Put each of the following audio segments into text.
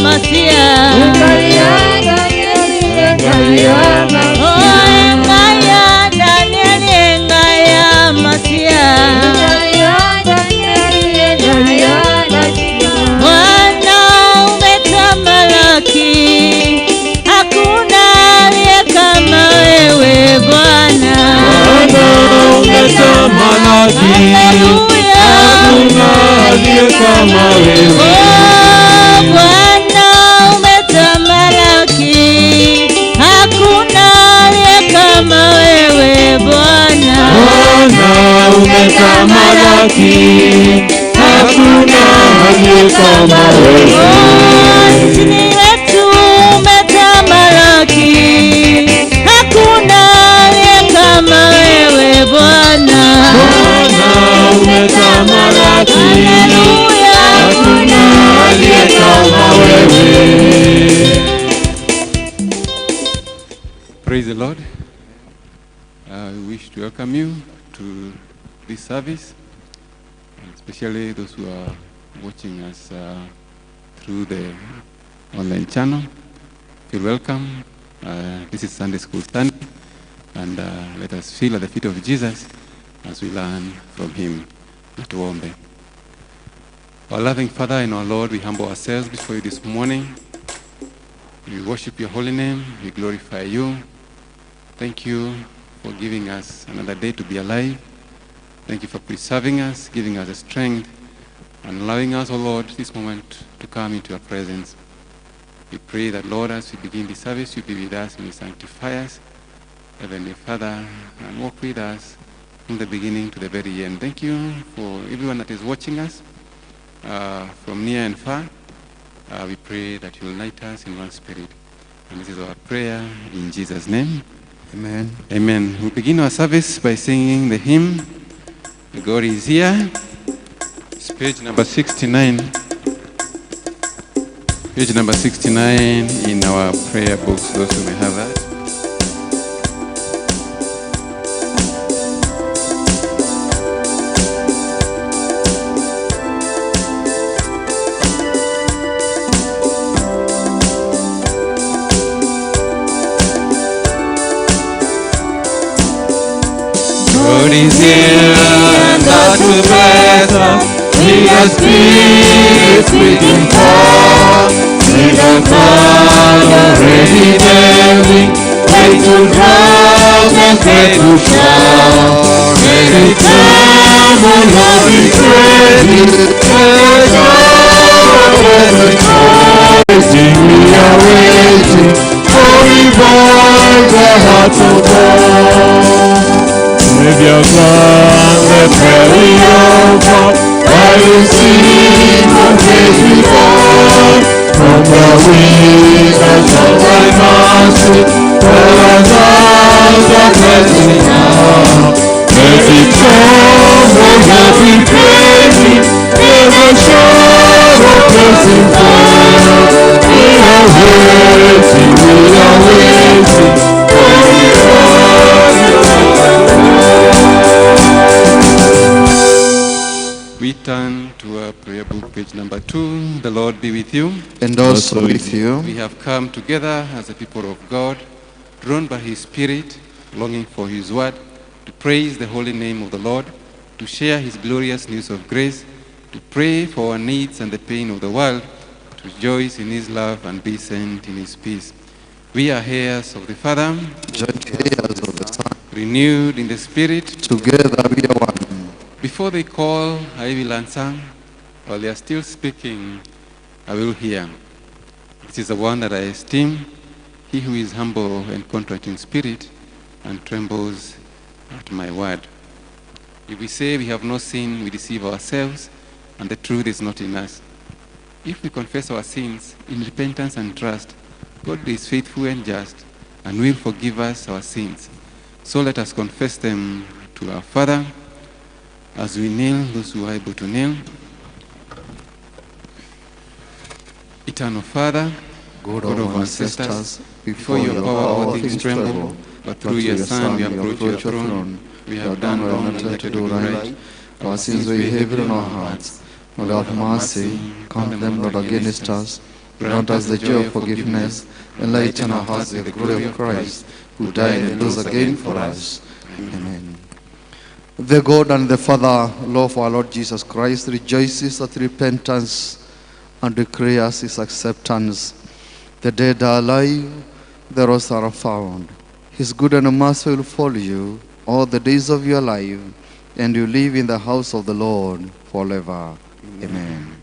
Masia. Praise the Lord. We wish to welcome you to this service, especially those who are watching us through the online channel. Feel welcome. This is Sunday School Sunday, and let us feel at the feet of Jesus as we learn from him. Tuombe. Our loving Father and our Lord, we humble ourselves before you this morning. We worship your holy name. We glorify you. Thank you for giving us another day to be alive. Thank you for preserving us, giving us the strength, and allowing us, oh Lord, this moment to come into your presence. We pray that, Lord, as we begin this service, you be with us and you sanctify us, Heavenly Father, and walk with us from the beginning to the very end. Thank you for everyone that is watching us from near and far. We pray that you will unite us in one spirit. And this is our prayer in Jesus' name. Amen. Amen. We begin our service by singing the hymn, God is Here. It's page number 69. Page number 69 in our prayer books, those who may have that. God is here, and that will bless us. He has been speaking for. See the crowd already dancing, ready to drum and ready to shout. Ready come, O Lord, is ready. Let us rejoicing, we are waiting for revive the hearts of God. Savior God, the prairie of God, while you sing of praise we fall. From the wings of thy mercy, pour us out the blessing now. Let it come, O Lord, we praise thee, never shall of blessing fall. We are waiting for We turn to our prayer book, page number 2. The Lord be with you. And also with you. We have come together as a people of God, drawn by his Spirit, longing for his word, to praise the holy name of the Lord, to share his glorious news of grace, to pray for our needs and the pain of the world, to rejoice in his love and be sent in his peace. We are heirs of the Father, joint heirs of the Son, renewed in the Spirit. Together we are one. Before they call, I will answer. While they are still speaking, I will hear. This is the one that I esteem, he who is humble and contrite in spirit and trembles at my word. If we say we have no sin, we deceive ourselves, and the truth is not in us. If we confess our sins in repentance and trust, God is faithful and just, and will forgive us our sins. So let us confess them to our Father. As we kneel, those who are able to kneel. Eternal Father, God of ancestors, before your power all things tremble, but through your Son we approach your throne. We have done wrong and neglected to do right. Our sins weigh heavy on our hearts. O Lord, have mercy, count them not against us. Grant us the joy of forgiveness, enlighten our hearts with the glory of Christ, who died and rose again for us. Amen. The God and the Father, Lord of our Lord Jesus Christ, rejoices at repentance and declares his acceptance. The dead are alive, the lost are found. His good and mercy will follow you all the days of your life, and you live in the house of the Lord forever. Amen.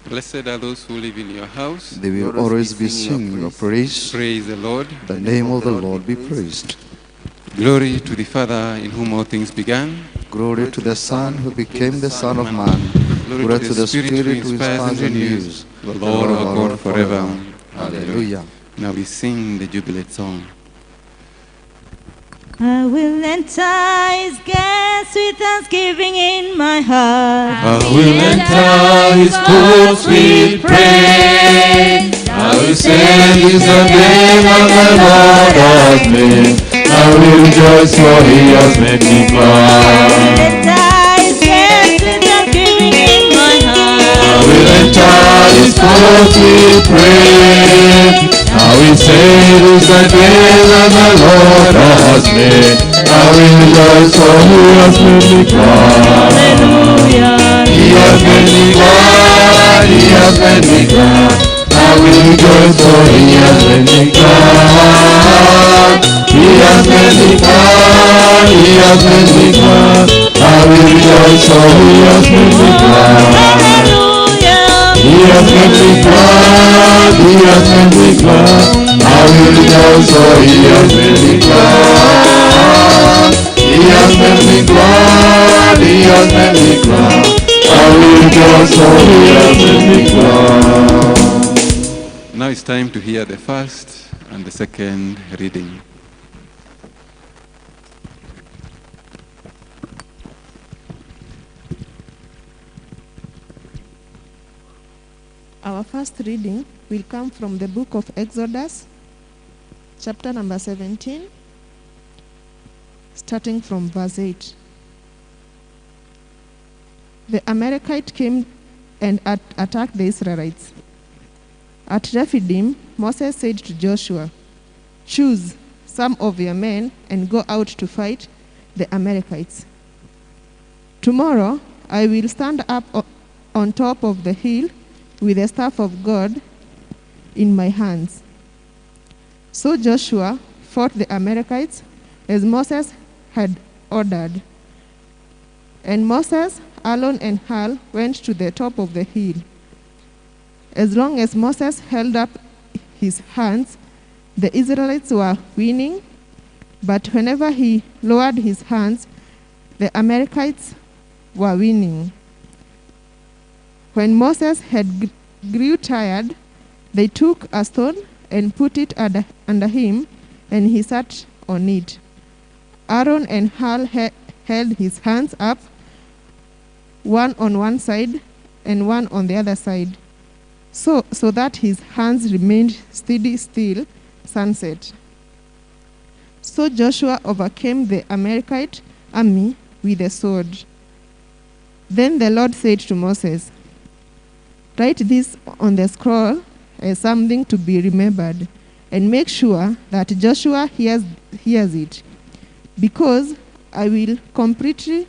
Blessed are those who live in your house. They will always be singing your praise. Praise the Lord. The name of the Lord be praised. Glory to the Father, in whom all things began. Glory to the Son, who became the Son of Man. Glory to the Spirit, who inspires and renews. The Lord our God forever. Hallelujah. Now we sing the jubilant song. I will enter his gates with thanksgiving in my heart. I will enter his courts with praise. I will sing his name and the Lord has made. I will rejoice for he has made me glad. I will enter his gates with thanksgiving in my heart. I will enter his courts with praise. I will sing his name and the Lord has made. I will rejoice for he has made me glad. Hallelujah. He has made me glad. He has made me glad. I will rejoice for he has made me glad. He has made me glad. He has made me glad. I will rejoice for he has made me glad. Hallelujah. He has made me glad. He has made me glad. I will rejoice for he has made me glad. He has made me glad. He has made me glad. I will rejoice for he has made me glad. Now it's time to hear the first and the second reading. Our first reading will come from the book of Exodus, chapter number 17, starting from verse 8. The Amalekite came and attacked the Israelites. At Rephidim, Moses said to Joshua, "Choose some of your men and go out to fight the Amalekites. Tomorrow I will stand up on top of the hill with the staff of God in my hands." So Joshua fought the Amalekites as Moses had ordered. And Moses, Aaron, and Hur went to the top of the hill. As long as Moses held up his hands, the Israelites were winning, but whenever he lowered his hands, the Amalekites were winning. When Moses had grew tired, they took a stone and put it under him, and he sat on it. Aaron and Hur held his hands up, one on one side and one on the other side, so that his hands remained steady till sunset. So Joshua overcame the Amalekite army with a sword. Then the Lord said to Moses, "Write this on the scroll as something to be remembered, and make sure that Joshua hears it, because I will completely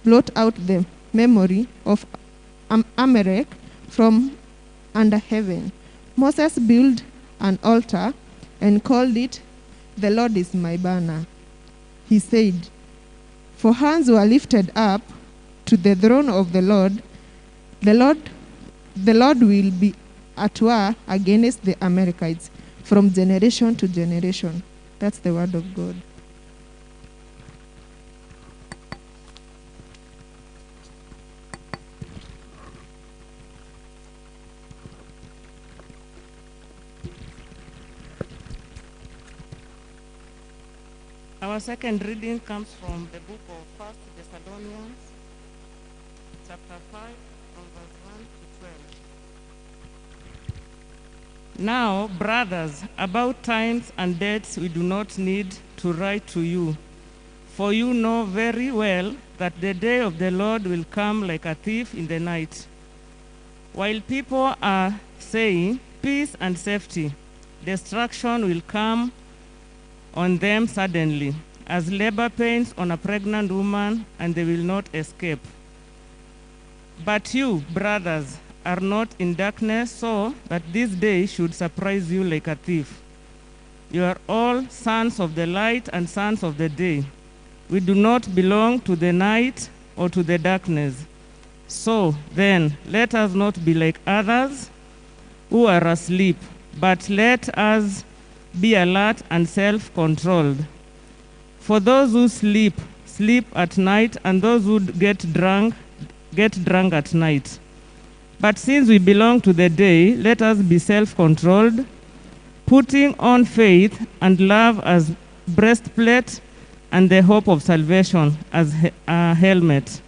blot out the memory of Amalek from under heaven." Moses built an altar and called it, "The Lord is my banner." He said, "For hands were lifted up to the throne of the Lord. The Lord will be at war against the Amalekites from generation to generation." That's the word of God. Our second reading comes from the book of 1 Thessalonians, chapter 5, from verse 1 to 12. Now, brothers, about times and dates we do not need to write to you, For you know very well that the day of the Lord will come like a thief in the night. While people are saying peace and safety, destruction will come on them suddenly, as labor pains on a pregnant woman, and they will not escape. But you, brothers, are not in darkness, so that this day should surprise you like a thief. You are all sons of the light and sons of the day. We do not belong to the night or to the darkness. So then, let us not be like others who are asleep, but let us be alert and self-controlled. For those who sleep, sleep at night, and those who get drunk at night. But since we belong to the day, let us be self-controlled, putting on faith and love as breastplate and the hope of salvation as a helmet.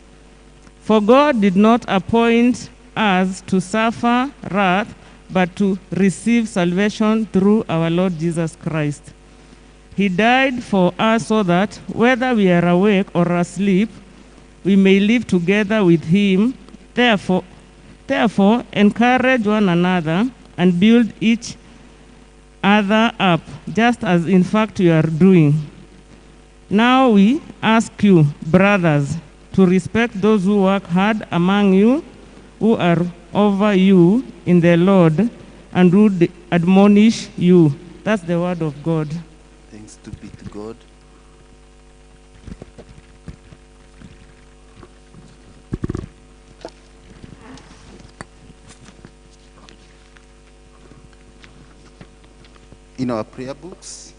For God did not appoint us to suffer wrath, but to receive salvation through our Lord Jesus Christ. He died for us so that, whether we are awake or asleep, we may live together with him. Therefore, encourage one another and build each other up, just as in fact you are doing. Now we ask you, brothers, to respect those who work hard among you, who are over you in the Lord, and who admonish you. That's the word of God. Thanks to be to God. In our prayer books,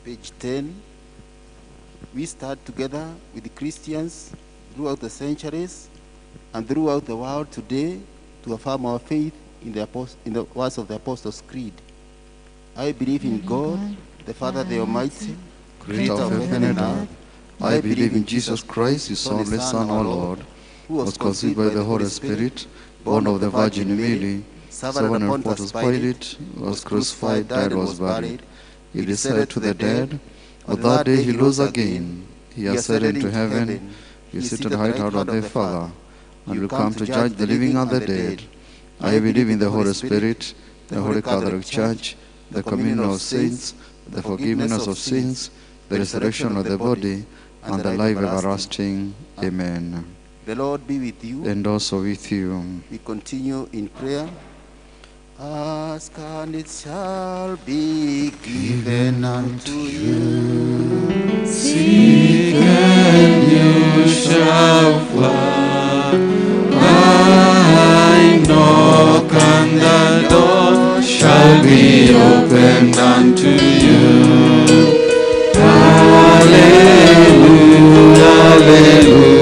page 10, we start together with the Christians throughout the centuries and throughout the world today to affirm our faith in the words of the Apostles' Creed. I believe in God, the Father, the Almighty, Creator of heaven and earth. I believe in Jesus Christ, His only Son, our Lord, who was conceived by the Holy Spirit, born of the Virgin Mary, suffered under Pontius Pilate, was crucified, died, was buried. He descended to the dead. On that day he rose again. He ascended into heaven. He is seated at the right hand of the Father, and will come to judge the living and the dead. I believe in the Holy Spirit, the Holy Catholic Church, the communion of saints, the forgiveness of sins, the resurrection of the body, and the life everlasting. Amen. The Lord be with you. And also with you. We continue in prayer. Ask and it shall be given unto you. Seek and you shall find. I knock and the door shall be opened unto you. Hallelujah, hallelujah.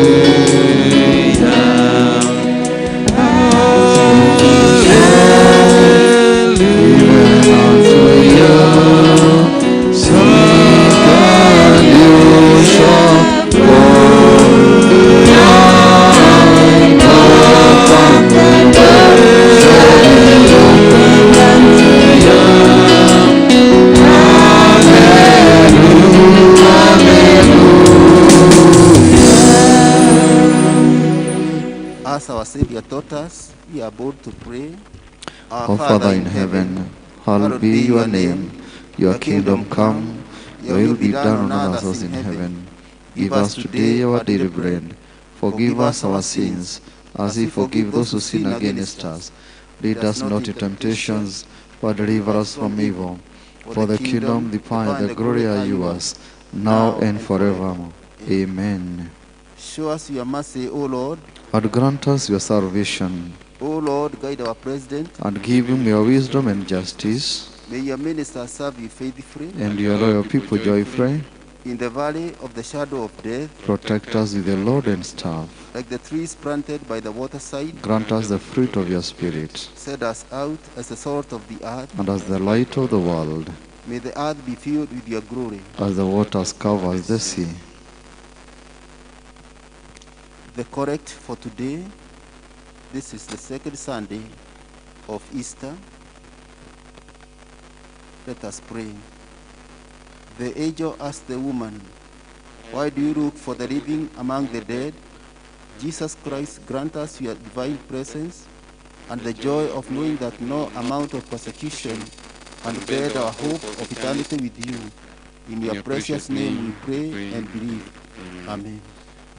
As our Savior taught us, we are bold to pray. Our Father in heaven, hallowed be your name. Your kingdom come, your will be done on earth as in heaven. Give us today our daily bread. Forgive us our sins, as we forgive those who sin against us. Lead us not into temptations, but deliver us from evil. For the kingdom, the power, and the glory are yours, now and forever. Amen. Show us your mercy, O Lord. And grant us your salvation, O Lord, guide our president. and give him your wisdom and justice, May your ministers serve you faithfully. and your loyal people joyfully. In the valley of the shadow of death, Protect us with the Lord and staff. like the trees planted by the waterside, Grant us the fruit of your Spirit, set us out as the salt of the earth. and as the light of the world, May the earth be filled with your glory. as the waters cover the sea. The correct for today, this is the second Sunday of Easter. Let us pray. The angel asked the woman, Why do you look for the living among the dead? Jesus Christ, grant us your divine presence and the joy of knowing that no amount of persecution can bed our hope of eternity with you. In your precious name we pray and believe. Amen.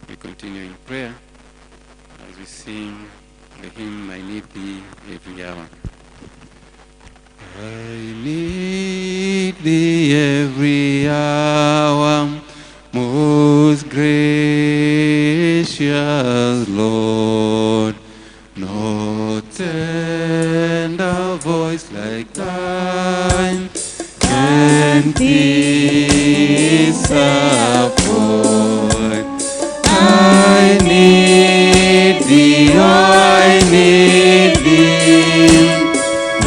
We continue in prayer as we sing the hymn, I Need Thee Every Hour. I need Thee every hour, most gracious Lord. No tender voice like thine can peace afford. I need Thee, oh, I need Thee.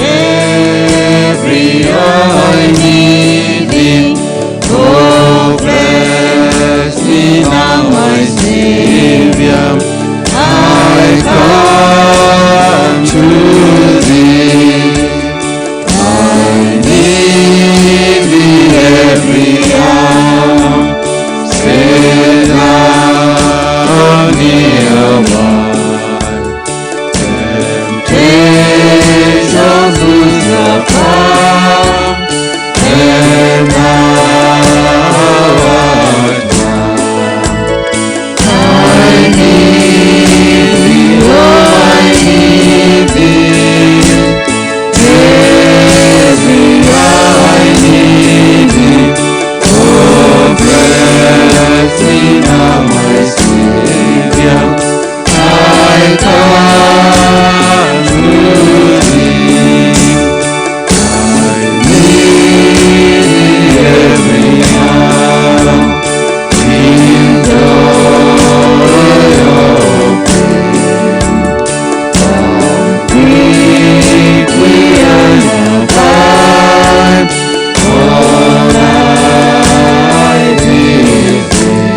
Every hour I need Thee. Oh, bless me now, my Savior. I come to Thee. I need Thee every hour. Sit down near one. Temptations lose their power, and thou art mine. I need Thee, oh, I need Thee. Every hour I need Thee. Oh, bless me now, my Savior. I come to Thee. I need Thee every hour. In joy or pain, weekly and abide, all night with Thee.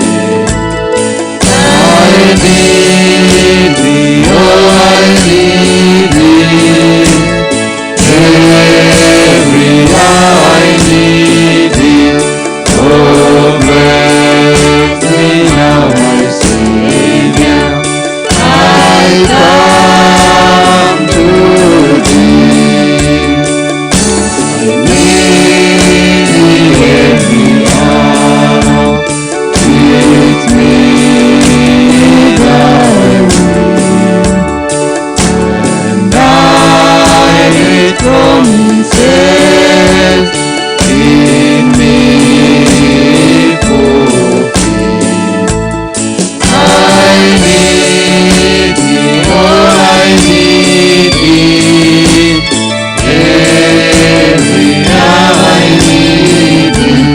I need Thee, oh, I need Thee. Every hour I need Thee. Oh, bless me now, my Savior. I come to Thee. I need Thee every hour. Teach me Thy will, and Thy promises in me fulfill. I need Thee, oh, I need Thee. Every hour I need Thee.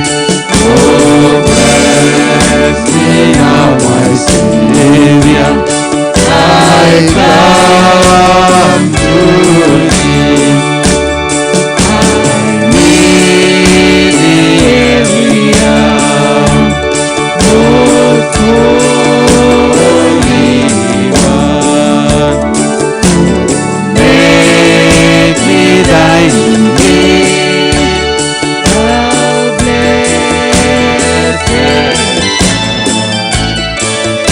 Oh, bless me now, my Savior. I come to Thee. I need Thee every hour. Most Holy One, make me Thine indeed. Thou blessed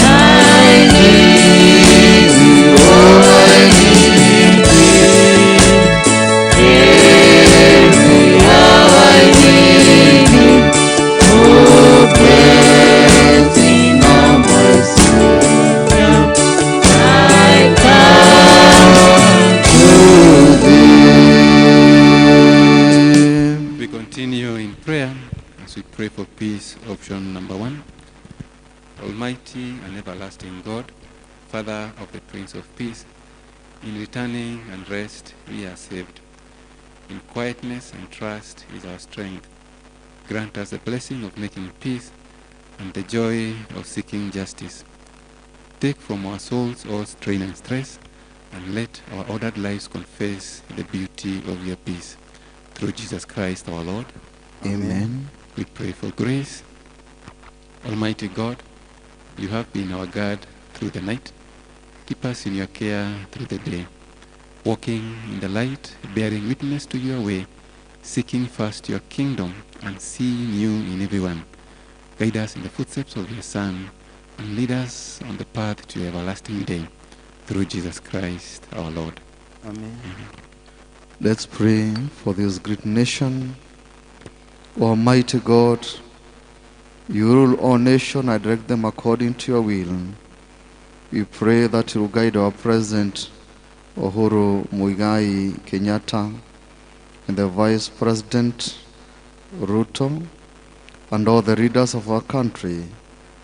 I need Thee, oh, I need Thee. Every hour I need Thee. Oh, bless me now, my Savior. I come to Thee. We continue in prayer as we pray for peace. Option number 1. Almighty and everlasting God, Father of the Prince of Peace, in returning and rest we are saved. In quietness and trust is our strength. Grant us the blessing of making peace and the joy of seeking justice. Take from our souls all strain and stress, and let our ordered lives confess the beauty of your peace. Through Jesus Christ our Lord. Amen. We pray for grace. Almighty God, you have been our guard through the night. Keep us in your care through the day, walking in the light, bearing witness to your way, seeking first your kingdom and seeing you in everyone. Guide us in the footsteps of your Son, and lead us on the path to your everlasting day, through Jesus Christ our Lord. Amen. Let's pray for this great nation. Almighty God, you rule all nations and direct them according to your will. We pray that you will guide our President, Uhuru Muigai Kenyatta, and the Vice President, Ruto, and all the leaders of our country,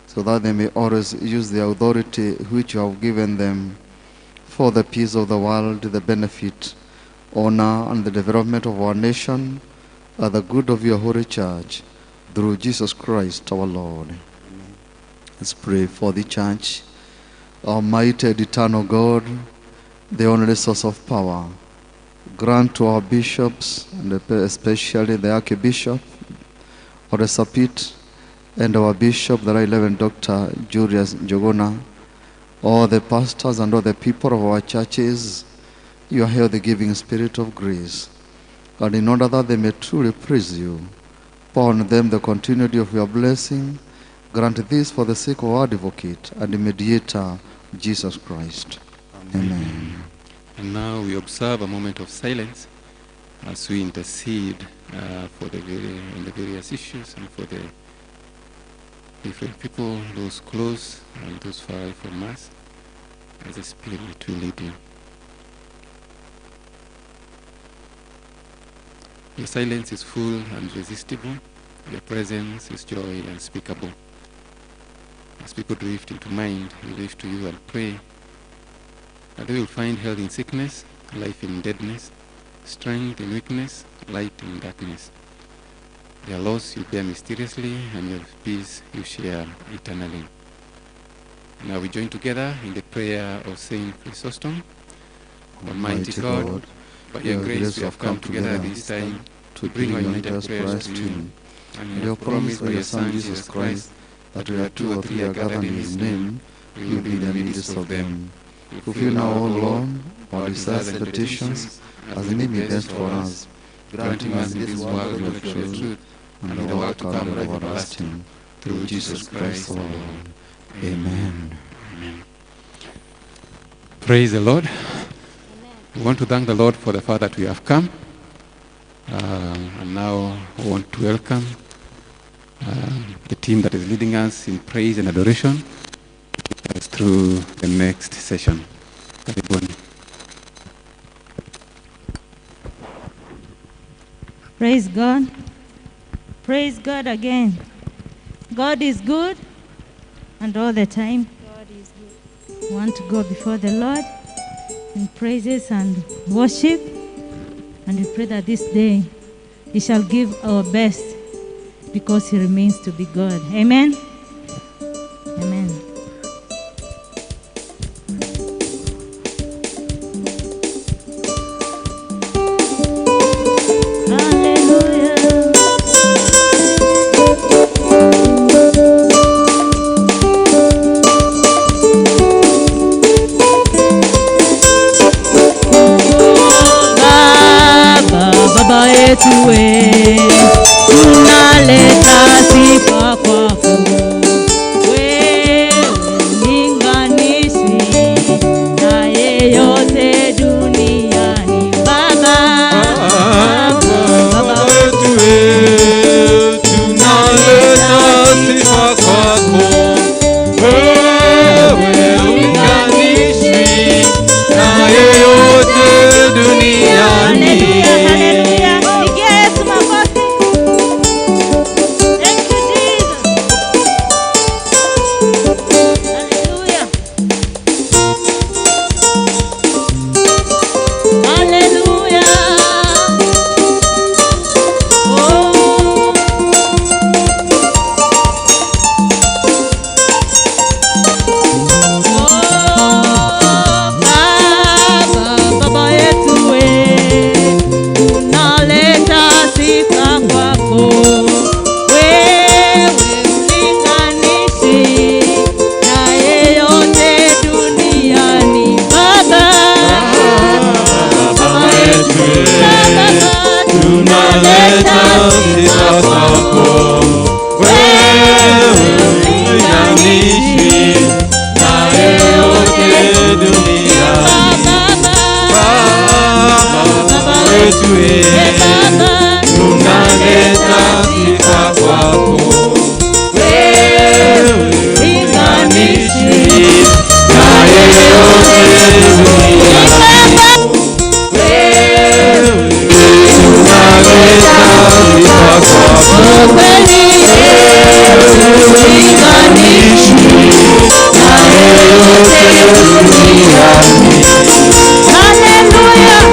so that they may always use the authority which you have given them for the peace of the world, the benefit, honor, and the development of our nation, and the good of your holy church, through Jesus Christ our Lord. Amen. Let's pray for the church. Almighty and eternal God, the only source of power, grant to our bishops, and especially the Archbishop of the Sapit, and our Bishop, the Reverend Dr. Julius Njogona, all the pastors and all the people of our churches, your health-giving spirit of grace, and in order that they may truly praise you, pour on them the continuity of your blessing. Grant this for the sake of our advocate and the mediator, Jesus Christ. Amen. And now we observe a moment of silence as we intercede for the various issues and for the different people, those close and those far away from us, as the Spirit will lead you. Your silence is full and irresistible. Your presence is joy unspeakable. As people drift into mind, we lift to you and pray that they will find health in sickness, life in deadness, strength in weakness, light in darkness. Their loss you bear mysteriously, and your peace you share eternally. Now we join together in the prayer of Saint Chrysostom. Almighty God, by your grace we have come together this time to bring our united prayers to you, and you have promised by your Son Jesus Christ that where 2 or 3 are gathered in his name, you will be in the midst of them. Fulfill now, O Lord, our desires and petitions, as they may be best for us, granting us in this world your truth, and in the world to come life everlasting, through Jesus Christ our Lord. Amen. Amen. Praise the Lord. We want to thank the Lord for the fact that we have come. And now I want to welcome the team that is leading us in praise and adoration through the next session. Praise God. Praise God again. God is good, and all the time. God is good. We want to go before the Lord in praises and worship, and we pray that this day He shall give our best, because He remains to be God. Amen. Amen. Tunaleta sifa kwako, wewe linganishi na yeyote duniani. Baba, Baba wetu tunaleta sifa kwako, wewe linganishi na yeyote duniani. Hallelujah. Pigia Yesu makofi. Thank you, Jesus. wetu, tunaleta sifa kwako. Wewe linganishwi na yeyote duniani. Wewe tunaleta sifa kwako. Linganishwi na yeyote duniani. Hallelujah.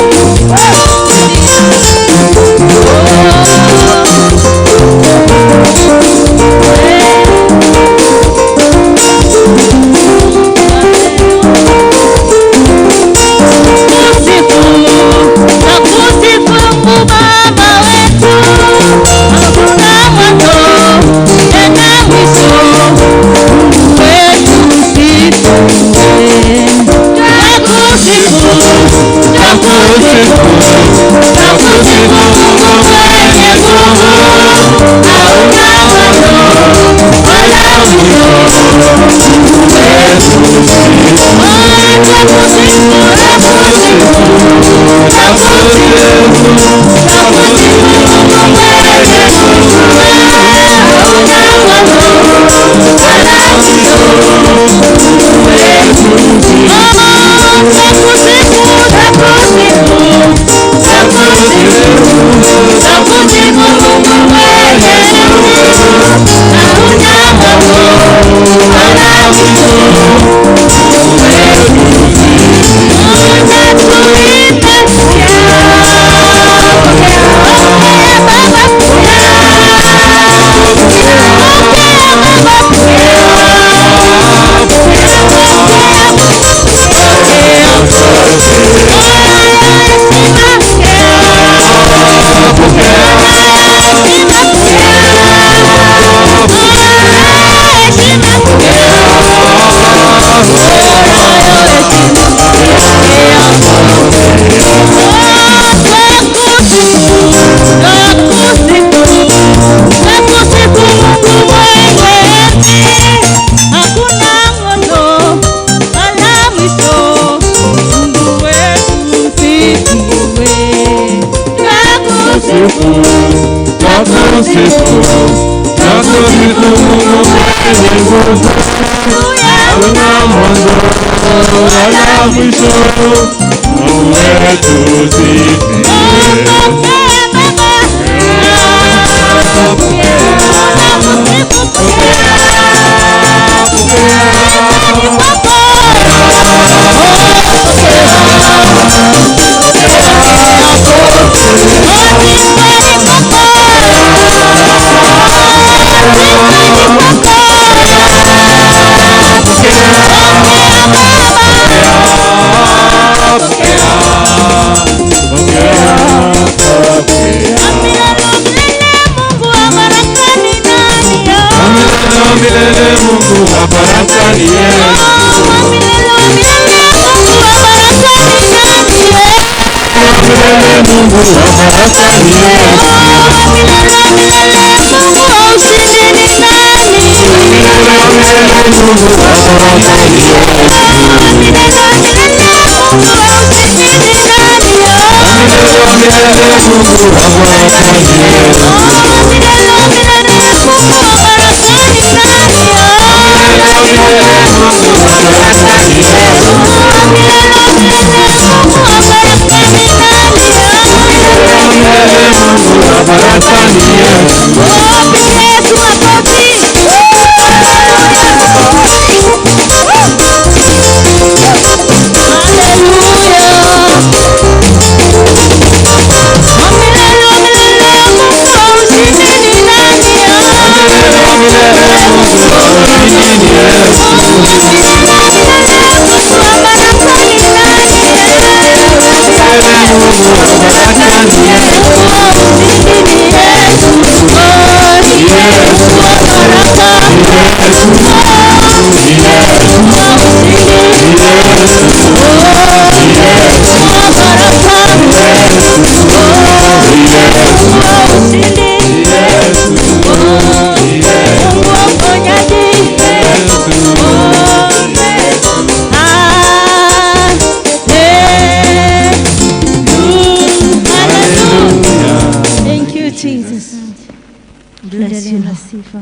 endelee na sifa.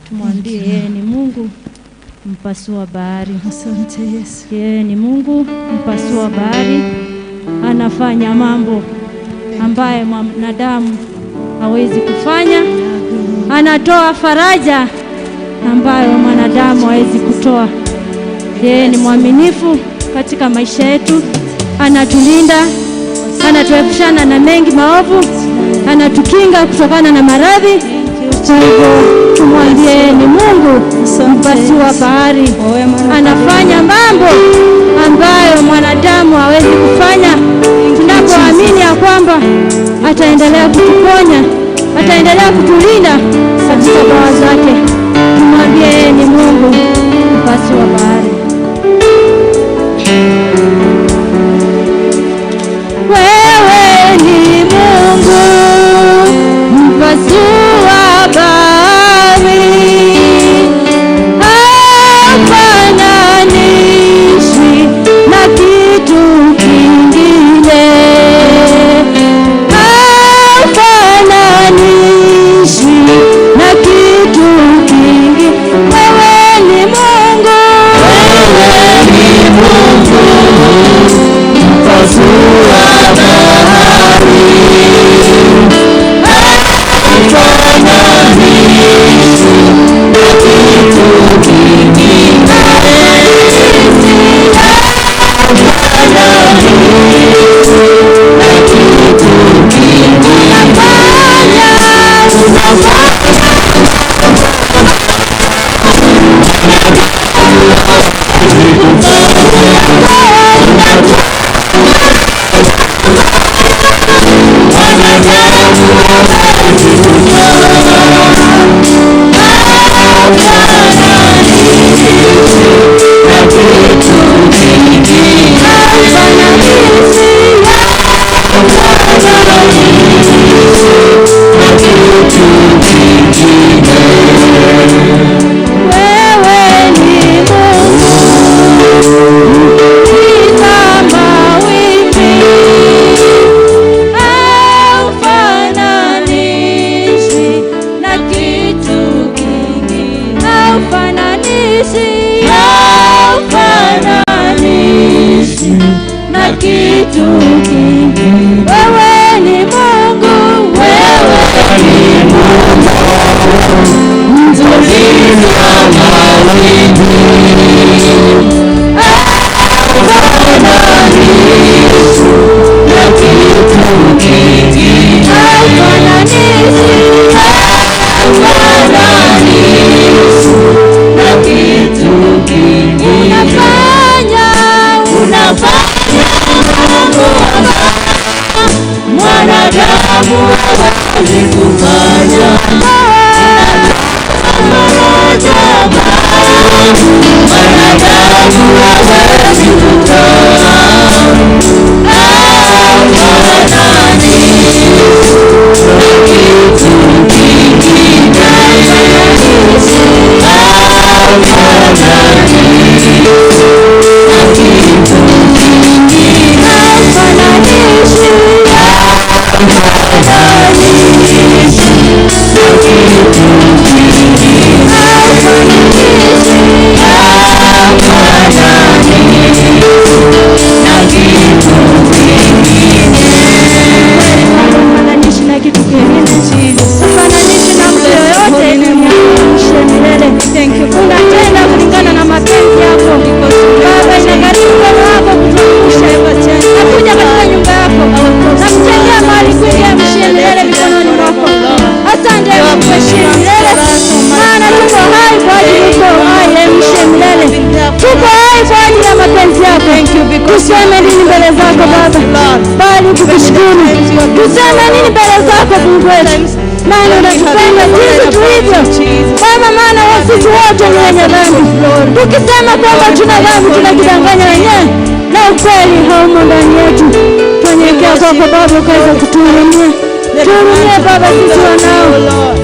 Tumwambie yeye ni Mungu mpasua bahari. Asante Yesu. Yeye ni Mungu mpasua bahari, anafanya mambo ambaye mwanadamu hawezi kufanya, anatoa faraja ambayo mwanadamu hawezi kutoa. Yeye ni mwaminifu katika maisha yetu, anatulinda, anatuepushana na mengi maovu, anatukinga kutokana na maradhi. Kwa hivyo tumwambie ni Mungu mpasua bahari, anafanya mambo ambayo mwanadamu hawezi kufanya. Tunapoamini ya kwamba ataendelea kutuponya, ataendelea kutulinda katika bawa zake, tumwambie ni Mungu mpasua bahari. Wewe ni Mungu mpasua bahari, hafananishwi na kitu kingine, hafananishwi na kitu kingine. Wewe ni Mungu, mpasua bahari, hafananishwi na kitu kingine, tuseme nini mbele zako Baba, bali tukushukuru. Tuseme nini mbele zako Mungu wetu, maana unatupenda sisi tulivyo Baba, maana sisi wote ni wenye dhambi. Tukisema kwamba tuna dhambi tunajidanganya wenyewe na ukweli haumo ndani yetu. Tunyenyekea kwako Baba, ukaweza kutuhurumia. Tuhurumie Baba, sisi wanao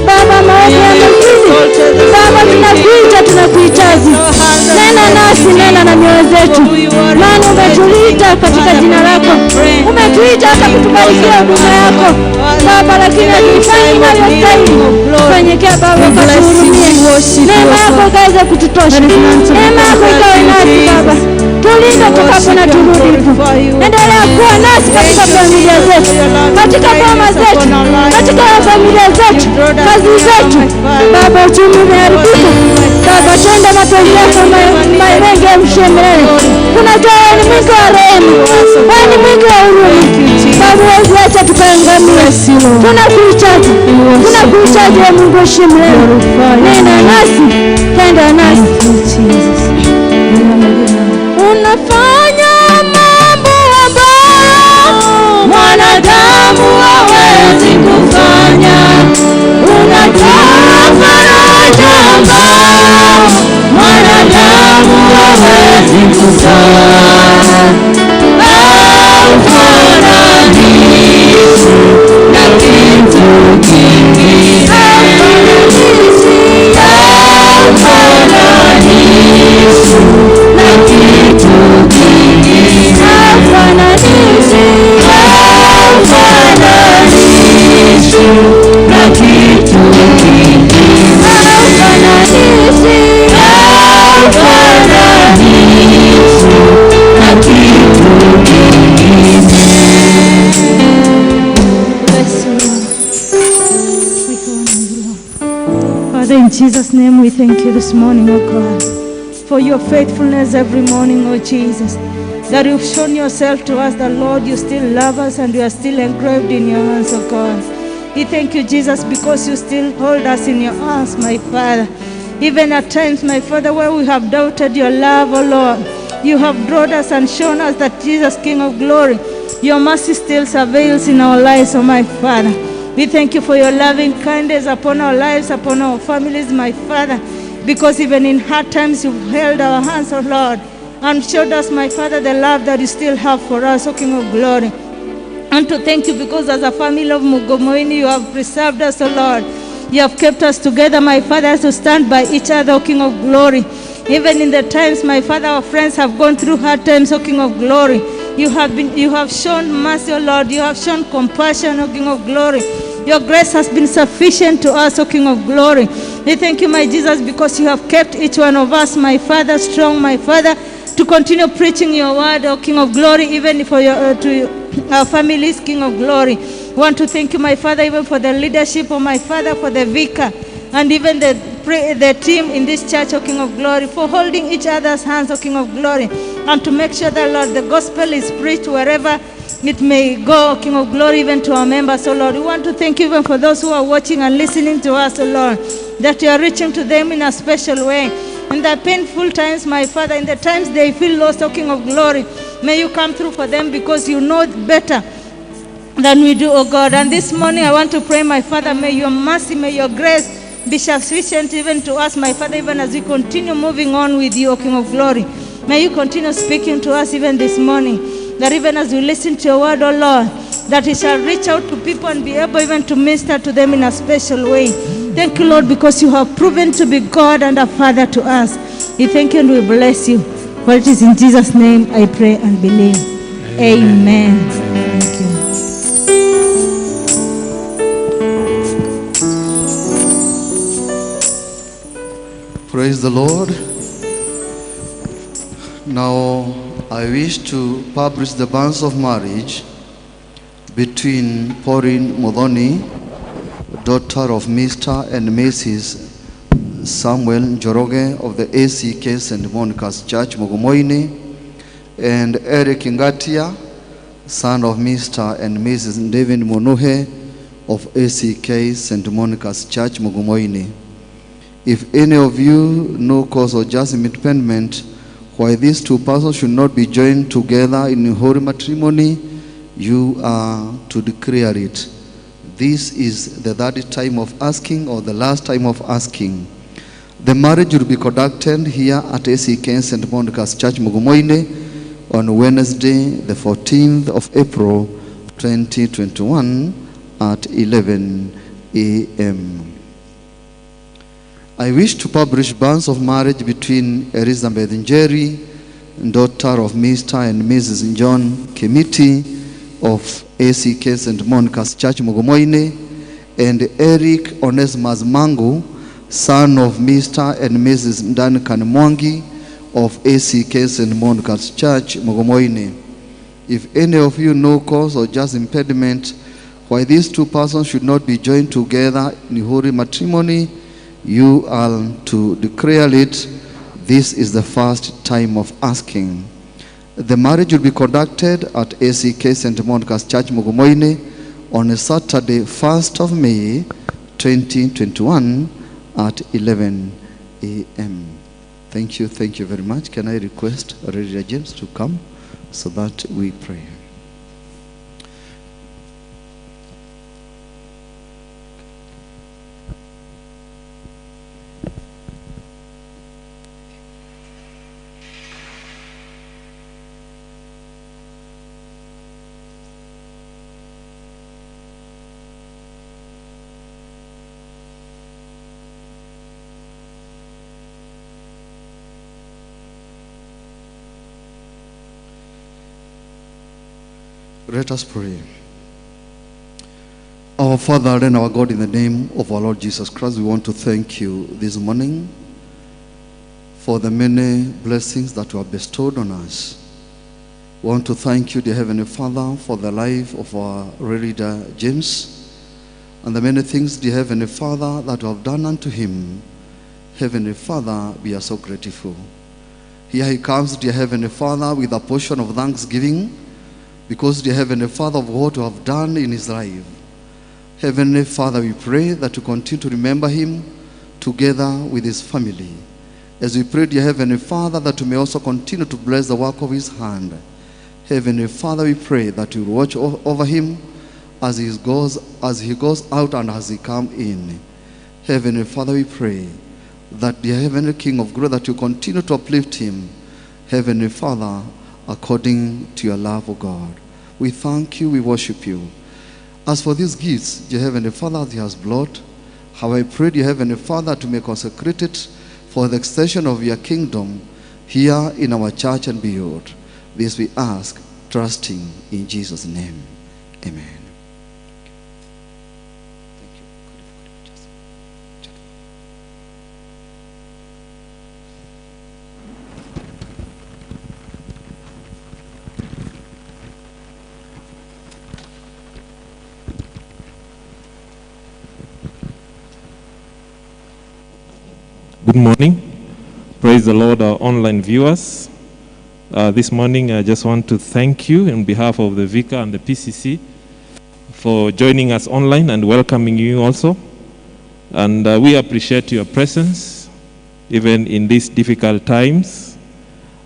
Baba, maovu yamezidi Baba, tunakuita, tunakuhitaji. Nena nasi, nena na mioyo zetu, maana umetuita katika jina lako. Umetuita hata kutubarikia huduma yako Baba, lakini hatufanyi inavyostahili. Tunyekea Baba, ukatuhurumie. Neema yako ikaweze kututosha. Neema yako ikawe nasi Baba, tulinde tukapo na turudipo. Endelea kuwa nasi katika familia zetu, katika boma zetu, katika familia zetu, kazi zetu Baba. Uchumi umeharibika Baba, tenda mapenzi yako mairenge mshemele. Tunajua wewe ni mwingi wa rehema, wewe ni mwingi wa huruma Baba, huwezi acha tukaangamia. Tunakuhitaji, tunakuhitaji wewe Mungu mshemele. Nena nasi, tenda nasi. Unafanya mambo ambayo mwanadamu hawezi kufanya. Unatoa faraja ambayo mwanadamu hawezi kufanya. Haufananishwi na kitu kingine. Haufananishwi na kitu kingine. Haufananishwi na kitu kingine. Haufananishwi na kitu kingine. Father, in Jesus' name we thank you this morning, oh God, for your faithfulness every morning, oh Jesus, that you've shown yourself to us, that Lord, you still love us and you are still engraved in your hands, oh God. We thank you, Jesus, because you still hold us in your arms, my Father. Even at times, my Father, where we have doubted your love, oh Lord, you have drawn us and shown us that Jesus, King of glory, your mercy still avails in our lives, oh my Father. We thank you for your loving kindness upon our lives, upon our families, my Father, because even in hard times you've held our hands, oh Lord, and showed us, my Father, the love that you still have for us, O King of glory. And to thank you because as a family of Mugumo-ini, you have preserved us, O Lord. You have kept us together, my Father, to stand by each other, O King of glory. Even in the times, my Father, our friends have gone through hard times, O King of glory. You have shown mercy, O Lord. You have shown compassion, O King of glory. Your grace has been sufficient to us, O King of glory. We thank you, my Jesus, because you have kept each one of us, my Father, strong, my Father, to continue preaching your word, O King of glory, even for to our families, King of glory. We want to thank you, my Father, even for the leadership, of my Father, for the vicar, and even the team in this church, O King of glory, for holding each other's hands, O King of glory, and to make sure that, Lord, the gospel is preached wherever it may go, O King of glory, even to our members, O Lord. We want to thank you even for those who are watching and listening to us, O Lord, that you are reaching to them in a special way. In the painful times, my Father, in the times they feel lost, O King of glory, may you come through for them because you know better than we do, O God. And this morning I want to pray, my Father, may your mercy, may your grace be sufficient even to us, my Father, even as we continue moving on with you, O King of glory. May you continue speaking to us even this morning, that even as we listen to your word, O Lord, that it shall reach out to people and be able even to minister to them in a special way. Thank you, Lord, because you have proven to be God and a Father to us. We thank you and we bless you. For it is in Jesus' name I pray and believe. Amen. Thank you. Praise the Lord. Now I wish to publish the banns of marriage between Pauline Mugumo-ini, daughter of Mr. and Mrs. Samuel Njoroge of the ACK St. Monica's Church, Mugumo-ini, and Eric Ngatia, son of Mr. and Mrs. David Munuhe of ACK St. Monica's Church, Mugumo-ini. If any of you know cause of just impediment why these two persons should not be joined together in holy matrimony, you are to declare it. This is the third time of asking or the last time of asking. The marriage will be conducted here at ACK St. Monica's Church, Mugumo-ini, on Wednesday, the 14th of April, 2021 at 11 a.m. I wish to publish banns of marriage between Elizabeth Njeri, daughter of Mr. and Mrs. John Kimiti of ACK St. Monica's Church, Mugumo-ini, and Eric Onesimus Mangu, son of Mr. and Mrs. Duncan Mwangi of ACK St. Monica's Church, Mugumo-ini. If any of you know cause or just impediment why these two persons should not be joined together in holy matrimony, you are to declare it. This is the first time of asking. The marriage will be conducted at ACK St. Monica's Church, Mugumo-ini, on a Saturday, 1st of May, 2021 at 11 a.m. Thank you very much. Can I request Reverend James to come so that we pray? Let us pray. Our Father and our God, in the name of our Lord Jesus Christ, we want to thank you this morning for the many blessings that you have bestowed on us. We want to thank you, dear Heavenly Father, for the life of our leader James and the many things, dear Heavenly Father, that you have done unto him. Heavenly Father, we are so grateful. Here he comes, dear Heavenly Father, with a portion of thanksgiving, because, dear Heavenly Father, of what you have done in his life. Heavenly Father, we pray that you continue to remember him together with his family. As we pray, dear Heavenly Father, that you may also continue to bless the work of his hand. Heavenly Father, we pray that you watch over him as he goes out and as he comes in. Heavenly Father, we pray that, dear Heavenly King of glory, that you continue to uplift him. Heavenly Father, according to your love, O God. We thank you, we worship you. As for these gifts, dear Heavenly Father, as he has brought, how I pray, dear Heavenly Father, to make consecrated for the extension of your kingdom here in our church and beyond. This we ask, trusting in Jesus' name. Amen. Good morning. Praise the Lord, our online viewers. This morning, I just want to thank you on behalf of the Thika and the PCC for joining us online and welcoming you also. And we appreciate your presence, even in these difficult times.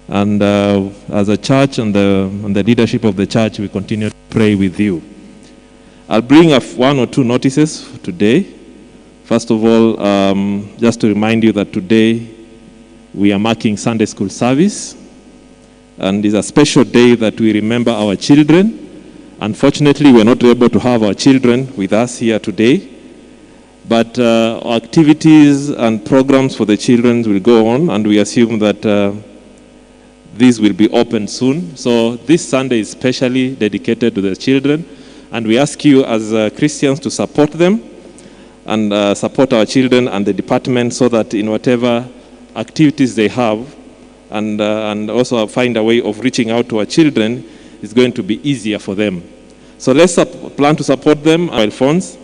And as a church and the leadership of the church, we continue to pray with you. I'll bring up one or two notices today. First of all, just to remind you that today we are marking Sunday school service, and it's a special day that we remember our children. Unfortunately, we're not able to have our children with us here today, but our activities and programs for the children will go on, and we assume that these will be open soon. So this Sunday is specially dedicated to the children, and we ask you as Christians to support them and support our children and the department so that in whatever activities they have and also find a way of reaching out to our children is going to be easier for them. So let's plan to support them, mobile phones,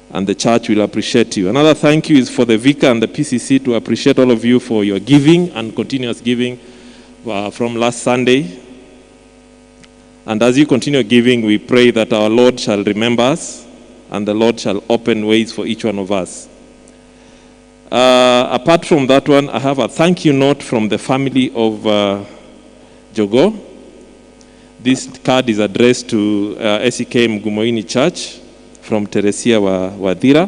and the church will appreciate you. Another thank you is for the Thika and the PCC to appreciate all of you for your giving and continuous giving from last Sunday. And as you continue giving, we pray that our Lord shall remember us and the Lord shall open ways for each one of us. Apart from that one, I have a thank you note from the family of Jogo. This card is addressed to ACK Mugumo-ini Church from Teresia Wadira.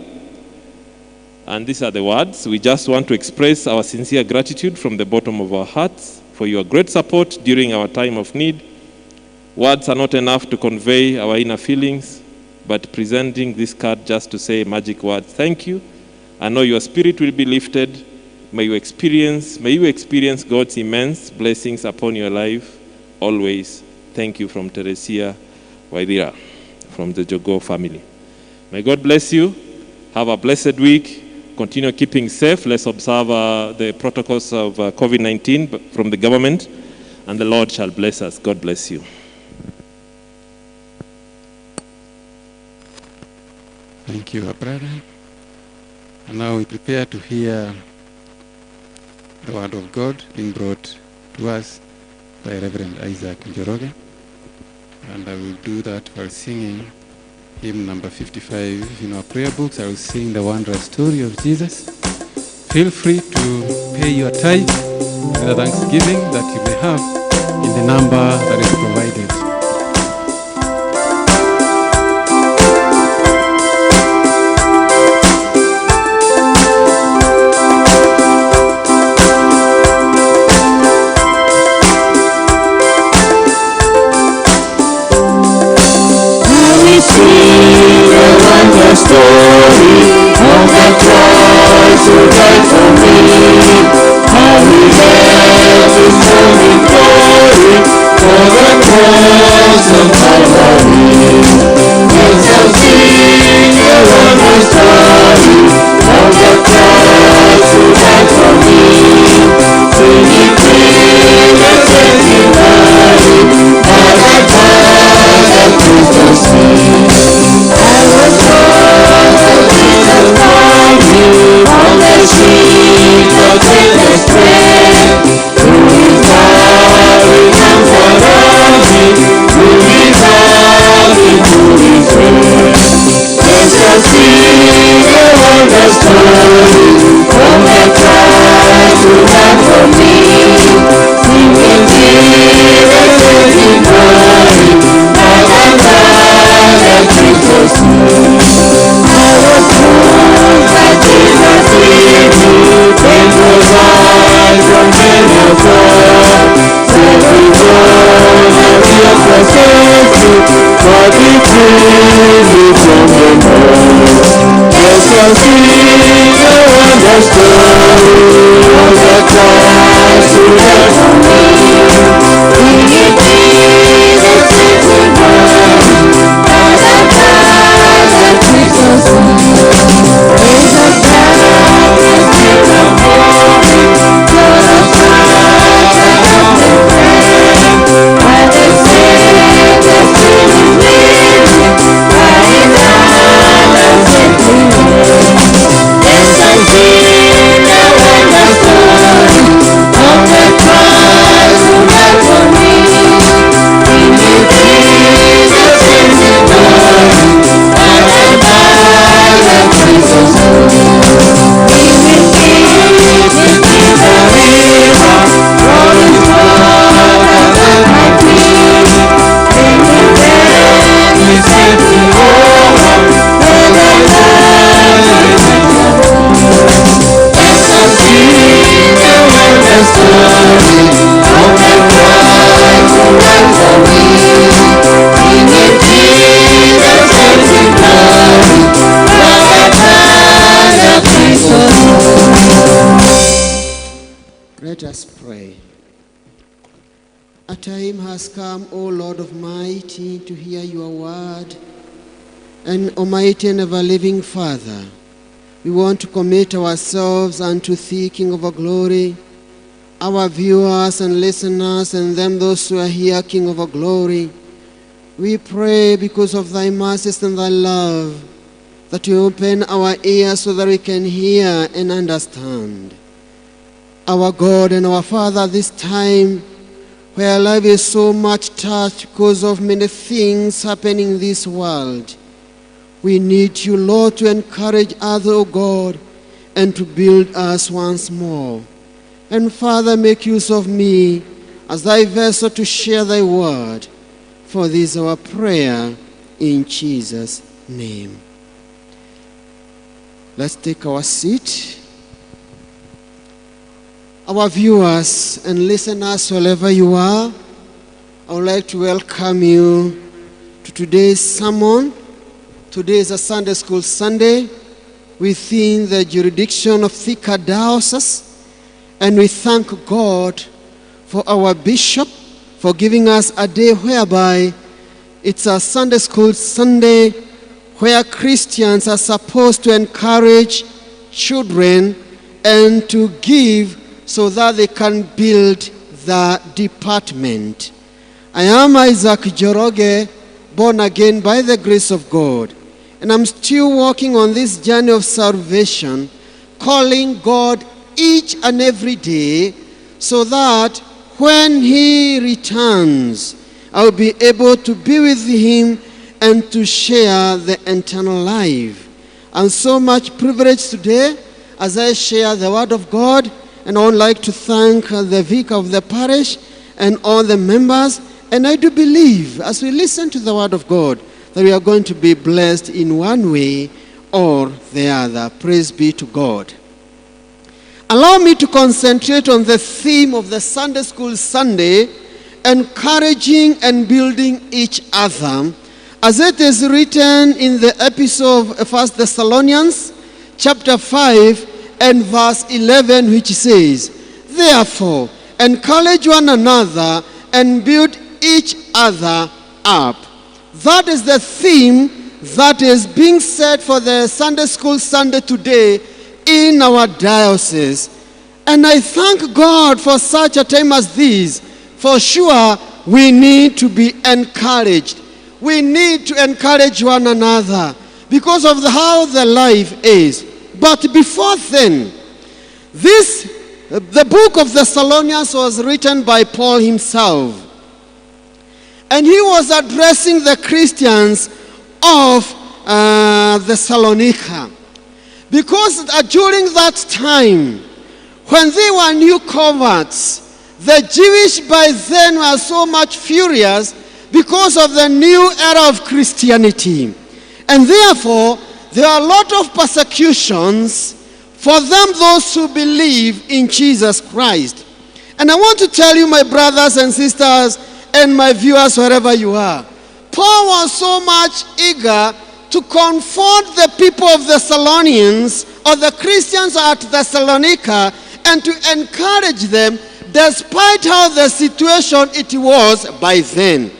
And these are the words. We just want to express our sincere gratitude from the bottom of our hearts for your great support during our time of need. Words are not enough to convey our inner feelings, but presenting this card just to say magic words. Thank you I know your spirit will be lifted. May you experience God's immense blessings upon your life always. Thank you from Teresia Waidira, from the Jogo family. May God bless you. Have a blessed week. Continue keeping safe. Let's observe the protocols of COVID-19 from the government, and the Lord shall bless us. God bless you. Thank you, our brother. And now we prepare to hear the word of God being brought to us by Reverend Isaac Njoroge. And I will do that while singing hymn number 55 in our prayer books. I will sing the wondrous story of Jesus. Feel free to pay your tithe and the thanksgiving that you may have in the number that is provided. The story of the Christ who died for me, how he left his holy glory for the cross of Calvary. Let's all sing the wondrous story of the Christ who died for me, singing praise and testifying by the blood of Christ's feet. On the street of Jesus Christ, through his glory and forever, through his love into his grace. Let's all sing the wondrous story of the Christ who died for me, singing Jesus singing glory by the blood of Jesus Christ. When was I from many a fall, every one that we have forsaken, but we freely from them all. Let's all sing the wondrous story of the Christ who died for me. Singing Jesus singing glory by the blood of Jesus Christ. Praise the God, King of glory, Lord of light and of the flame. While they sing, the Spirit is living, by his hand and simply reign. Let's all sing the wondrous story of the Christ who died for me. Singing Jesus singing glory by the blood of Jesus Christ. Let us pray. A time has come, O Lord Almighty, to hear your word. And Almighty and ever-living Father, we want to commit ourselves unto Thee, King of our glory, our viewers and listeners, and them those who are here, King of our glory. We pray because of thy mercies and thy love, that you open our ears so that we can hear and understand. Our God and our Father, this time where life is so much touched because of many things happening in this world, we need you, Lord, to encourage us, O God, and to build us once more. And Father, make use of me as thy vessel to share thy word. For this is our prayer in Jesus' name. Let's take our seat. Our viewers and listeners, wherever you are, I would like to welcome you to today's sermon. Today is a Sunday School Sunday, within the jurisdiction of Thika Diocese. And we thank God for our bishop for giving us a day whereby it's a Sunday school Sunday where Christians are supposed to encourage children and to give so that they can build the department. I am Isaac Joroge, born again by the grace of God. And I'm still walking on this journey of salvation, calling God each and every day so that when He returns, I'll be able to be with Him and to share the eternal life. I'm so much privileged today as I share the Word of God, and I would like to thank the vicar of the parish and all the members. And I do believe as we listen to the Word of God that we are going to be blessed in one way or the other. Praise be to God. Allow me to concentrate on the theme of the Sunday School Sunday, encouraging and building each other, as it is written in the epistle of 1 Thessalonians chapter 5 and verse 11, which says, "Therefore, encourage one another and build each other up." That is the theme that is being set for the Sunday School Sunday today in our diocese. And I thank God for such a time as this. For sure, we need to be encouraged. We need to encourage one another because of how the life is. But before then, the book of Thessalonians was written by Paul himself. And he was addressing the Christians of Thessalonica. Because during that time, when they were new converts, the Jewish by then were so much furious because of the new era of Christianity. And therefore, there are a lot of persecutions for them, those who believe in Jesus Christ. And I want to tell you, my brothers and sisters, and my viewers wherever you are, Paul was so much eager to comfort the people of Thessalonians, or the Christians at Thessalonica, and to encourage them despite how the situation it was by then.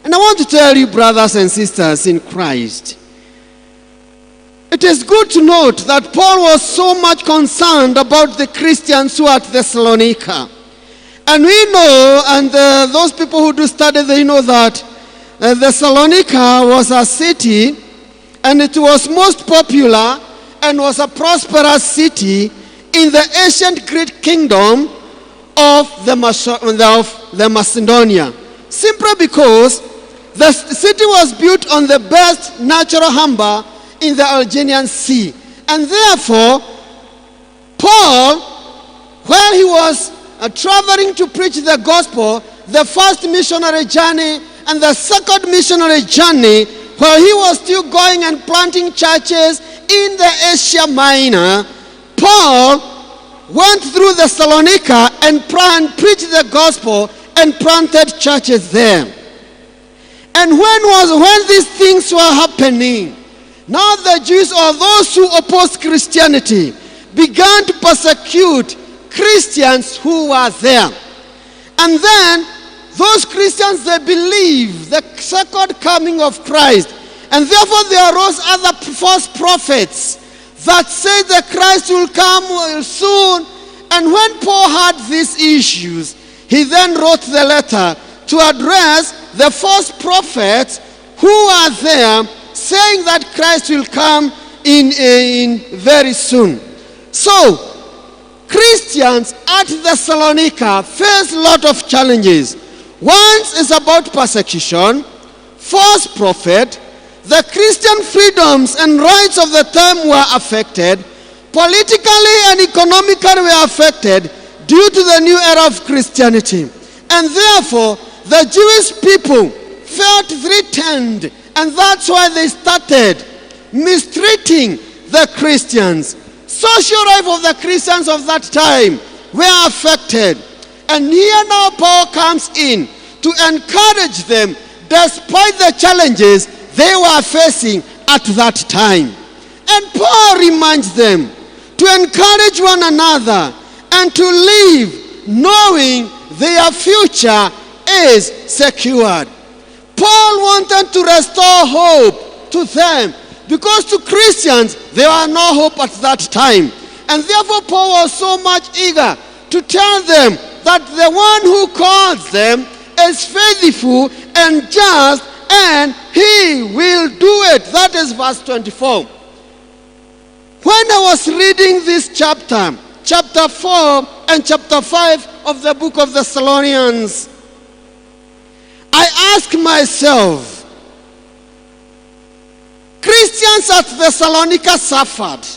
And I want to tell you, brothers and sisters in Christ, it is good to note that Paul was so much concerned about the Christians who are at Thessalonica. And we know, and those people who do study, they know that Thessalonica was a city, and it was most popular and was a prosperous city in the ancient Greek kingdom of the Macedonia. Simply because the city was built on the best natural harbor in the Aegean Sea. And therefore, Paul, while he was traveling to preach the gospel, the first missionary journey and the second missionary journey, while he was still going and planting churches in the Asia Minor, Paul went through Thessalonica and preached the gospel and planted churches there. And when these things were happening, now the Jews, or those who opposed Christianity, began to persecute Christians who were there. And then those Christians, they believed the second coming of Christ. And therefore there arose other false prophets that said that Christ will come soon. And when Paul had these issues, he then wrote the letter to address the false prophets who are there, saying that Christ will come in very soon. So, Christians at Thessalonica face a lot of challenges. One is about persecution, false prophet, the Christian freedoms and rights of the time were affected, politically and economically were affected due to the new era of Christianity. And therefore, the Jewish people felt threatened, and that's why they started mistreating the Christians. Social life of the Christians of that time were affected. And here now Paul comes in to encourage them despite the challenges they were facing at that time. And Paul reminds them to encourage one another and to live knowing their future is secured. Paul wanted to restore hope to them because to Christians there was no hope at that time. And therefore Paul was so much eager to tell them that the one who calls them is faithful and just, and he will do it. That is verse 24. When I was reading this chapter 4 and chapter 5 of the book of Thessalonians, I asked myself, Christians at Thessalonica suffered.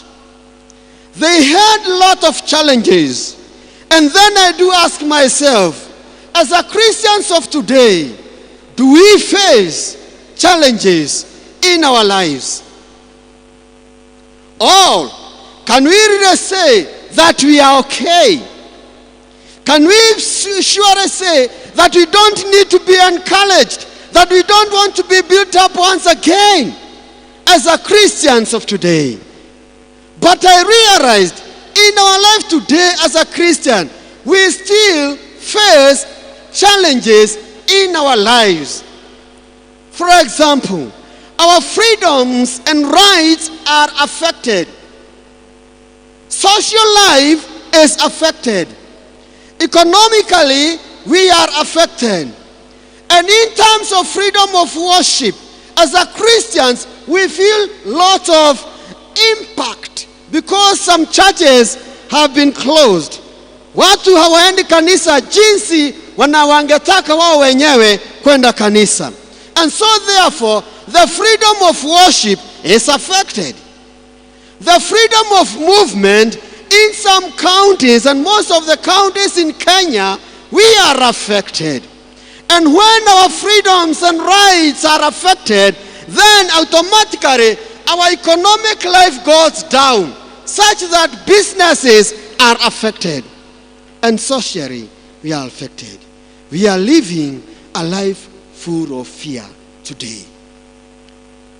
They had a lot of challenges. And then I do ask myself, as a Christians of today, do we face challenges in our lives? Or can we really say that we are okay? Can we surely say that we don't need to be encouraged, that we don't want to be built up once again as a Christians of today? But I realized in our life today as a Christian, we still face challenges in our lives. For example, our freedoms and rights are affected. Social life is affected. Economically, we are affected. And in terms of freedom of worship, as a Christians, we feel lots of impact because some churches have been closed. Watu hawaendi kanisa jinsi wangetaka wao wenyewe kwenda kanisa. And so therefore, the freedom of worship is affected. The freedom of movement in some counties, and most of the counties in Kenya, we are affected. And when our freedoms and rights are affected, then automatically our economic life goes down, such that businesses are affected. And socially, we are affected. We are living a life full of fear today.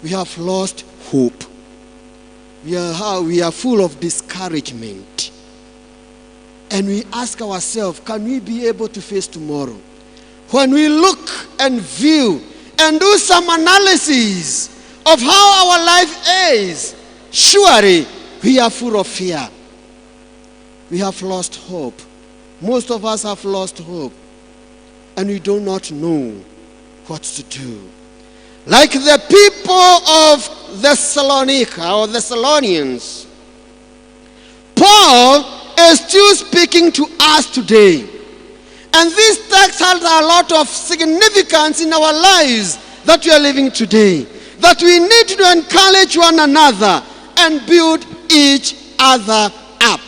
We have lost hope. We are full of discouragement. And we ask ourselves, can we be able to face tomorrow? When we look and view and do some analysis of how our life is, surely we are full of fear. We have lost hope. Most of us have lost hope. And we do not know what to do. Like the people of Thessalonica or Thessalonians, Paul is still speaking to us today. And this text has a lot of significance in our lives that we are living today. That we need to encourage one another and build each other up.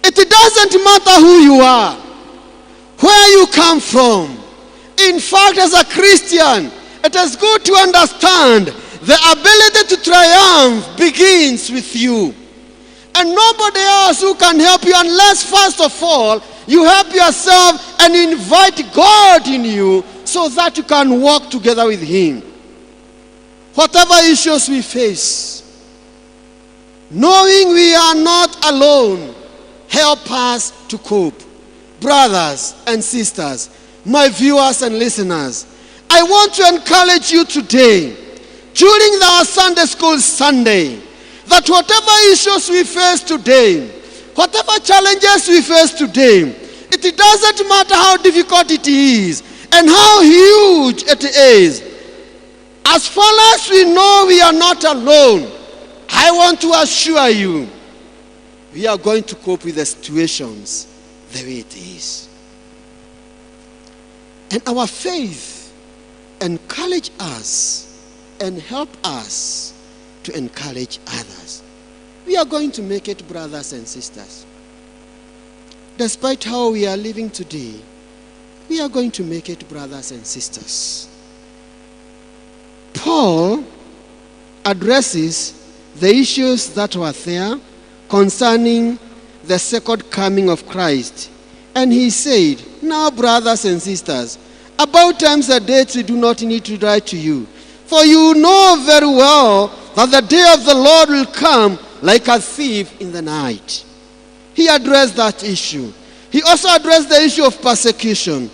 It doesn't matter who you are, where you come from. In fact, as a Christian, it is good to understand the ability to triumph begins with you. And nobody else who can help you unless, first of all, you help yourself and invite God in you so that you can walk together with Him. Whatever issues we face, knowing we are not alone, help us to cope. Brothers and sisters, my viewers and listeners, I want to encourage you today, during our Sunday School Sunday, that whatever issues we face today, whatever challenges we face today, it doesn't matter how difficult it is and how huge it is. As far as we know we are not alone, I want to assure you, we are going to cope with the situations the way it is. And our faith encourage us and help us to encourage others. We are going to make it, brothers and sisters. Despite how we are living today, we are going to make it, brothers and sisters. Paul addresses the issues that were there concerning the second coming of Christ. And he said, now, brothers and sisters, about times and dates we do not need to write to you. For you know very well that the day of the Lord will come like a thief in the night. He addressed that issue. He also addressed the issue of persecution.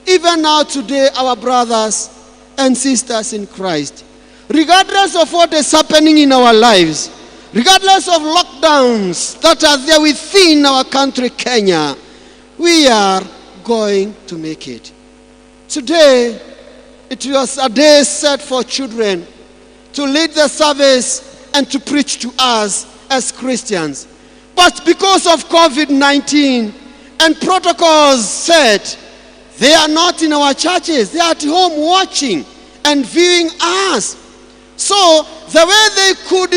Even now today, our brothers and sisters in Christ, regardless of what is happening in our lives, regardless of lockdowns that are there within our country, Kenya, we are going to make it. Today, it was a day set for children to lead the service and to preach to us as Christians. But because of COVID-19 and protocols set, they are not in our churches. They are at home watching and viewing us. So the way they could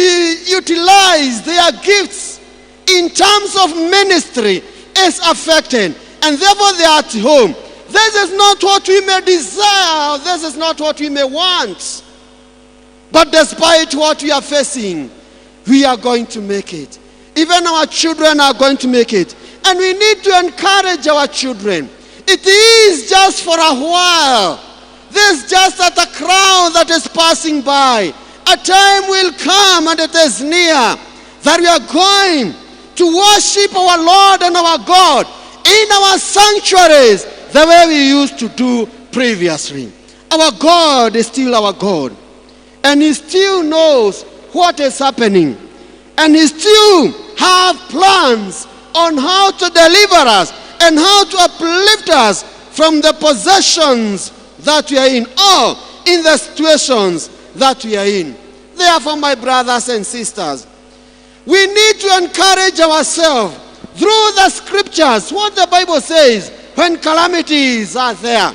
utilize their gifts in terms of ministry is affected. And therefore they are at home. This is not what we may desire. This is not what we may want. But despite what we are facing, we are going to make it. Even our children are going to make it. And we need to encourage our children. It is just for a while. This is just at a crowd that is passing by. A time will come, and it is near, that we are going to worship our Lord and our God in our sanctuaries the way we used to do previously. Our God is still our God. And He still knows what is happening. And He still has plans on how to deliver us and how to uplift us from the possessions that we are in, or in the situations that we are in. Therefore, my brothers and sisters, we need to encourage ourselves through the scriptures, what the Bible says when calamities are there.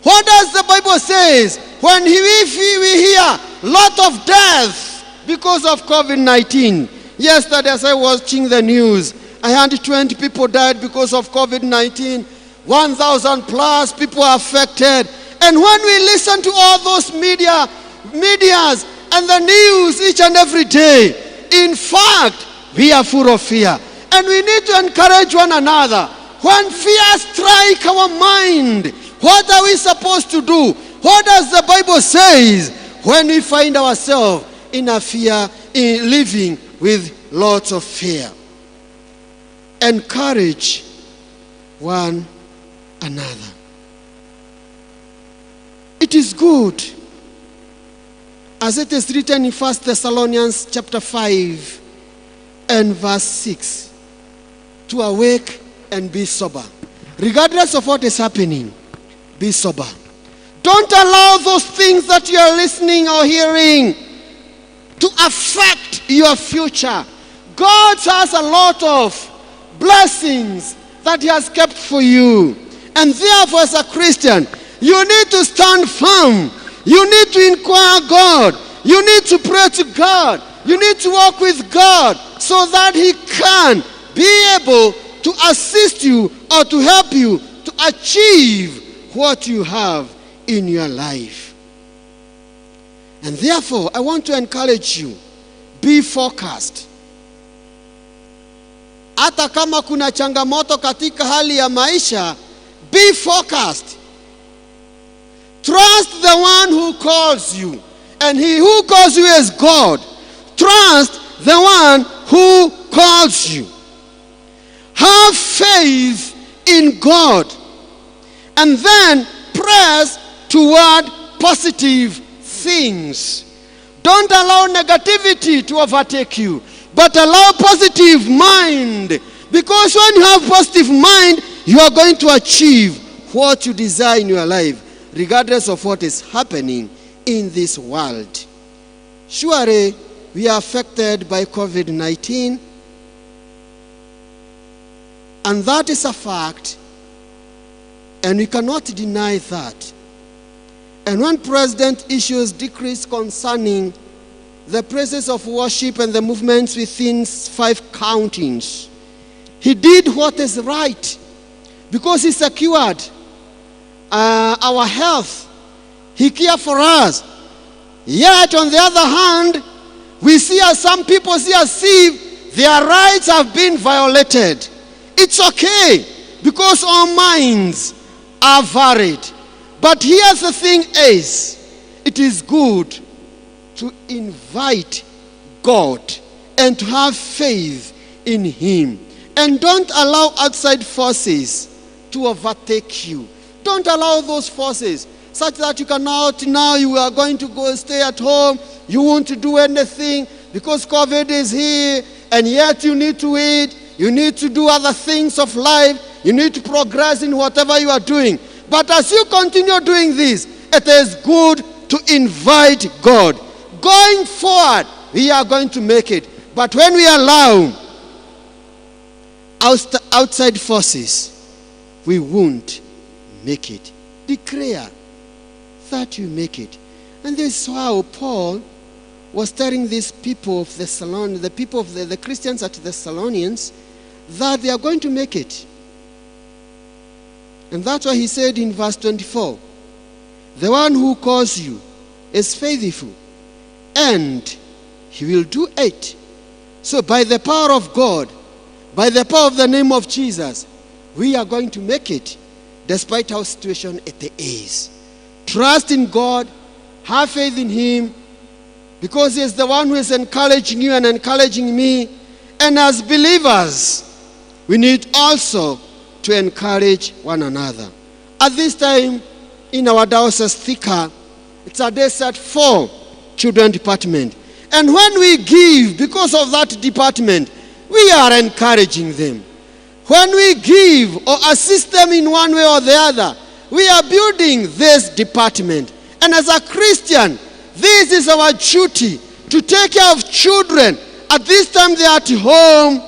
What does the Bible say when we hear lot of death because of COVID-19? Yesterday, as I was watching the news, I heard 20 people died because of COVID-19. 1,000 plus people are affected. And when we listen to all those medias and the news each and every day, in fact, we are full of fear. And we need to encourage one another. When fear strikes our mind, what are we supposed to do? What does the Bible say when we find ourselves in a fear, in living with lots of fear? Encourage one another. It is good, as it is written in 1 Thessalonians chapter 5 and verse 6, to awake and be sober. Regardless of what is happening, be sober. Don't allow those things that you are listening or hearing to affect your future. God has a lot of blessings that He has kept for you. And therefore, as a Christian, you need to stand firm. You need to inquire God. You need to pray to God. You need to walk with God so that He can be able to assist you or to help you to achieve what you have in your life. And therefore, I want to encourage you, be focused. Hata kama kuna changamoto katika hali ya maisha, be focused. Trust the one who calls you. And He who calls you is God. Trust the one who calls you. Have faith in God. And then press toward positive things. Don't allow negativity to overtake you, but allow positive mind. Because when you have positive mind, you are going to achieve what you desire in your life, regardless of what is happening in this world. Surely, we are affected by COVID-19, and that is a fact, and we cannot deny that. And when President issues decrees concerning the places of worship and the movements within 5 counties, he did what is right, because he secured our health. He cared for us. Yet, on the other hand, we see as some people see as if their rights have been violated. It's okay, because our minds are varied. But here's the thing is, it is good to invite God and to have faith in Him. And don't allow outside forces to overtake you. Don't allow those forces such that you cannot, now you are going to go stay at home, you won't do anything because COVID is here, and yet you need to eat, you need to do other things of life, you need to progress in whatever you are doing. But as you continue doing this, it is good to invite God. Going forward, we are going to make it. But when we allow outside forces, we won't make it. Declare that you make it. And this is how Paul was telling these people of Thessalonians, the people of the Christians at Thessalonians, that they are going to make it. And that's why he said in verse 24, the one who calls you is faithful, and he will do it. So by the power of God, by the power of the name of Jesus, we are going to make it, despite our situation it is. Trust in God, have faith in Him, because He is the one who is encouraging you and encouraging me. And as believers, we need also to encourage one another. At this time, in our diocese, Thika, it's a day set for children department. And when we give, because of that department, we are encouraging them. When we give or assist them in one way or the other, we are building this department. And as a Christian, this is our duty to take care of children. At this time they are at home,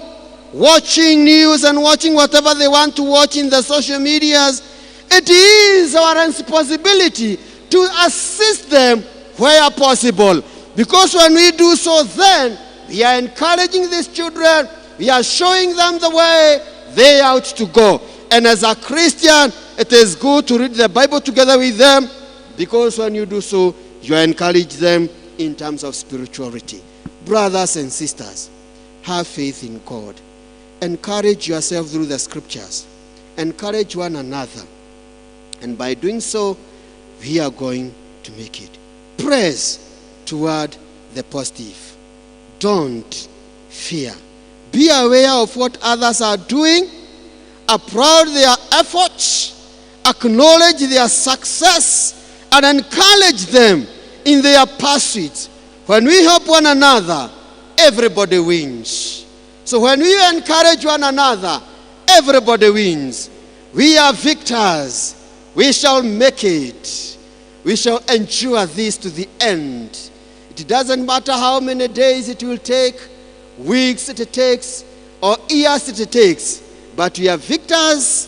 watching news and watching whatever they want to watch in the social medias. It is our responsibility to assist them where possible. Because when we do so, then we are encouraging these children, we are showing them the way they ought to go. And as a Christian, it is good to read the Bible together with them, because when you do so, you encourage them in terms of spirituality. Brothers and sisters, have faith in God. Encourage yourself through the scriptures. Encourage one another. And by doing so, we are going to make it. Press toward the positive. Don't fear. Be aware of what others are doing. Applaud their efforts. Acknowledge their success. And encourage them in their pursuits. When we help one another, everybody wins. So when we encourage one another, everybody wins. We are victors. We shall make it. We shall endure this to the end. It doesn't matter how many days it will take, weeks it takes, or years it takes. But we are victors.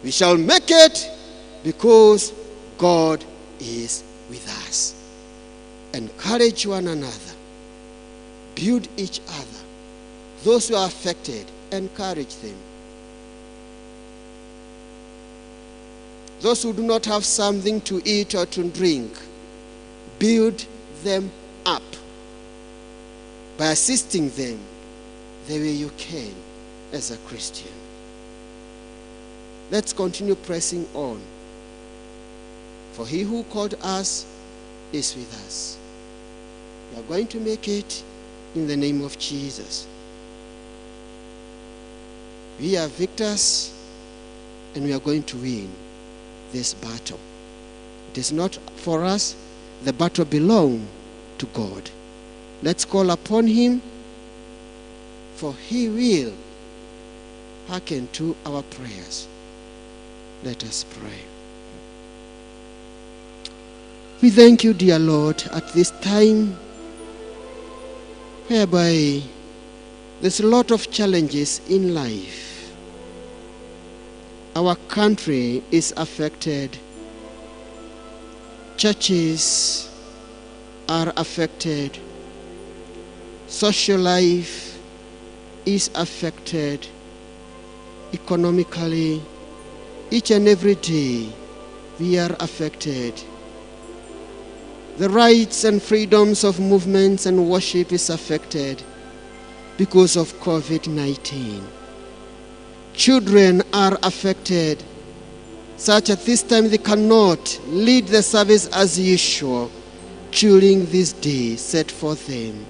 We shall make it because God is with us. Encourage one another. Build each other. Those who are affected, encourage them. Those who do not have something to eat or to drink, build them up by assisting them the way you can as a Christian. Let's continue pressing on. For He who called us is with us. We are going to make it in the name of Jesus. We are victors, and we are going to win this battle. It is not for us. The battle belongs to God. Let's call upon Him, for He will hearken to our prayers. Let us pray. We thank you, dear Lord, at this time whereby there's a lot of challenges in life. Our country is affected. Churches are affected. Social life is affected. Economically, each and every day we are affected. The rights and freedoms of movements and worship is affected because of COVID-19. Children are affected, such at this time they cannot lead the service as usual during this day set for them.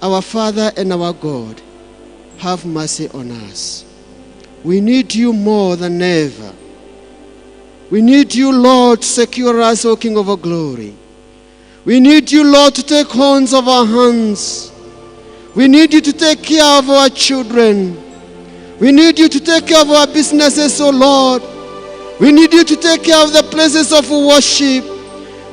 Our Father and our God, have mercy on us. We need you more than ever. We need you, Lord, to secure us, O King of glory. We need you, Lord, to take hold of our hands. We need you to take care of our children. We need you to take care of our businesses, O Lord. We need you to take care of the places of worship.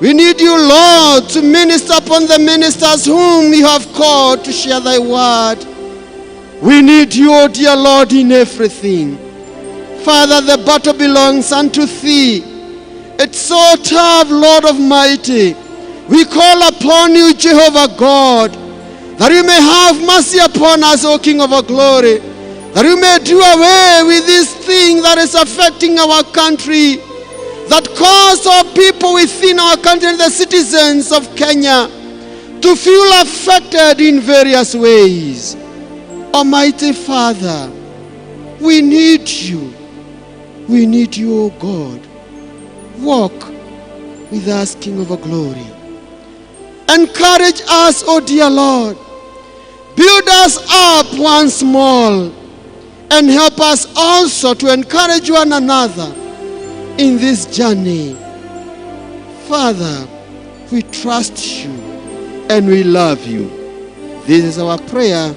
We need you, Lord, to minister upon the ministers whom you have called to share thy word. We need you, O dear Lord, in everything. Father, the battle belongs unto thee. It's so tough, Lord Almighty. We call upon you, Jehovah God, that you may have mercy upon us, O King of glory, that you may do away with this thing that is affecting our country, that caused our people within our country and the citizens of Kenya to feel affected in various ways. Almighty Father, we need you. We need you, O God. Walk with us, King of glory. Encourage us, O dear Lord. Build us up once more, and help us also to encourage one another in this journey. Father, we trust you and we love you. This is our prayer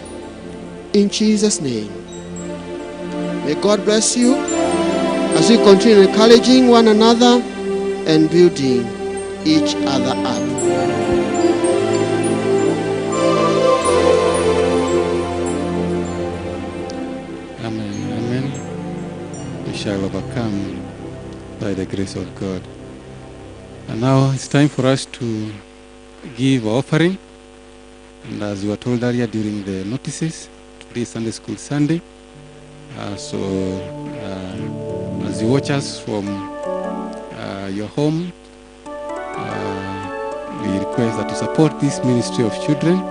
in Jesus' name. May God bless you as we continue encouraging one another and building each other up. We shall overcome by the grace of God. And now it's time for us to give our offering. And as you were told earlier during the notices, today is Sunday School Sunday. As you watch us from your home, we request that you support this ministry of children.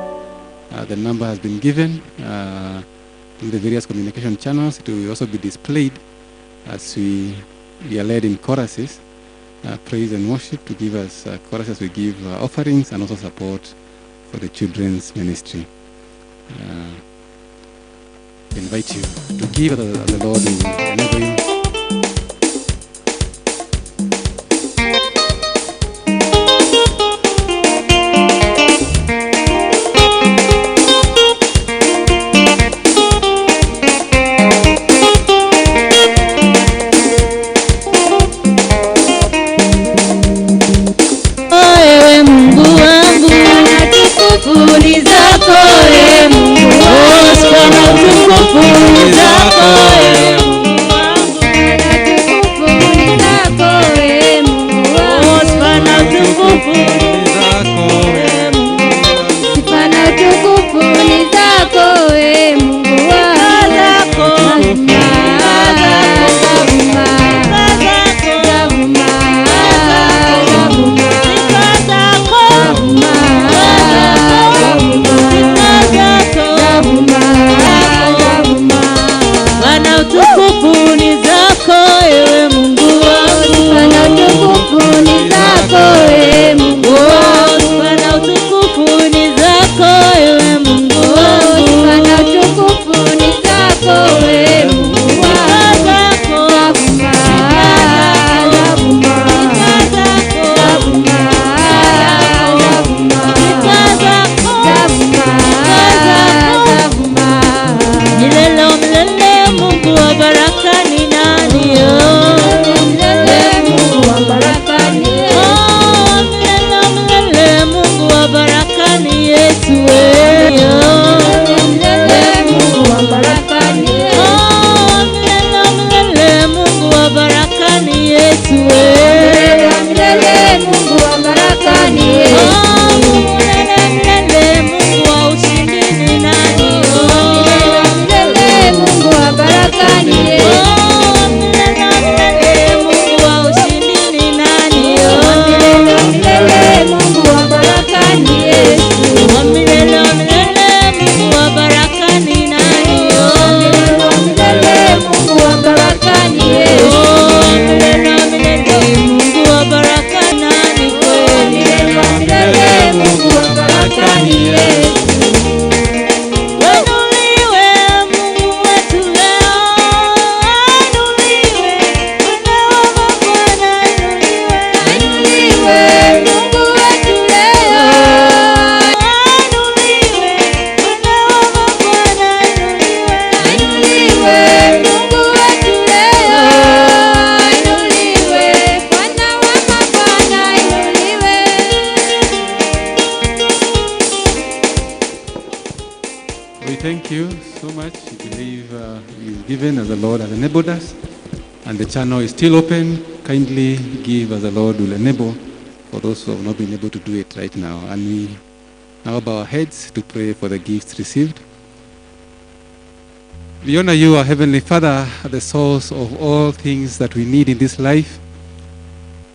The number has been given in the various communication channels. It will also be displayed as we are led in choruses, praise and worship, to give us choruses. We give offerings and also support for the children's ministry. I invite you to give, the Lord will enable you. Mungu wangu, we thank you so much. We believe you've given as the Lord has enabled us, and the channel is still open. Kindly give as the Lord will enable for those who have not been able to do it right now. And we now bow our heads to pray for the gifts received. We honor you, our Heavenly Father, the source of all things that we need in this life.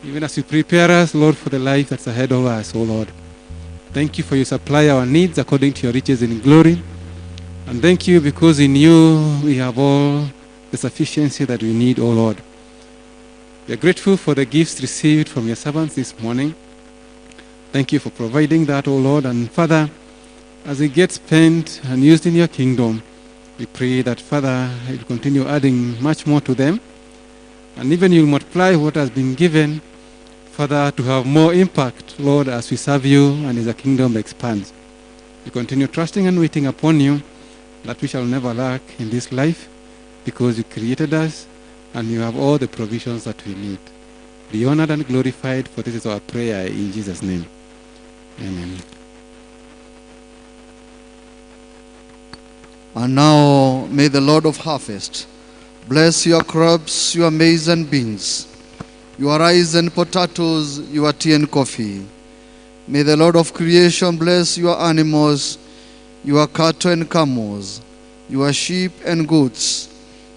Even as you prepare us, Lord, for the life that's ahead of us, oh Lord. Thank you for you supply our needs according to your riches in glory. And thank you because in you we have all the sufficiency that we need, oh Lord. We are grateful for the gifts received from your servants this morning. Thank you for providing that, oh Lord. And Father, as it gets spent and used in your kingdom, we pray that, Father, you'll continue adding much more to them. And even you'll multiply what has been given, Father, to have more impact, Lord, as we serve you and as the kingdom expands. We continue trusting and waiting upon you that we shall never lack in this life because you created us and you have all the provisions that we need. Be honored and glorified, for this is our prayer in Jesus' name. Amen. And now may the Lord of harvest bless your crops, your maize and beans, your rice and potatoes, your tea and coffee. May the Lord of creation bless your animals, your cattle and camels, your sheep and goats,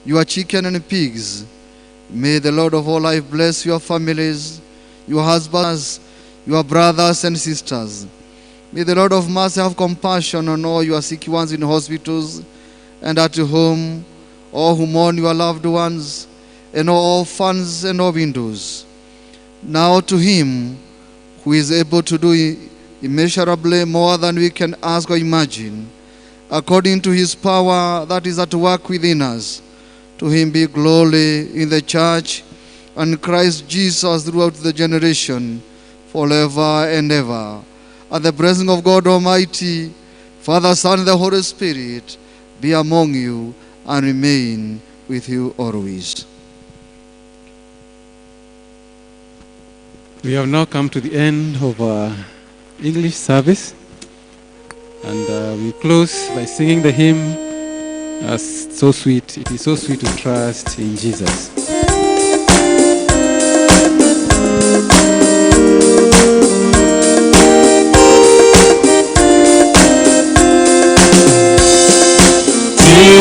your chicken and pigs. May the Lord of all life bless your families, your husbands, your brothers and sisters. May the Lord of mercy have compassion on all your sick ones in hospitals and at home, all who mourn your loved ones, and all orphans and all widows. Now to him who is able to do immeasurably more than we can ask or imagine, according to his power that is at work within us, to him be glory in the church and Christ Jesus throughout the generation, forever and ever. And the blessing of God Almighty, Father, Son, and the Holy Spirit be among you and remain with you always. We have now come to the end of our English service, and we close by singing the hymn, So Sweet. It is so sweet to trust in Jesus.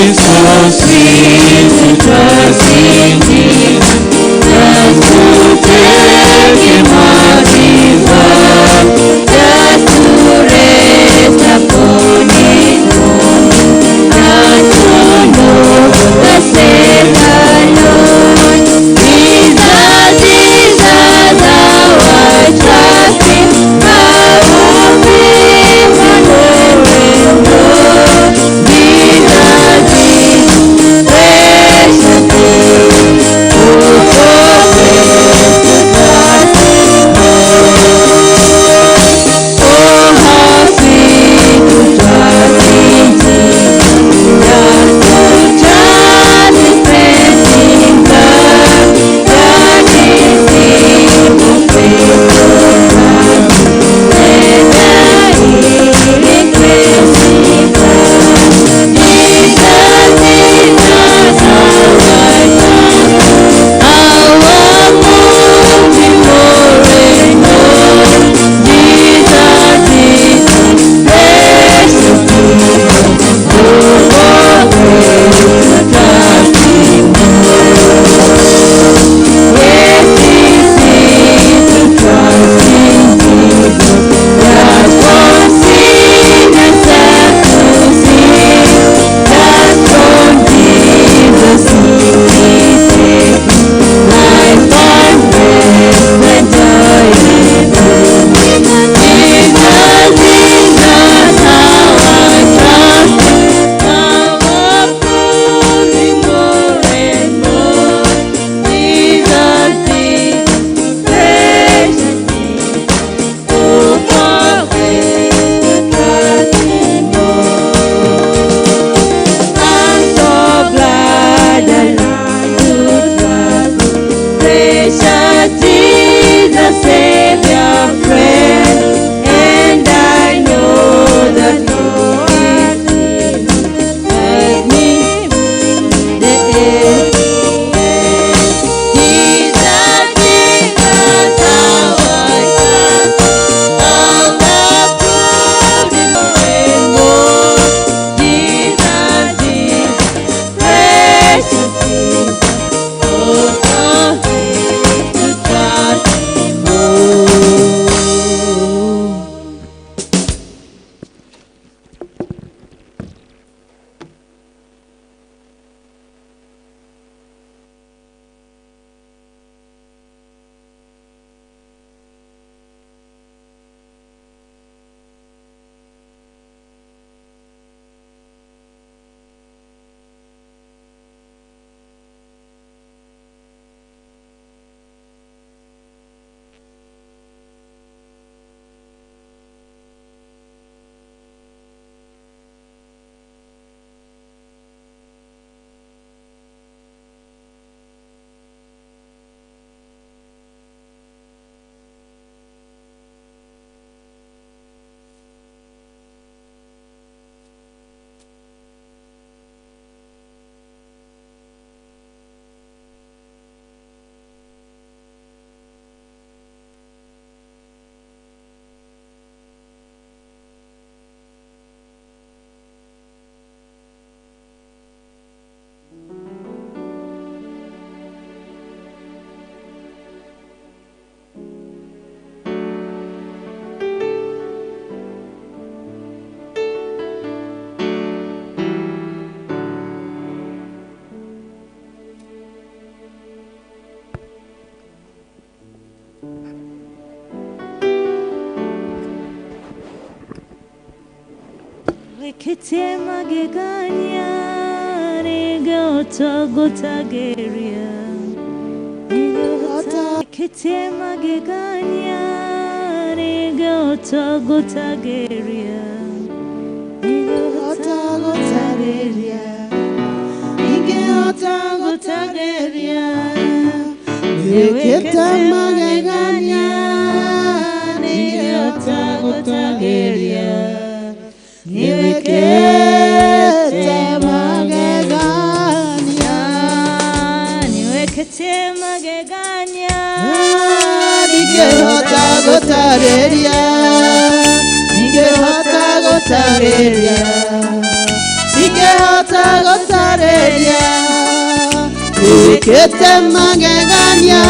It's so sweet to trust in Jesus, just to take him at his word, just to rest upon his word, and to know the Savior Lord. Jesus, Jesus, how I trust him, I will be my Lord. Jesus, Jesus. Wekete magegania Nigota gotageria Wekete magegania Nigota gotageria Nigota gotageria Nigota gotageria Wekete magegania Nigota gotageria Niwekete magegania Niwekete magegania Nigehota gotageria Nigehota gotageria Nigehota gotageria Niwekete magegania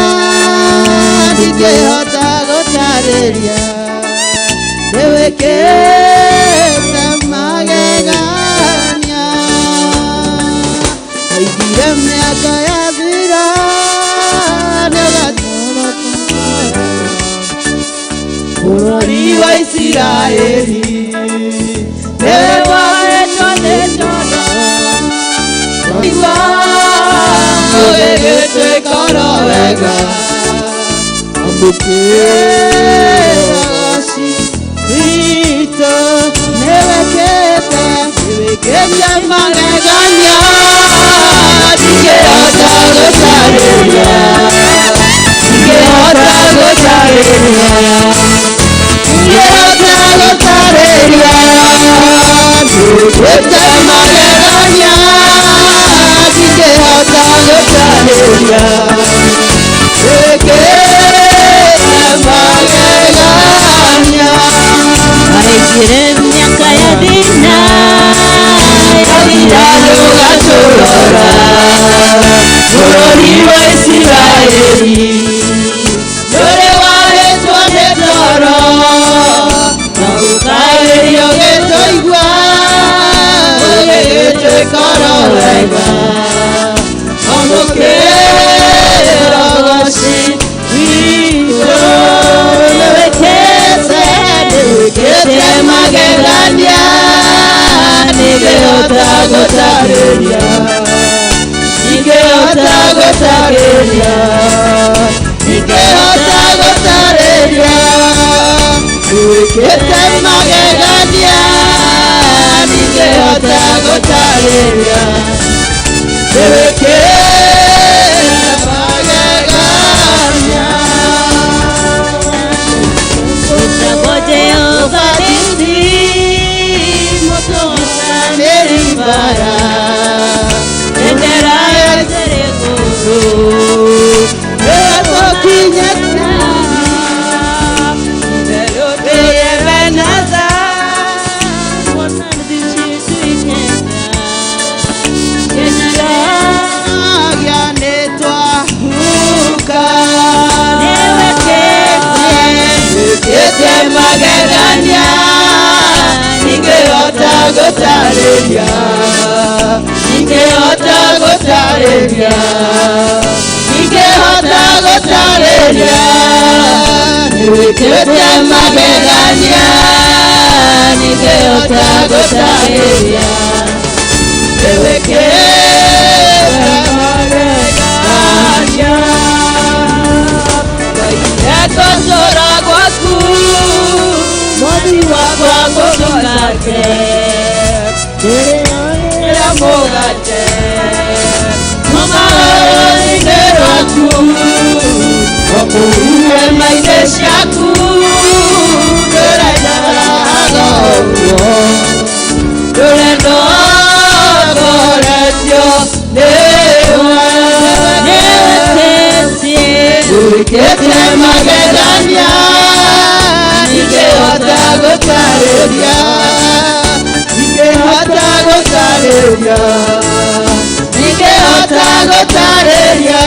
Nigehota gotageria Niwekete magegania Aigire miaka ya thira Bũrũri wa Isiraeli Wewe wahetwo nĩ tondũ Igua ũgĩgĩtuĩka oro wega Ambũkĩra goci Rito Niwekete magegania Ningehota gũtarĩria Ningehota gũtarĩria Ningehota gũtarĩria Niwekete magegania Ningehota gũtarĩria Niwekete magegania Aigire miaka ya thina Yathira nĩũgatũrora Bũrũri wa Isiraeli Ndũrĩ wahetwo nĩ toro Na gũkaĩrio gĩtũigua Ũgĩgĩtuĩka oro wega Ambũkĩra goci witũ Niwekete magegania Ningehota gũtarĩria Ningehota gũtarĩria Ningehota gũtarĩria Niwekete magegania Ningehota gũtarĩria Niwekete magegania Utagwo Jehova Nisi Mutosa Meribara Endera Ezerego Eto Kinyeta Erote Yebenaza Wanadi Chituikenda Kenara Gyanetwa Huka Niwekete magegania Ningehota gũtarĩria Ningehota gũtarĩria Ningehota gũtarĩria Niwekete magegania Ningehota gũtarĩria Niwekete magegania Ngai gwaku Mwathi wakwa ngũthondeke Ndĩrĩa mũgate Mũgarũ-inĩ rwaku Ũkũhuhe maithe ciaku Ndũrendaga ũguo Ndũrendogoretio nĩwe Niwekete magegania Ningehota gũtarĩria Ningehota gũtarĩria Ningehota gũtarĩria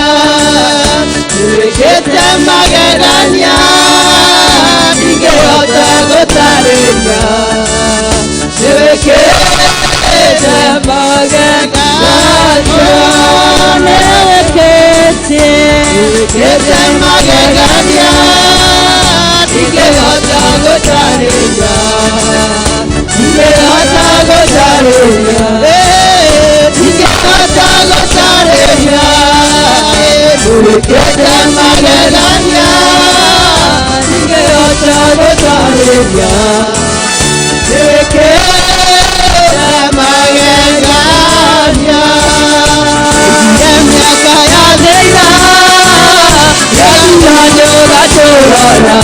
Niwekete magegania Ningehota gũtarĩria Niwekete magegania Niwekete magegania Ningehota gũtarĩria Ningehota gũtarĩria wikete magegania ningehota gũtarĩria wikete magegania miaka ya thĩna yakutanyo gatũrana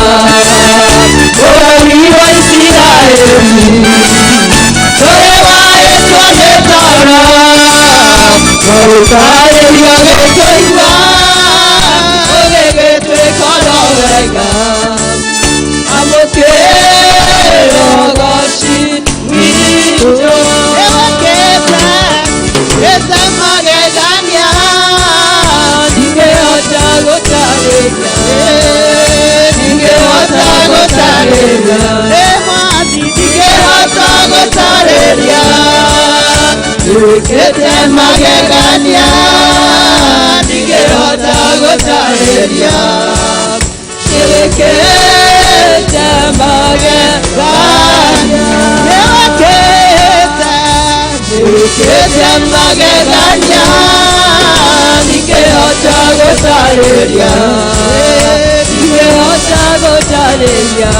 bũrũri wa Isiraeli tũrĩ waĩtwo nĩ tara gũtarĩria gĩtũigua ũgĩgĩtuĩka no wega amũkĩro goci witũ ewekete magegania ndingĩhota gũtarĩria ndingĩhota gũtarĩria ndingĩhota gũtarĩria wikete magegania ndingĩhota gũtarĩria wikete magegania wikete magegania ndingĩhota gũtarĩria ndingĩhota gũtarĩria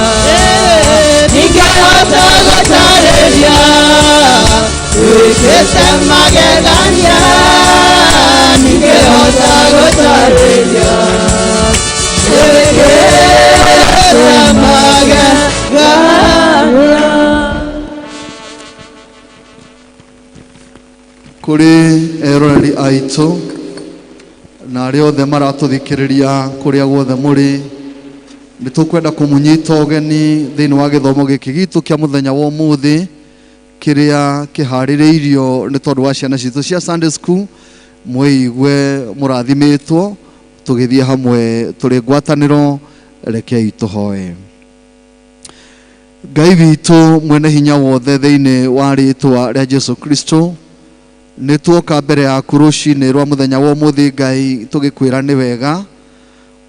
ndingĩhota gũtarĩria wikete magegania ndingĩhota gũtarĩria wikete magegania. Kuri eroreri aitũ na arĩa othe maratũthikĩrĩria kũrĩa guothe mũrĩ, nĩ tũkwenda kũmũnyita ũgeni thĩinĩ wa gĩthomo gĩkĩ gitũ kĩa mũthenya wa ũmũthĩ kĩrĩa kĩharĩrĩirio nĩ tondũ wa ciana citũ cia Sunday School. Mwĩigue mũrathimĩtwo tũgĩthiĩ hamwe tũrĩ ngwatanĩro. Rekei tũhoe. Ngai witũ mwene hinya wothe thĩinĩ wa rĩĩtwa rĩa Jesu Kristo, nĩ tuoka mbere yaku rũcinĩ rwa mũthenya wa ũmũthĩ Ngai tũgĩkwĩra nĩ wega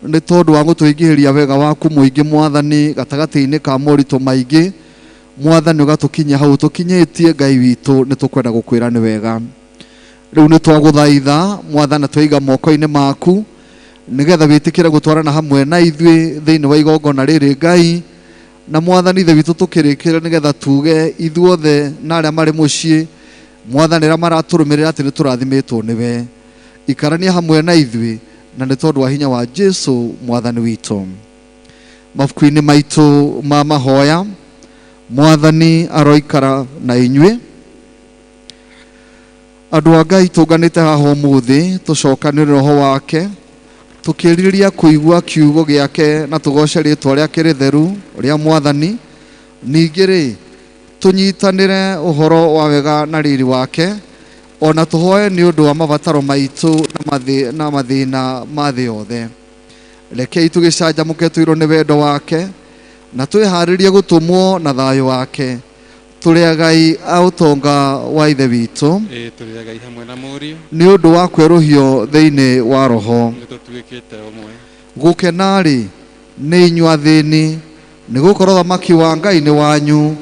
nĩ tondũ wa gũtũingĩhĩria wega waku mũingĩ Mwathani gatagatĩ-inĩ ka moritũ maingĩ. Mwathani ũgatũkinyia hau tũkinyĩtie Ngai witũ, nĩ tũkwenda gũkwĩra nĩ wega. Rĩu nĩ twagũthaitha Mwathani twaiga moko-inĩ maku nĩgetha wĩtĩkĩre gũtwarana hamwe na ithuĩ thĩinĩ wa igongona rĩrĩ Ngai. Na Mwathani ithe witũ tũkĩrĩkĩra nĩgetha tuge ithuothe na arĩa marĩ mũciĩ Mwathani arĩa maratũrũmĩrĩra atĩ nĩ tũrathimĩtwo nĩwe. Ikarania hamwe na ithuĩ na nĩ tondũ wa hinya wa Jesu Mwathani witũ. Mabuku-inĩ maitũ ma mahoya Mwathani aroikara na inyuĩ. Andũ a Ngai tũnganĩte haha ũmũthĩ tũcokanĩre roho wake tũkĩrirĩria kũigua kiugo gĩake na tũgoce rĩĩtwa rĩake rĩtheru rĩa Mwathani. Ningĩ-rĩ tũnyitanĩre ũhoro wa wega na riri wake, ona tũhoe nĩ ũndũ wa mabataro maitũ na mathĩna ma thĩ yothe. Rekei tũgĩcanjamũke tũirwo nĩ wendo wake na twĩharĩrie gũtũmwo na thayũ wake. Tũrĩ agai a ũtonga wa ithe witũ tũrĩ agai hamwe na mũriũ nĩ ũndũ wa kwerũhio thĩinĩ wa roho. nĩ tũtuĩkĩte ũmwe. Gũkena-rĩ nĩ inyuĩ athĩni nĩ gũkorwo thamaki wa Ngai nĩ wanyu.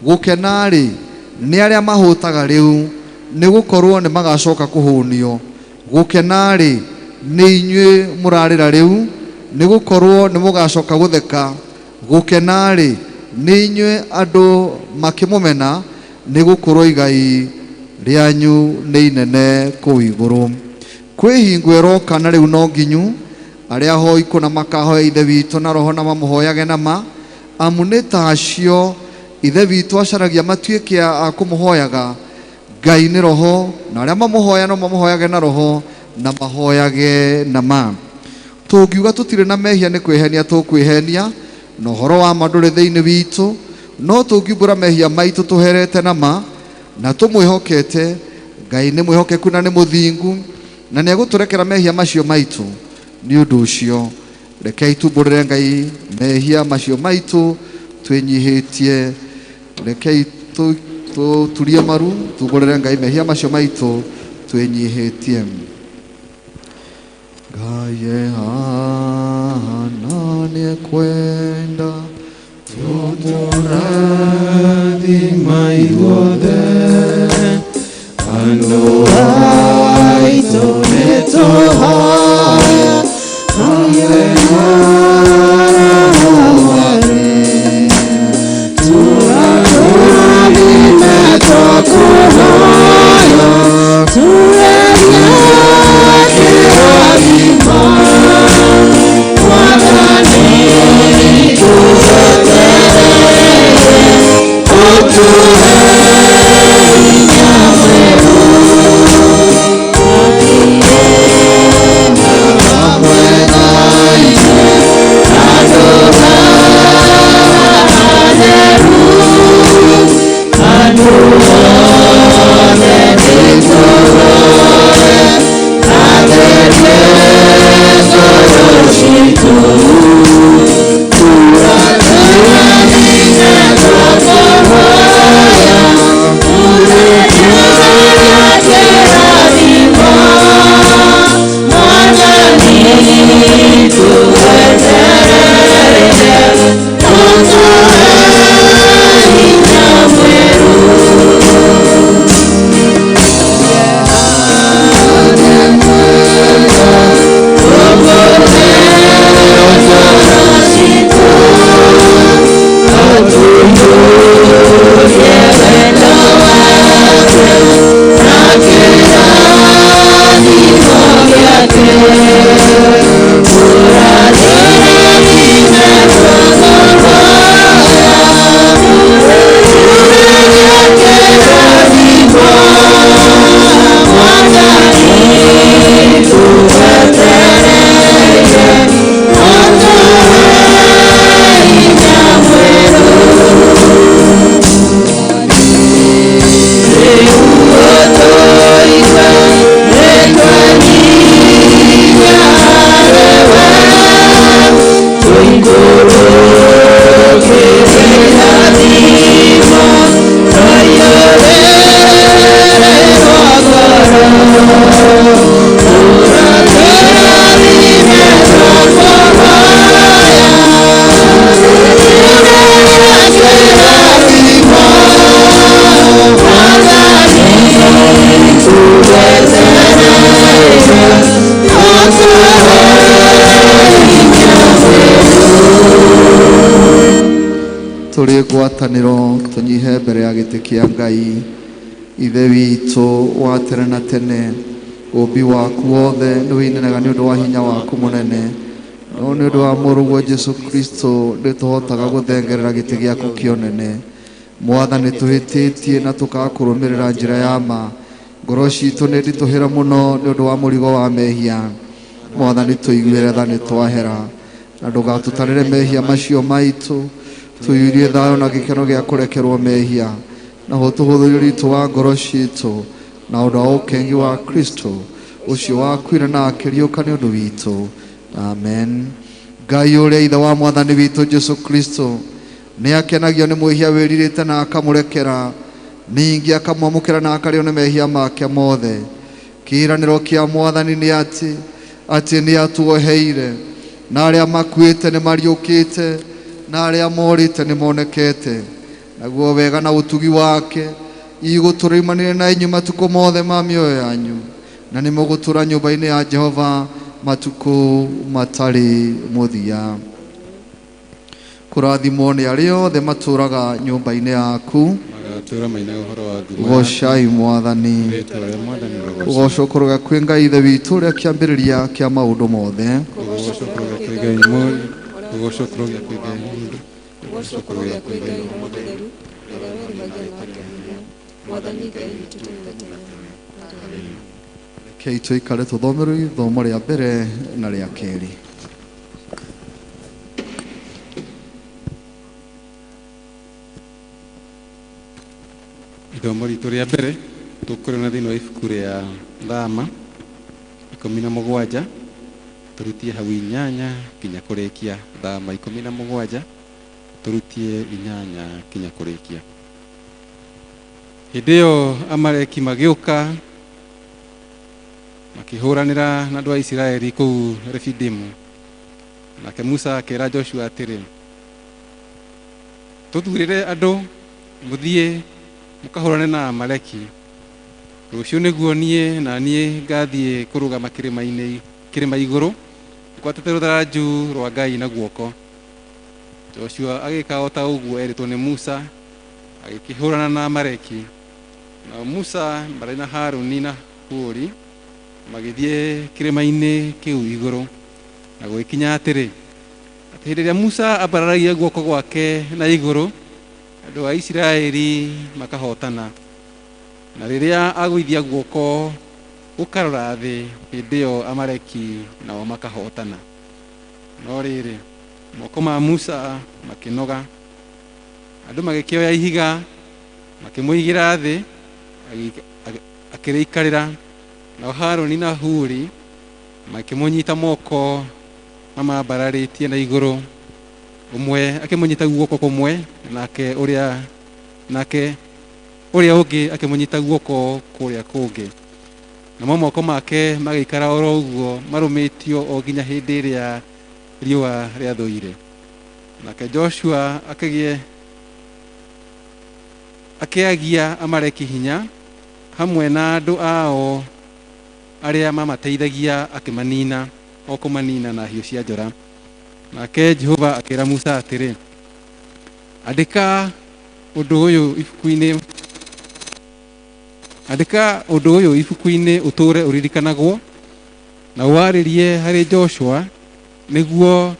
Gũkena-rĩ nĩ arĩa mahũtaga rĩu nĩ gũkorwo nĩ magacoka kũhũnio. Gũkena-rĩ nĩ inyuĩ mũrarĩra rĩu nĩ gũkorwo nĩ mũgacoka gũtheka. Gũkena-rĩ nĩ inyuĩ andũ makĩmũmena nĩ gũkorwo igai rĩanyu nĩ inene kũu igũrũ. Kwĩhingo ĩroka na rĩu no nginyu arĩa ahoi kũna makahoya ithe witũ na roho na mamũhoyage nama, amu nĩ ta acio ithe witũ acaragia matuĩke a kũmũhoyaga. Ngai nĩ roho na arĩa mamũhoya no mamũhoyage na roho na mahoyage nama. Tũngiuga tũtirĩ na mehia nĩ kwĩhenia tũkwĩhenia na ũhoro wa ma ndũrĩ thĩinĩ witũ, no tũngiumbũra mehia maitũ tũherete nama na tũmwĩhokete, Ngai nĩ mwĩhokeku na nĩ mũthingu na nĩ egũtũrekera mehia macio maitũ. Nĩ ũndũ ũcio rekei tumbũrĩre Ngai mehia macio maitũ twĩnyihĩtie. Rekei turie maru tumbũrĩre Ngai mehia macio maitũ twĩnyihĩtie. Ngai hana nĩ kwenda tũmũrathima ithuothe, andũ aitũ nĩ tũhoya tũrĩ ngwatanĩro tũnyihe mbere ya gĩtĩ kĩa Ngai. Ithe witũ wa tene na tene, ũmbi waku wothe nĩ wĩinaga nĩ ũndũ wa hinya waku mũnene, no nĩ ũndũ wa mũrũguo Jesu Kristo nĩ tũhotaga gũthengerera gĩtĩ gĩaku kĩonene. Mwathani, tũhĩtĩtie na tũkaga kũrũmĩrĩra njĩra ya ma. Ngoro citũ nĩ nditũhĩra mũno nĩ ũndũ wa mũrigo wa mehia. Mwathani, tũiguĩre tha nĩ twahera, na ndũgatũtarĩre mehia macio maitũ. Tũiyũrie thayũ na gĩkeno gĩa kũrekerwo mehia, na tũhũthĩrie ũritũ wa ngoro citũ na ũndũ wa ũkengi wa Kristo ũcio wakuire na akĩriũka nĩ ũndũ witũ. Amen. Ngai ũrĩa ithe wa Mwathani witũ Jesu Kristo nĩ akenagio nĩ mwĩhia wĩrirĩte na akamũrekera, ningĩ akamwamũkĩra na akarĩo nĩ mehia make mothe. Kĩĩranĩro kĩa Mwathani nĩ atĩ nĩ atuoheire, na arĩa makuĩte nĩ mariũkĩte, na arĩa morĩte nĩ monekete. Naguo wega na ũtugi wake igũtũrĩmanĩre na inyuĩ matukũ mothe ma mĩoyo yanyu, na nĩ mũgũtũra nyũmba-inĩ ya Jehova matukũ matarĩ mũthia. Kũrathimwo nĩ arĩa othe matũraga nyũmba-inĩ yaku. Gocai Mwathani. Ũgocwo kũroga kwĩ Ngai ithe witũ ũrĩa kĩambĩrĩria kĩa maũndũ mothe. Rekei tũikare tũthomerwo ithomo rĩa mbere na rĩa kerĩ. Ithomo ritũ rĩa mbere tũkũrĩona thĩinĩ wa ibuku rĩa Thama 17 turutie hau 8 kinya kũrĩkia. Thama 17 turutie 8 kinya kũrĩkia. Hĩndĩ ĩyo Amaleki magĩũka makĩhũranĩra na andũ a Isiraeli kũu Refidimu. Nake Musa akĩra Joshua atĩrĩ, tũthuurĩre andũ mũthiĩ mũkahũrane na Amaleki. Rũciũ nĩguo niĩ na niĩ ngathiĩ kũrũgama kĩrĩma igũrũ ngwatĩte rũthanju rwa Ngai na guoko. Joshua agĩka o ta ũguo erĩtwo nĩ Musa, agĩkĩhũrana na Amaleki. na Musa marĩ na Harũni na Huri magĩthiĩ kĩrĩma-inĩ kĩu igũrũ na gũgĩkinya atĩrĩ, atĩ hĩndĩ ĩrĩa Musa ambararagia guoko gwake na igũrũ, andũ a Isiraeli makahotana, na rĩrĩa agũithia guoko gũkarora thĩ, hĩndĩ ĩyo Amaleki nao makahotana. No rĩrĩ, moko ma Musa makĩnoga, andũ magĩkĩoya ihiga makĩmũigĩra thĩ akĩrĩikarĩra, nao Harũni na Huri makĩmũnyita moko mamambararĩtie na igũrũ, ũmwe akĩmũnyita guoko kũmwe, nake ũrĩa ũngĩ akĩmũnyita guoko kũrĩa kũngĩ, namo moko make magĩikara oro ũguo marũmĩtio o nginya hĩndĩ ĩrĩa riũa rĩathũire. Nake Joshua akĩagia Amaleki hinya hamwe na andũ ao arĩa mamateithagia, akĩmanina o kũmanina na hiũ cia njora. Nake Jehova akĩra Musa atĩrĩ, andĩka ũndũ ũyũ ibuku-inĩ ũtũre ũririkanagwo, na warĩrie harĩ Joshua nĩguo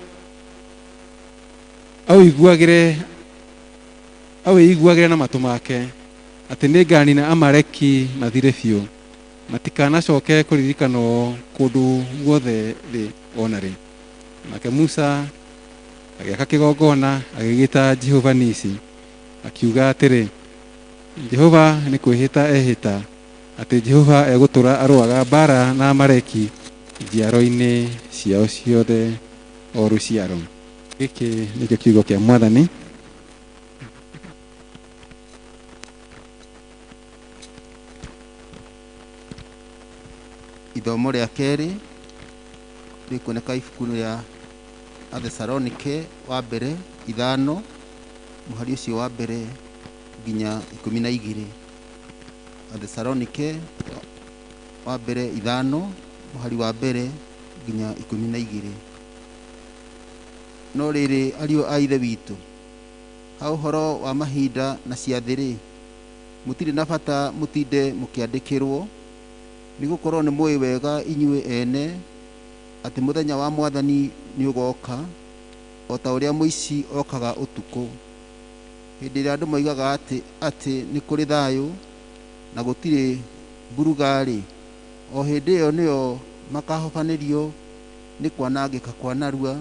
awĩiguagĩre na matũ make, atĩ nĩnganina Amaleki mathire biũ, matikanacoke kũririkanwo kũndũ guothe thĩ ona rĩ. Nake Musa agĩaka kĩgongona agĩgĩta Jehova Nisi, akiuga atĩrĩ, Jehova nĩ kwĩhĩta ehĩta atĩ Jehova egũtũra arũaga mbara na Amaleki njiaro-inĩ ciao ciothe o rũciaro. Gĩkĩ nĩkĩo kiugo kĩa Mwathani. Ithomo rĩa kerĩ rĩkuoneka ibuku-inĩ rĩa Athesalonike wa mbere 5 mũhari ũcio wa mbere nginya 12. Athesalonike wa mbere 5 mũhari wa mbere nginya 12. No rĩrĩ, ariũ a ithe witũ, ha ũhoro wa mahinda na ciathĩ-rĩ, mũtirĩ na bata mũtinde mũkĩandĩkĩrwo, nĩgũkorwo nĩ mũĩ wega inyuĩ ene atĩ mũthenya wa Mwathani nĩ ũgoka o ta ũrĩa mũici okaga ũtukũ, hĩndĩ ĩrĩa andũ moigaga atĩ nĩ kũrĩ thayũ na gũtirĩ mburuga-rĩ, o hĩndĩ ĩyo nĩyo makahobanĩrio nĩ kwanangĩka kwa narua,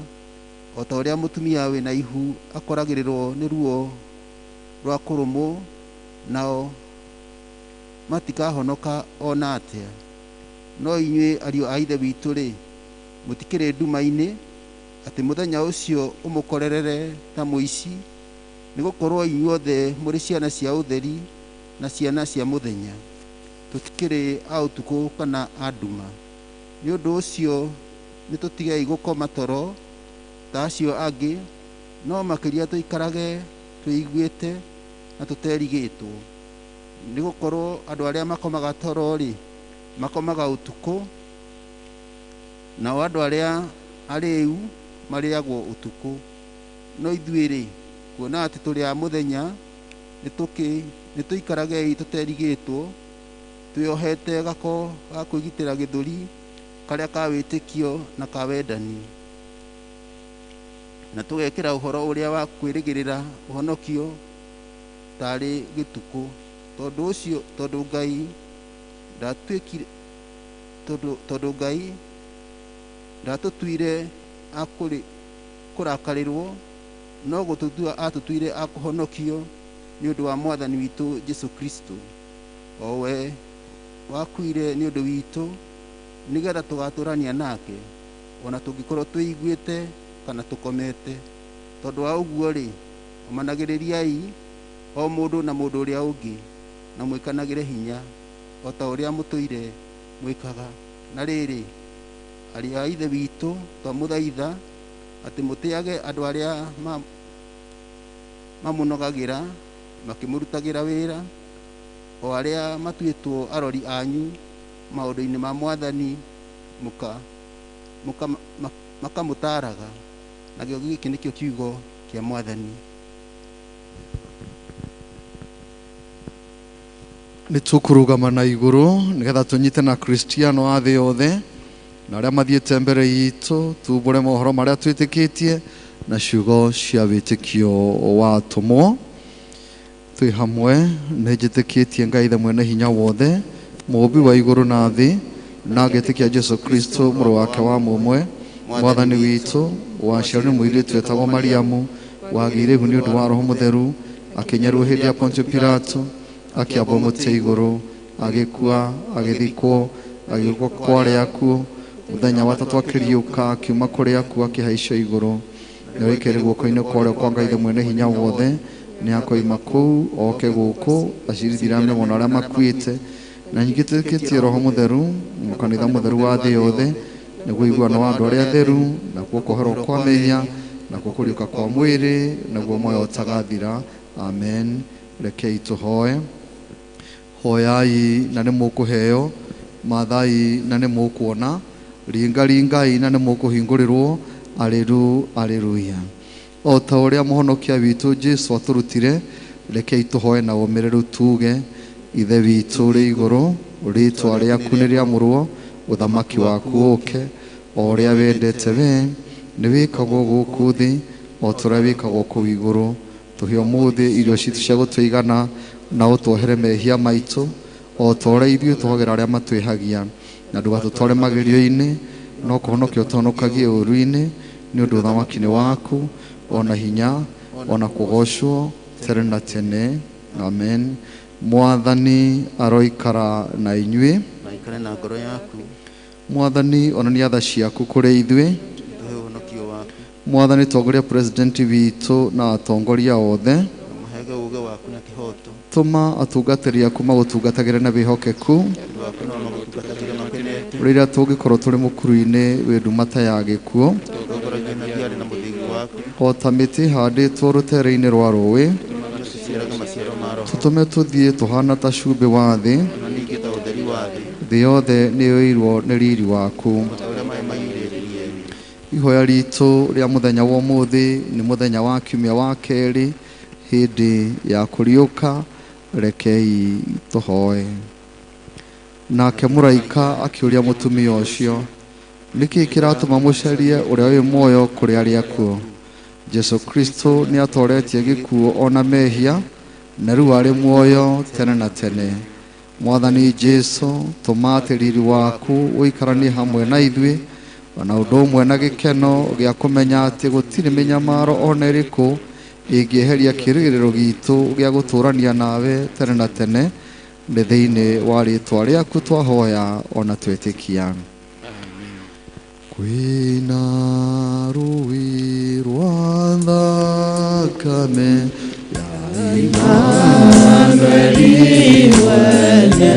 o ta ũrĩa mũtumia wĩna ihu akoragĩrĩrwo nĩ ruo rwa kũrũmwo, nao matikahonoka ona atĩa. No inyuĩ ariũ a ithe witũ-rĩ, mũtikĩrĩ nduma-inĩ atĩ mũthenya ũcio ũmũkorerere ta mũici, nĩgũkorwo inyuothe mũrĩ ciana cia ũtheri na ciana cia mũthenya, tũtikĩrĩ a ũtukũ kana a nduma. Nĩ ũndũ ũcio nĩtũtigei gũkoma toro ta acio angĩ, no makĩria tũikarage twĩiguĩte na tũterigĩtwo, nĩgũkorwo andũ arĩa makomaga toro-rĩ, makomaga ũtukũ, nao andũ arĩa arĩu marĩagwo ũtukũ. No ithuĩ-rĩ, kuona atĩ tũrĩ a mũthenya, nĩtũikaragei tũterigĩtwo, twĩohete gako ga kwĩgitĩra gĩthũri karĩa ka wĩtĩkio na ka wendani, na tũgekĩra ũhoro ũrĩa wa kwĩrĩgĩrĩra ũhonokio tarĩ gĩtukũ. Tondũ Ngai ndatũtuire a kũrakarĩrwo, no gũtũtua atũtuire a kũhonokio nĩ ũndũ wa Mwathani witũ Jesũ Kristo, o we wakuire nĩ ũndũ witũ, nĩgetha tũgatũrania nake ona tũngĩkorwo twĩiguĩte kana tũkomete. Tondũ wa ũguo-rĩ, omanagĩrĩriai o mũndũ na mũndũ ũrĩa ũngĩ, na mwĩkanagĩre hinya o ta ũrĩa mũtũire mwĩkaga. Na rĩrĩ, arĩ a ithe witũ, twamũthaitha atĩ mũtĩage andũ arĩa mamũnogagĩra makĩmũrutagĩra wĩra, o arĩa matuĩtwo arori anyu maũndũ-inĩ ma Mwathani, makamũtaraga. Nakĩo gĩkĩ nĩkĩo kiugo kĩa Mwathani. nĩ tũkũrũgama na igũrũ nĩgetha tũnyite na Kristiano a thĩ yothe na arĩa mathiĩte mbere yitũ tumbũre mohoro marĩa twĩtĩkĩtie na ciugo cia wĩtĩkio wa atũmwo. Twĩ hamwe nĩ njĩtĩkĩtie Ngai Ithe mwene hinya wothe, mũũmbi wa igũrũ na thĩ, na ngĩtĩkia Jesu Kristo mũrũ wake wa mũmwe, mwathani witũ, waciarwo nĩ mũirĩtu wetagwo Mariamu, wagĩire ihu nĩ ũndũ wa Roho Mũtheru, akĩnyarwo hĩndĩ ya Pontio Pilato, akĩambwo mũtĩ igũrũ, agĩkua, agĩthikwo, agĩũkwo kwa arĩa akuũ, mũthenya wa gatatũ akĩriũka, akiuma kũrĩ akuũ, akĩhaicio igũrũ, nĩoĩkaire guoko-inĩ kwa ũrĩo kwa Ngai Ithe mwene hinya wothe, nĩ akoima kũu oke gũkũ acirithĩre mĩoyo na arĩa makuĩte, na ningĩ twĩtĩkĩtie Roho Mũtheru, kanitha mũtheru wa thĩ yothe, nĩguo iguano wa andũ arĩa atheru, nakuo kũherwo kwa mehia, nakuo kũriũka kwa mwĩrĩ, naguo muoyo ũtagathira. Amen. Rekei tũhoe. Hoyai na nĩ mũkũheo, mathai na nĩ mũkuona, ringai na nĩ mũkũhingũrĩrwo. Aleluya. O ta ũrĩa mũhonokia witũ Jesu atũrutire, rekei tũhoe na ũmĩrĩru tuge: Ithe witũ ũrĩ igũrũ, rĩĩtwa rĩaku nĩ rĩamũrwo, ũthamaki waku ũke, o ũrĩa wendete we nĩ wĩkagwo gũkũ thĩ o ta ũrĩa wĩkagwo kũu igũrũ. Tũhe ũmũthĩ irio citũ cia gũtũigana, na ũtwohere mehia maitũ o ta ũrĩa ithuĩ tũhagĩra arĩa matwĩhagia, na ndũgatũtware magerio-inĩ, no kũhonokia ũtũhonokagie ũũru-inĩ, nĩ ũndũ ũthamaki nĩ waku, ona hinya, ona kũgocwo tene na tene. Amen. Mwathani aroikara na inyuĩ. Mwathani onania tha ciaku kũrĩ ithuĩ. Mwathani tongoria president witũ na atongoria othe. Tũma atungatĩri aku magũtungatagĩre na wĩhokeku, rĩrĩa tũngĩkorwo tũrĩ mũkuru-inĩ wĩ ndumata ya gĩkuũ, o ta mĩtĩ ĩhandĩtwo rũtere-inĩ rwa rũĩ, tũtũme tũthiĩ tũhana ta cumbĩ wa thĩ, thĩ yothe nĩ yoirwo nĩ riri waku. Ihoya ritũ rĩa mũthenya wa ũmũthĩ nĩ mũthenya wa kiumia wa kerĩ hĩndĩ ya kũriũka. Rekei tũhoe. Nake mũraika akĩũria mũtumia ũcio, nĩkĩ kĩratũma mũcarie ũrĩa wĩ muoyo kũrĩ arĩa akuũ? Jesu Kristo nĩ atoretie gĩkuũ ona mehia, na rĩu arĩ muoyo tene na tene. Mwathani Jesu, tũma atĩ riri waku ũikaranie hamwe na ithuĩ, ona ũndũ ũmwe na gĩkeno gĩa kũmenya atĩ gũtirĩ mĩnyamaro ona ĩrĩkũ ĩngĩeheria kĩĩrĩgĩrĩro gitũ gĩa gũtũũrania nawe tene na tene. Nĩ thĩinĩ wa rĩĩtwa rĩaku twahoya ona twĩtĩkia. Kwĩna rũĩ rwa thakame ya Imanueli mwene,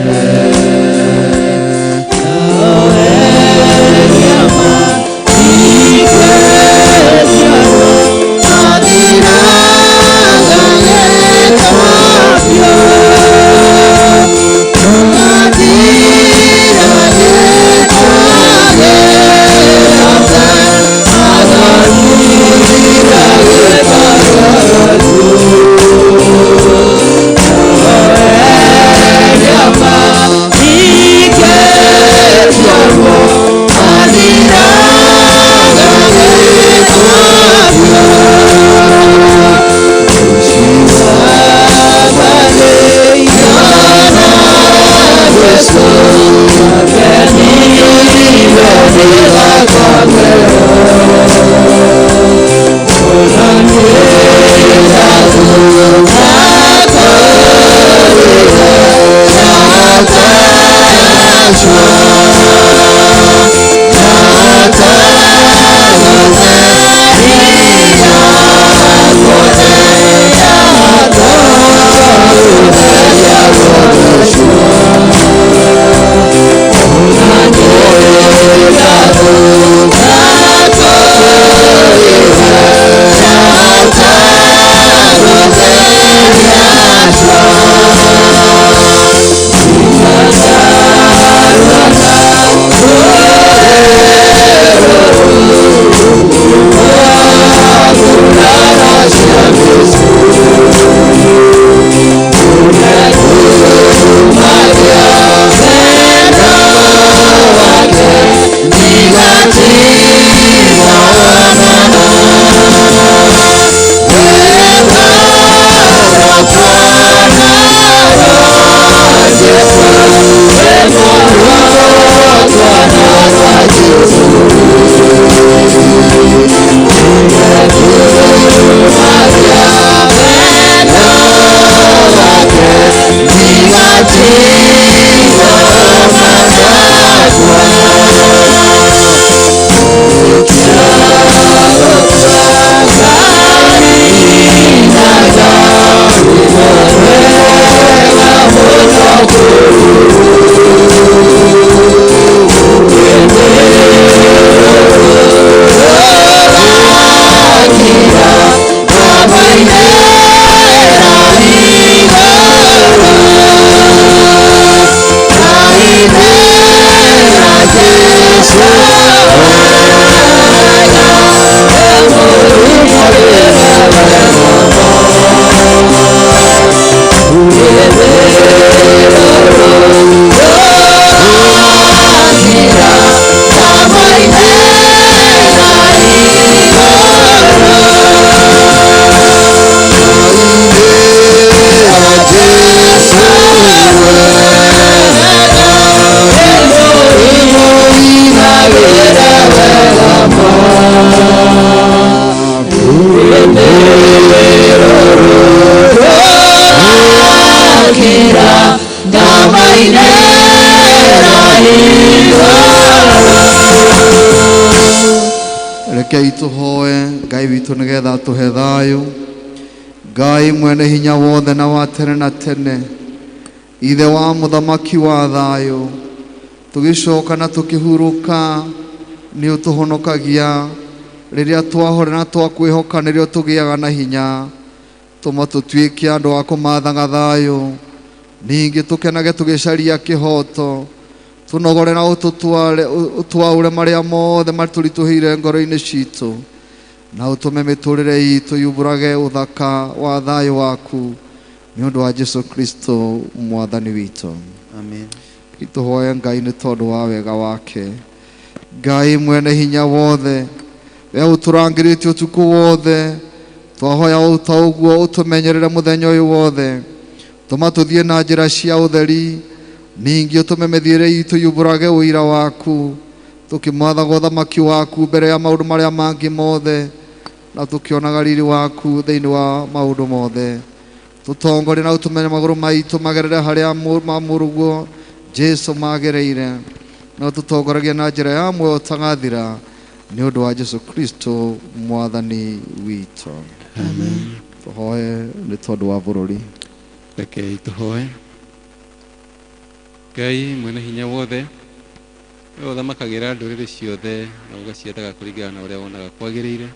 Rekei tuhoe Ngai witũ nĩgetha tũhe thayũ. Ngai mwene hinya wothe na wa tene na tene, ithe wa mũthamaki wa thayũ, tũgĩcoka na tũkĩhurũka nĩ ũtũhonokagia rĩrĩa twahore na twakwĩhoka nĩrĩo tũgĩaga na hinya. Tũma tũtuĩke andũ a kũmathaga thayũ, ningĩ tũkenage tũgĩcaria kĩhoto, tũnogore na ũtwaũre marĩa mothe matũritũhĩire ngoro-inĩ citũ, na ũtũme mĩtũrĩre itũ yumbũrage ũthaka wa thayũ waku nĩ ũndũ wa Jesũ Kristo mwathani witũ. Amen. Itũhoe Ngai nĩ tondũ wa wega wake. Ngai mwene hinya wothe, we ũtũrangĩrĩte ũtukũ wothe, twahoya o ta ũguo ũtũmenyerere mũthenya ũyũ wothe. Tũma tũthiĩ na njĩra cia ũtheri, ningĩ ũtũme mĩthiĩre itũ yumbũrage ũira waku, tũkĩmathaga ũthamaki waku mbere ya maũndũ marĩa mangĩ mothe, na tũkĩonaga riri waku thĩinĩ wa maũndũ mothe. Tũtongorie na ũtũmenye magũrũ maitũ magerere harĩa mamũrũguo Jesũ magereire, na tũtongoragie na njĩra ya muoyo ũtagathira nĩ ũndũ wa Jesũ Kristo mwathani witũ. Amen. Tũhoe nĩ tondũ wa bũrũri. Rekei tũhoe. Ngai mwene hinya wothe, we ũthamakagĩra ndũrĩrĩ ciothe na ũgaciathaga kũringana na ũrĩa wonaga kwagĩrĩire.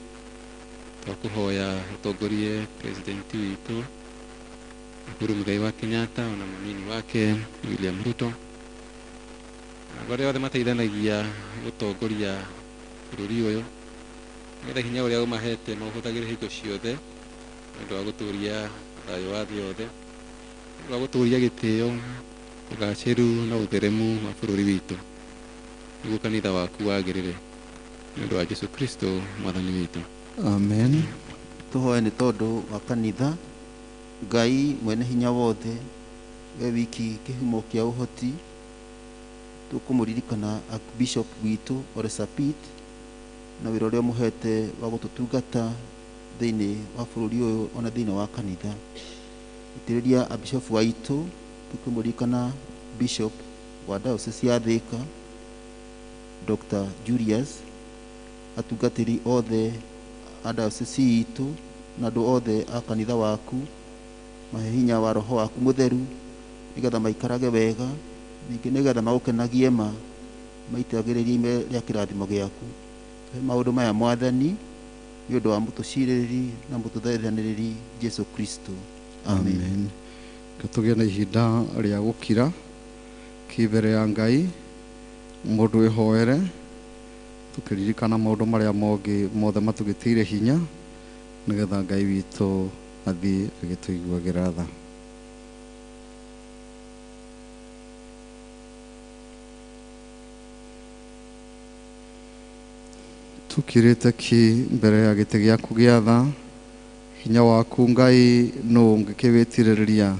Twakũhoya ũtongorie president witũ Uhuru Muigai wa Kenyatta ona mũnini wake William Ruto, na arĩa othe mateithanagia gũtongoria bũrũri ũyũ, nĩgetha hinya ũrĩa ũmahete maũhũthagĩre hingo ciothe nĩ ũndũ wa gũtũũria thayũ wa thĩ yothe, nĩ ũndũ wa gũtũũria gĩtĩo, ũgacĩru na ũtheremu wa bũrũri witũ, nĩguo kanitha waku wagĩrĩre nĩ ũndũ wa Jesũ Kristo mwathani witũ. Amen. Tũhoe nĩ tondũ wa kanitha. Ngai mwene hinya wothe, we wiki kĩhumo kĩa ũhoti, tũkũmũririkana Bishop witũ Ole Sapit na wĩra ũrĩa mũhete wa gũtũtungata thĩinĩ wa bũrũri ũyũ ona thĩinĩ wa kanitha. Itĩrĩria abishofu aitũ, tũkũmũririkana Bishop wa Diocese ya Thika Dr. Julius, atungatĩri othe a diocese itũ na andũ othe a kanitha waku, mahe hinya wa roho waku mũtheru nĩgetha maikarage wega, ningĩ nĩgetha magũkenagie maitagĩrĩrie ime rĩa kĩrathimo gĩaku. Maũndũ maya mwathani nĩ ũndũ wa mũtũcirĩrĩri na mũtũthaithanĩrĩri Jesũ Kristo. Amen. Tũgĩe na ihinda rĩa gũkira kĩmbere ya Ngai, mũndũ ehoere, tũkĩririkana maũndũ marĩa mothe matũgĩtĩire hinya, nĩgetha Ngai witũ athiĩ agĩtũiguagĩra tha. Tukirĩte mbere ya gĩtĩ gĩaku gĩa tha, hinya waku Ngai nũũ ũngĩkĩwĩtirĩrĩria.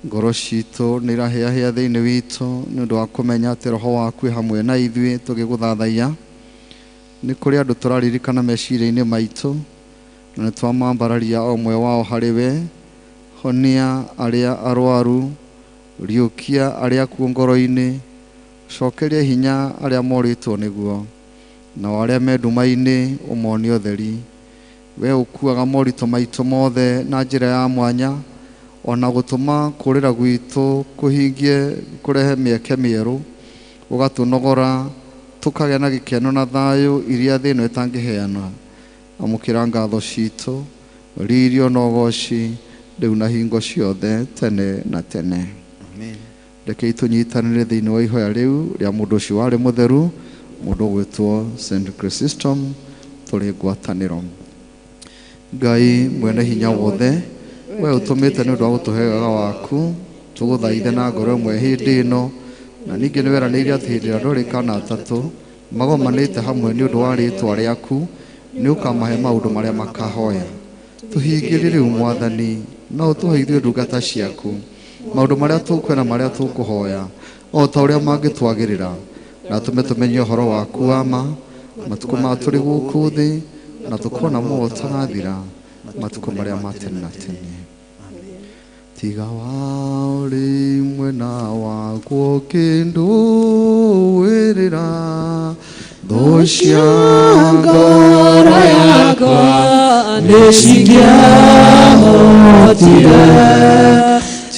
Ngoro citũ nĩ irahĩahĩa thĩinĩ witũ nĩ ũndũ wa kũmenya atĩ roho waku hamwe na ithuĩ tũgĩgũthathaiya. Nĩ kũrĩ andũ tũraririkana meciria-inĩ maitũ, na nĩ twamambararia o ũmwe wao harĩ we. Honia arĩa arwaru, riukia aria kuo ngoro-ini, cokeria hinya aria moritwo niguo, na aria me nduma-ini umonie utheri. We ukuaga morito maitũ mothe na njĩra ya mwanya, ona gũtũma kũrĩra gwitũ kũhingie kũrehe mĩeke mĩerũ, ũgatũnogora tũkagĩa na gĩkeno na thayũ iria thĩ ĩno ĩtangĩheana. Amũkĩra ngatho citũ, ririo na ũgooci rĩu na hingo ciothe tene na tene. Amen. Rekei tũnyitanĩre thĩinĩ wa ihoya rĩu rĩa mũndũ ũcio warĩ mũtheru, mũndũ ũgwĩtwo St. Chrysostom, tũrĩ ngwatanĩro. Ngai mwene hinya wothe, we ũtũmĩte nĩ ũndũ wa gũtũhe wega waku, tũgũthaithe na ngoro ĩmwe hĩndĩ ĩno, na ningĩ nĩ weranĩire atĩ hĩndĩ ĩrĩa andũ erĩ kana atatũ magomanĩte hamwe nĩ ũndũ wa rĩĩtwa rĩaku, nĩ ũkamahe maũndũ marĩa makahoya. Tũhingĩrie rĩu Mwathani, na ũtũhe ithuĩ ndungata ciaku maũndũ marĩa tũkwenda marĩa tũkũhoya, o ta ũrĩa mangĩtwagĩrĩra, na tũme tũmenye ũhoro waku wa ma matukũ ma tũrĩ gũkũ thĩ, na tũkona muoyo ũtagathira matukũ marĩa ma tene na tene. Tiga wa ũrĩ mwena waguo ũkĩndũĩrĩra, thũ cia ngoro yakwa nĩcingĩahotire.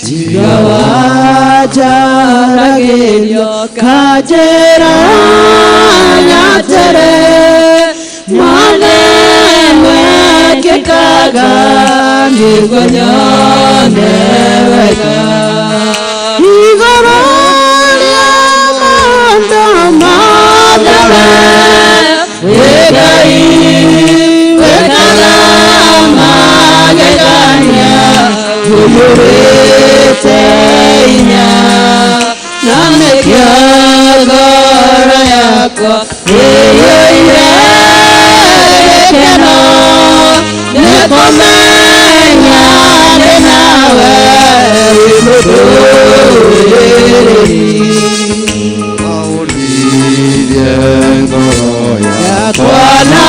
Tiga wanjaragĩrio kanjĩra nyatere, mekĩkaga nĩguo nyone wega. Igũrũ rĩa maũndũ mothe wĩ Ngai wĩkaga magegania, ũiyũrĩte hinya, na nĩkĩo ngoro yakwa ĩiyũire gĩkeno nĩ kũmenya ndĩ nawe wĩ mũndũrĩrĩ. Waũririe ngoro yakwa na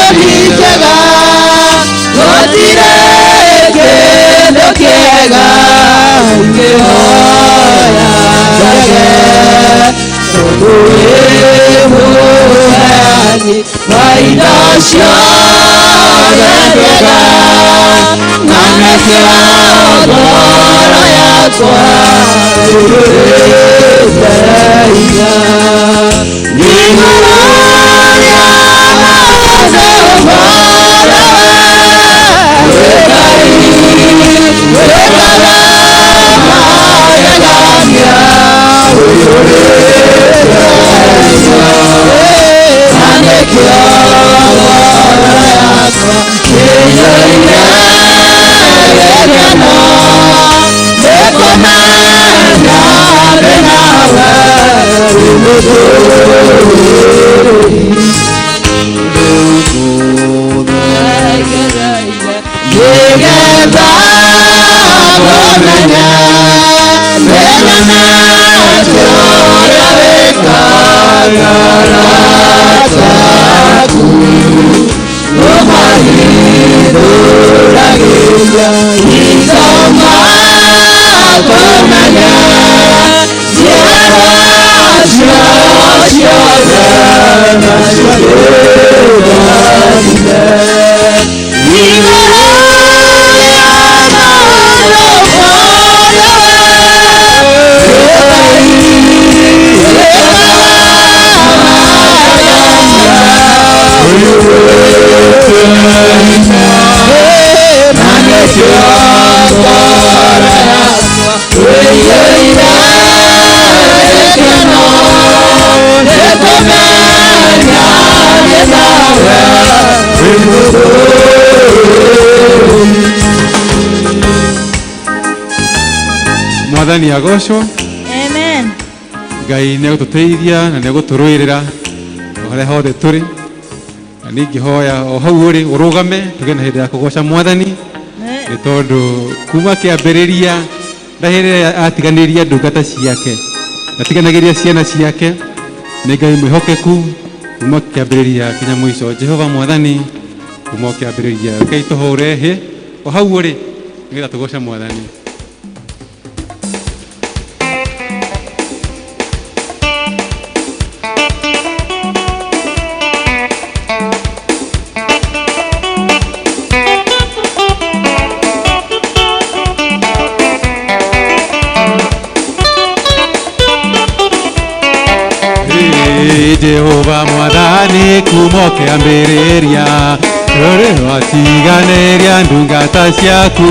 ũri njega, gũtirĩ kĩndũ kĩega ingĩhoya njage, tondũ wĩ mũheani wa indo ciothe njega, na nĩkĩo ngoro yakwa ĩiyũrĩte hinya. Igũrũ rĩa maũndũ mothe wĩ Ngai wĩkaga magegania, ũiyũrĩte hinya, na nĩkĩo ngoro yakwa ĩiyũire gĩkeno nĩ kũmenya ndĩ nawe wĩ mũndũrĩrĩ. Nĩgetha ngũmenye nĩnyonete ũrĩa wĩkaga rataku, ũmahithũragĩria ikoma kũmenya njiarwa ciao ciothe na ciothe. Igũrũ rĩa maũndũ mothe Mwathani agocwo. Amen. Ngai nĩ egũtũteithia na nĩ egũtũrũĩrĩra harĩa hothe tũrĩ, na ningĩ hoya o hau ũrĩ ũrũgame tũgĩe na hĩndĩ ya kũgoca Mwathani, nĩ tondũ kuma kĩambĩrĩria na hĩndĩ ĩrĩa atiganĩria ndungata ciake atiganagĩria ciana ciake, nĩ Ngai mwĩhokeku kuma kĩambĩrĩria kinya mũico. Jehova Mwathani kuma kĩambĩrĩria, Ngai tũhũre hĩ o hau ũrĩ nĩgetha tũgoce Mwathani. Jehova mwathani kuma kĩambĩrĩria rũrĩ rwatiganĩria ndungata ciaku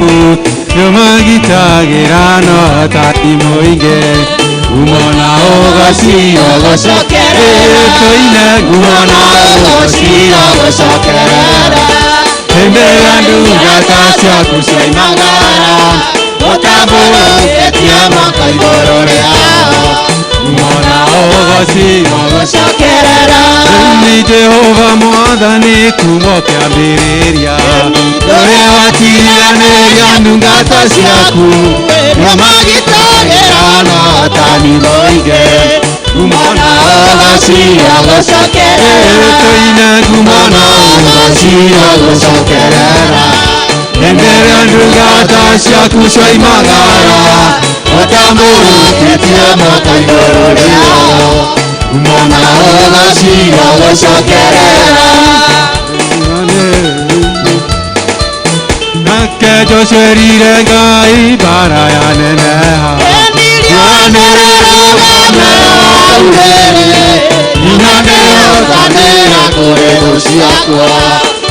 nĩũmagitagĩra no tati mũingĩ umona ũgacira gũcokerera tũine umona ũgacira gũcokerera hĩndĩrĩa ndungata ciaku cioimagara ũtambũrũkĩtie moko igũrũ rĩao umona ũgacira gũcokerera ni Jehova mwathani kuma kĩambĩrĩria rũrĩa watiganĩria ndungata ciaku nĩũmagitagĩra no tani mũingĩ umona ũgacira gũcokerera tũine umona ũgacira gũcokerera hĩndĩrĩa ndungata ciaku cioimagara ũtambũrũkĩtie moko igũrũ rĩao umona ũgacira gũcokerera nake Joshua erire Ngai mbara yaneneha nĩrĩrũgame aurĩrĩ inanĩotanĩra kũrĩ thũ ciakwa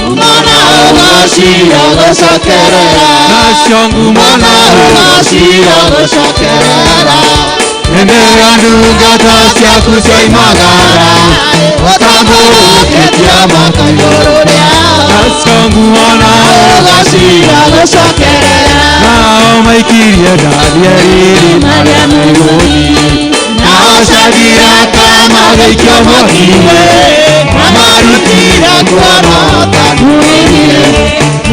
umona ũgacira gũcokerera nacio ngumona ũgacira gũcokerera hĩndĩrĩa ndungata ciaku cioimagara ũtambũrũkĩtie moko igũrũ rĩao nacio ngumona ũgacira gũcokerera nao maikirie Danieli marĩa mĩgũngi nao Shadiraka magĩikio mwaki-inĩ mamarutire kuona tanuru-inĩ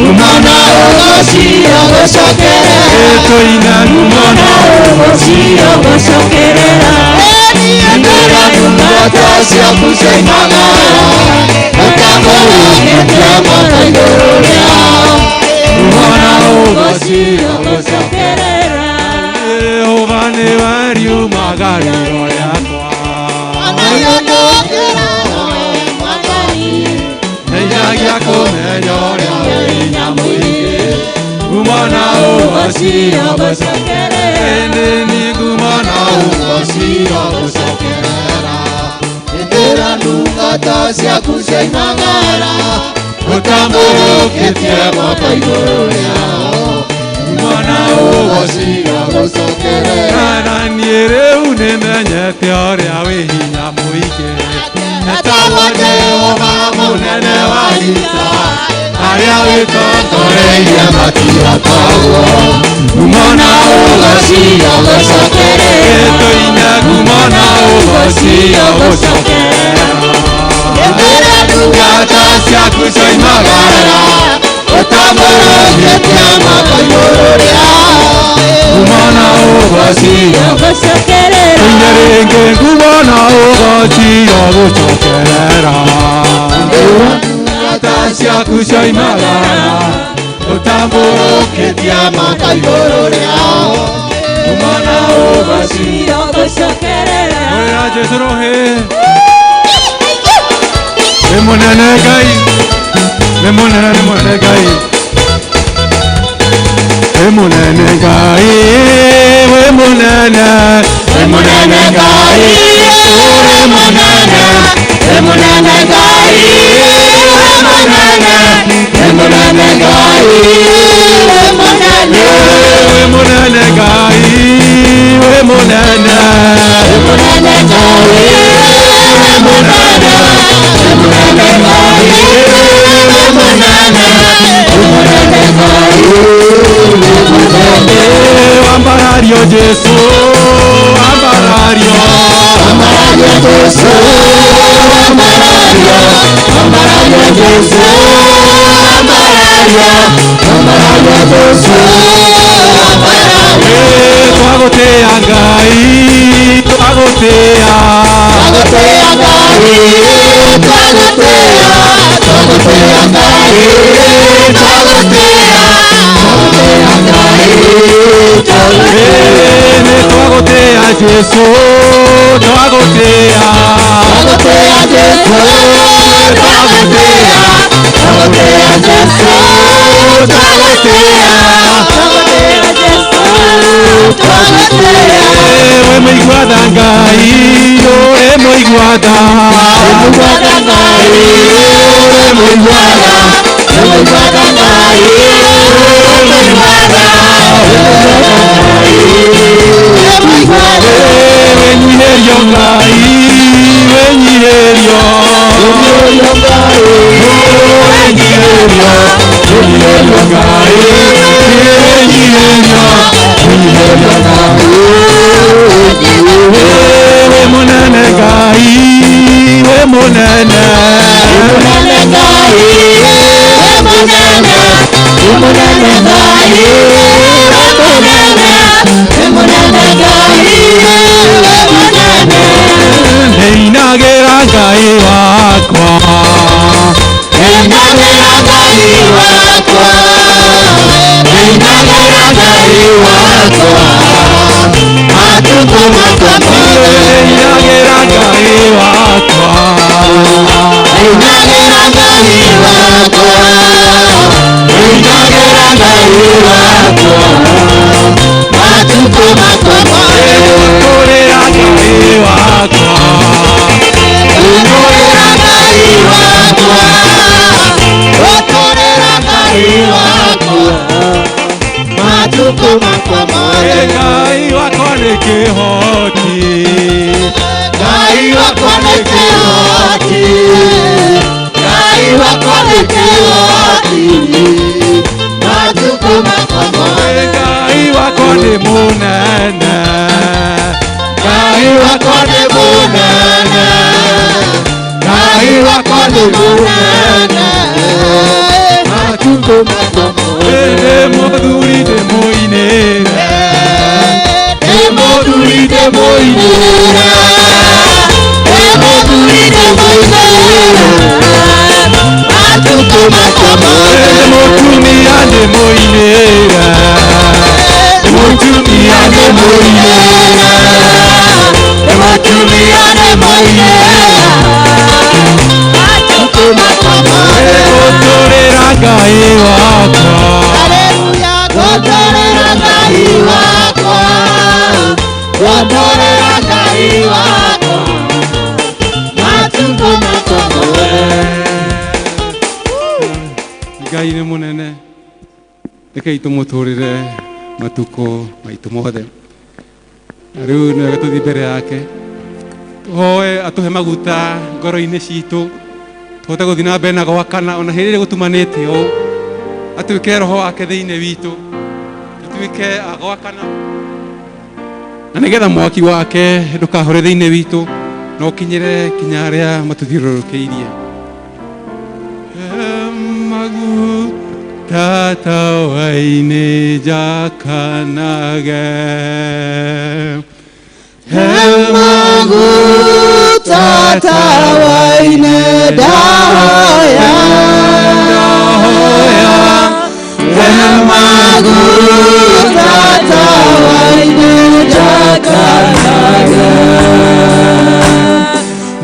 umona ũgacira gũcokerera tũine umona ũgacira gũcokerera hĩndĩrĩa ndungata ciaku cioimagara ũtambũrũkĩtie moko igũrũ rĩao umona ũgacira gũcokerera Jehova nĩwe riumagarĩro rĩakwa nĩnyagia kũmenya ũrĩa wĩ hinya mũingĩ umona ũgacira gũcokerera ĩndĩ ngumona ũgacira gũcokerera hĩndĩrĩa ndungata ciaku cioimagara ũtambũrũkĩtie moko igũrũ rĩao umona ũgacira gũcokerera na niĩ rĩu nĩmenyete ũrĩa wĩ hinya mũingĩ etagwo Jehova mũnene wa ita harĩa wĩtongoreirie matigatagwo umona ũgacira gũcokerera tũine umona ũgacira gũcokerera hĩndĩrĩa ndungata ciaku cioimagara ũtambũrũkĩtie moko igũrũ rĩao umona ũgacira gũcokerera tũine rĩngĩ umona ũgacira gũcokerera ndungata ciaku cioimagara ũtambũrũkĩtie moko igũrũ rĩao umona ũgacira gũcokerera wĩra Jesũ rohe nĩ mũnene Ngai nĩ mũnene Ngai nĩ mũnene Ngai wĩ mũnene nĩ mũnene Ngai ũrĩ mũnene nĩ mũnene Ngai wĩ mũnene nĩ mũnene Ngai wĩ mũnene wĩ mũnene Ngai wĩ mũnene nĩ mũnene Ngai wĩ mũnene Ambarario Jesũ ambarario Jesũ ambarario Jesũ ambarario Jesũ twagũtĩĩa Ngai twagũtĩĩa Ngai twagũtĩĩa Ngai twagũtĩĩa Jesũ twagũtĩĩa Jesũ twagũtĩĩa Jesũ twagũtĩĩa Ngai nĩ mũnene rekei tũmũtũrĩre matukũ maitũ mothe na rĩu nĩ wega tũthiĩ mbere yake tũhoe atũhe maguta ngoro-inĩ citũ tũhote gũthiĩ na mbere na gwakana ona hĩndĩ ĩrĩa gũtumanĩte ũũ atuĩke roho wake thĩinĩ witũ atuĩke agwakana na nĩgetha mwaki wake ndũkahore thĩinĩ witũ na ũkinyĩre kinya arĩa matũthiũrũrũkĩirie. Tata waine jakanage Hemagu tata waine dahoya Hemagu tata waine jakanage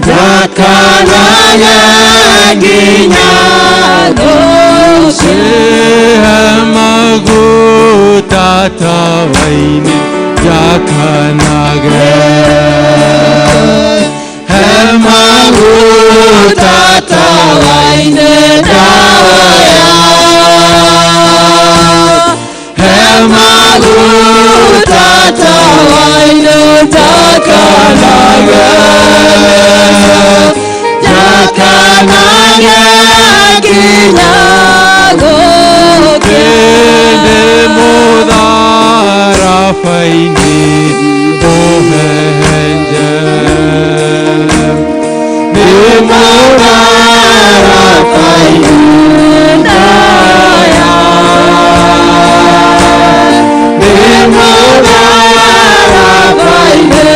Jakanage ginyago Hemagu tata waine jakanage Hemagu tata waine dahoya Hemagu tata waine jakanage Jakanage kinyago kende mudara faini ohenje ne mudara faini daya ne mudara faini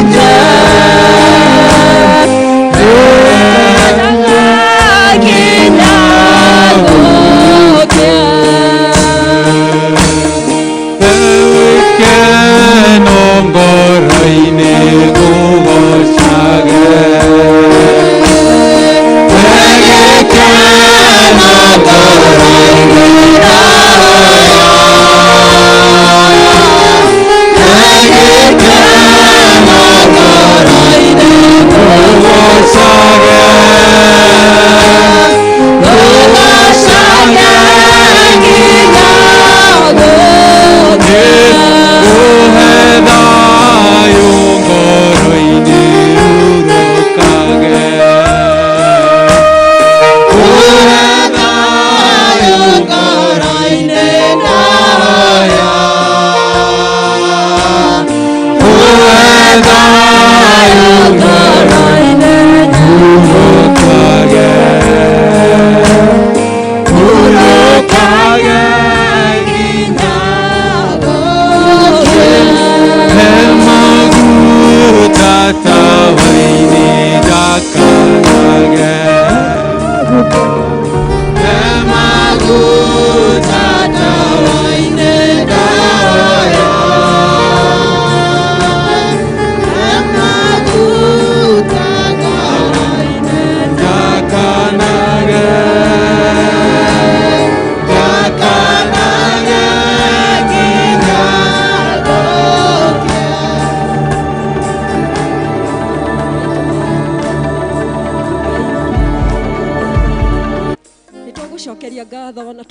ohenje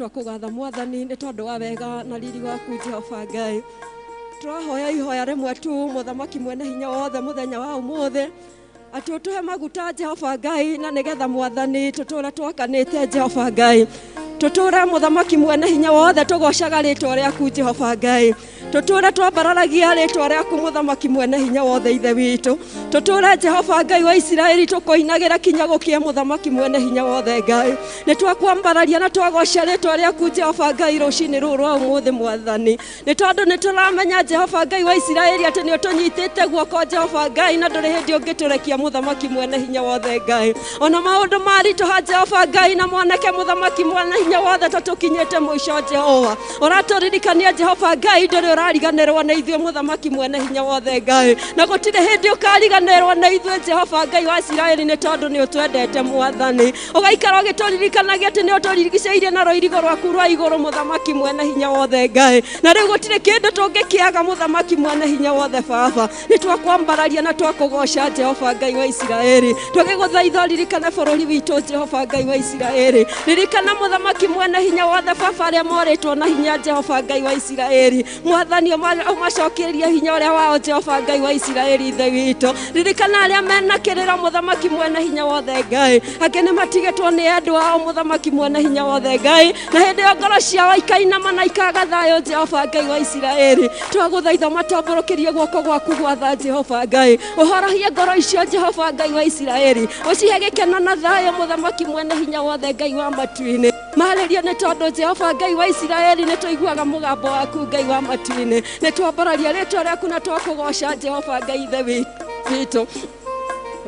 twakũgatha Mwathani nĩ tondũ wa wega na riri waku Jehova Ngai. Tũrahoya ihoya rĩmwe tu Mũthamaki mwene hinya wothe mũthenya wa ũmũthĩ atĩ ũtũhe maguta Jehova Ngai na nĩgetha Mwathani tũtũũre twakanĩte Jehova Ngai. Tũtũũre Mũthamaki mwene hinya wothe tũgocaga rĩĩtwa rĩaku Jehova Ngai. Tũtũũre twambararagia rĩĩtwa rĩaku Mũthamaki mwene hinya wothe ithe witũ. Tũtũũre Jehova Ngai wa Isiraeli tũkoinagĩra kinya gũkia Mũthamaki mwene hinya wothe Ngai. Nĩ twakwambararia na twagoca rĩĩtwa rĩaku Jehova Ngai rũcinĩ rũrũ rwa ũmũthĩ Mwathani. Nĩ tondũ nĩ tũramenya Jehova Ngai wa Isiraeli atĩ nĩ ũtũnyitĩte guoko Jehova Ngai na ndũrĩ hĩndĩ ũngĩtũrekia Mũthamaki mwene hinya wothe Ngai. Ona maũndũ maritũha Jehova Ngai na mwanake Mũthamaki mwene hinya wothe ta tũkinyĩte mũico Jehova. Ũratũririkania Jehova Ngai ndũrĩ ũrariganĩrwo nĩ ithuĩ Mũthamaki mwene hinya wothe Ngai. Na gũtirĩ hĩndĩ ũkariganĩrwo nĩ ithuĩ Jehova Ngai wa Isiraeli nĩ tondũ nĩ ũtwendete Mwathani. Ũgaikara ũgĩtũririkanagia atĩ nĩ ũtũriricĩirie na rũirigo rwaku rwa igũrũ Mũthamaki mwene hinya wothe Ngai. Na rĩu gũtirĩ kĩndũ tũngĩkĩaga Mũthamaki mwene hinya wothe Baba. Nĩ twakwambararia na twakũgoca Jehova Ngai wa Isiraeli. Twagĩgũthaitha ririkana bũrũri witũ Jehova Ngai wa Isiraeli. Ririkana Mũthamaki mwene hinya wothe Baba arĩa morĩtwo na hinya Jehova Ngai wa Isiraeli. Mwathani ũmacokerie hinya ũrĩa wao Jehova Ngai wa Isiraeli ithe witũ. Ririkana arĩa mena kĩrĩro Mũthamaki mwene hinya wothe Ngai. Angĩ nĩ matigĩtwo nĩ andũ ao Mũthamaki mwene hinya wothe Ngai. Na hĩndĩ ĩyo ngoro ciao ikainama na ikaga thayũ Jehova Ngai wa Isiraeli. Twagũthaitha matambũrũkĩrie guoko gwaku gwatha Jehova Ngai. Ũhorohie ngoro icio Jehova Ngai wa Isiraeli. Ũcihe gĩkeno na thayũ Mũthamaki mwene hinya wothe Ngai wa matu-inĩ. Mahareria nĩ tondũ Jehova Ngai wa Isiraeli nĩ tũiguaga mũgambo waku Ngai wa matu-inĩ. Nĩ twambararia rĩĩtwa rĩaku na twakũgoca Jehova Ngai ithe witũ.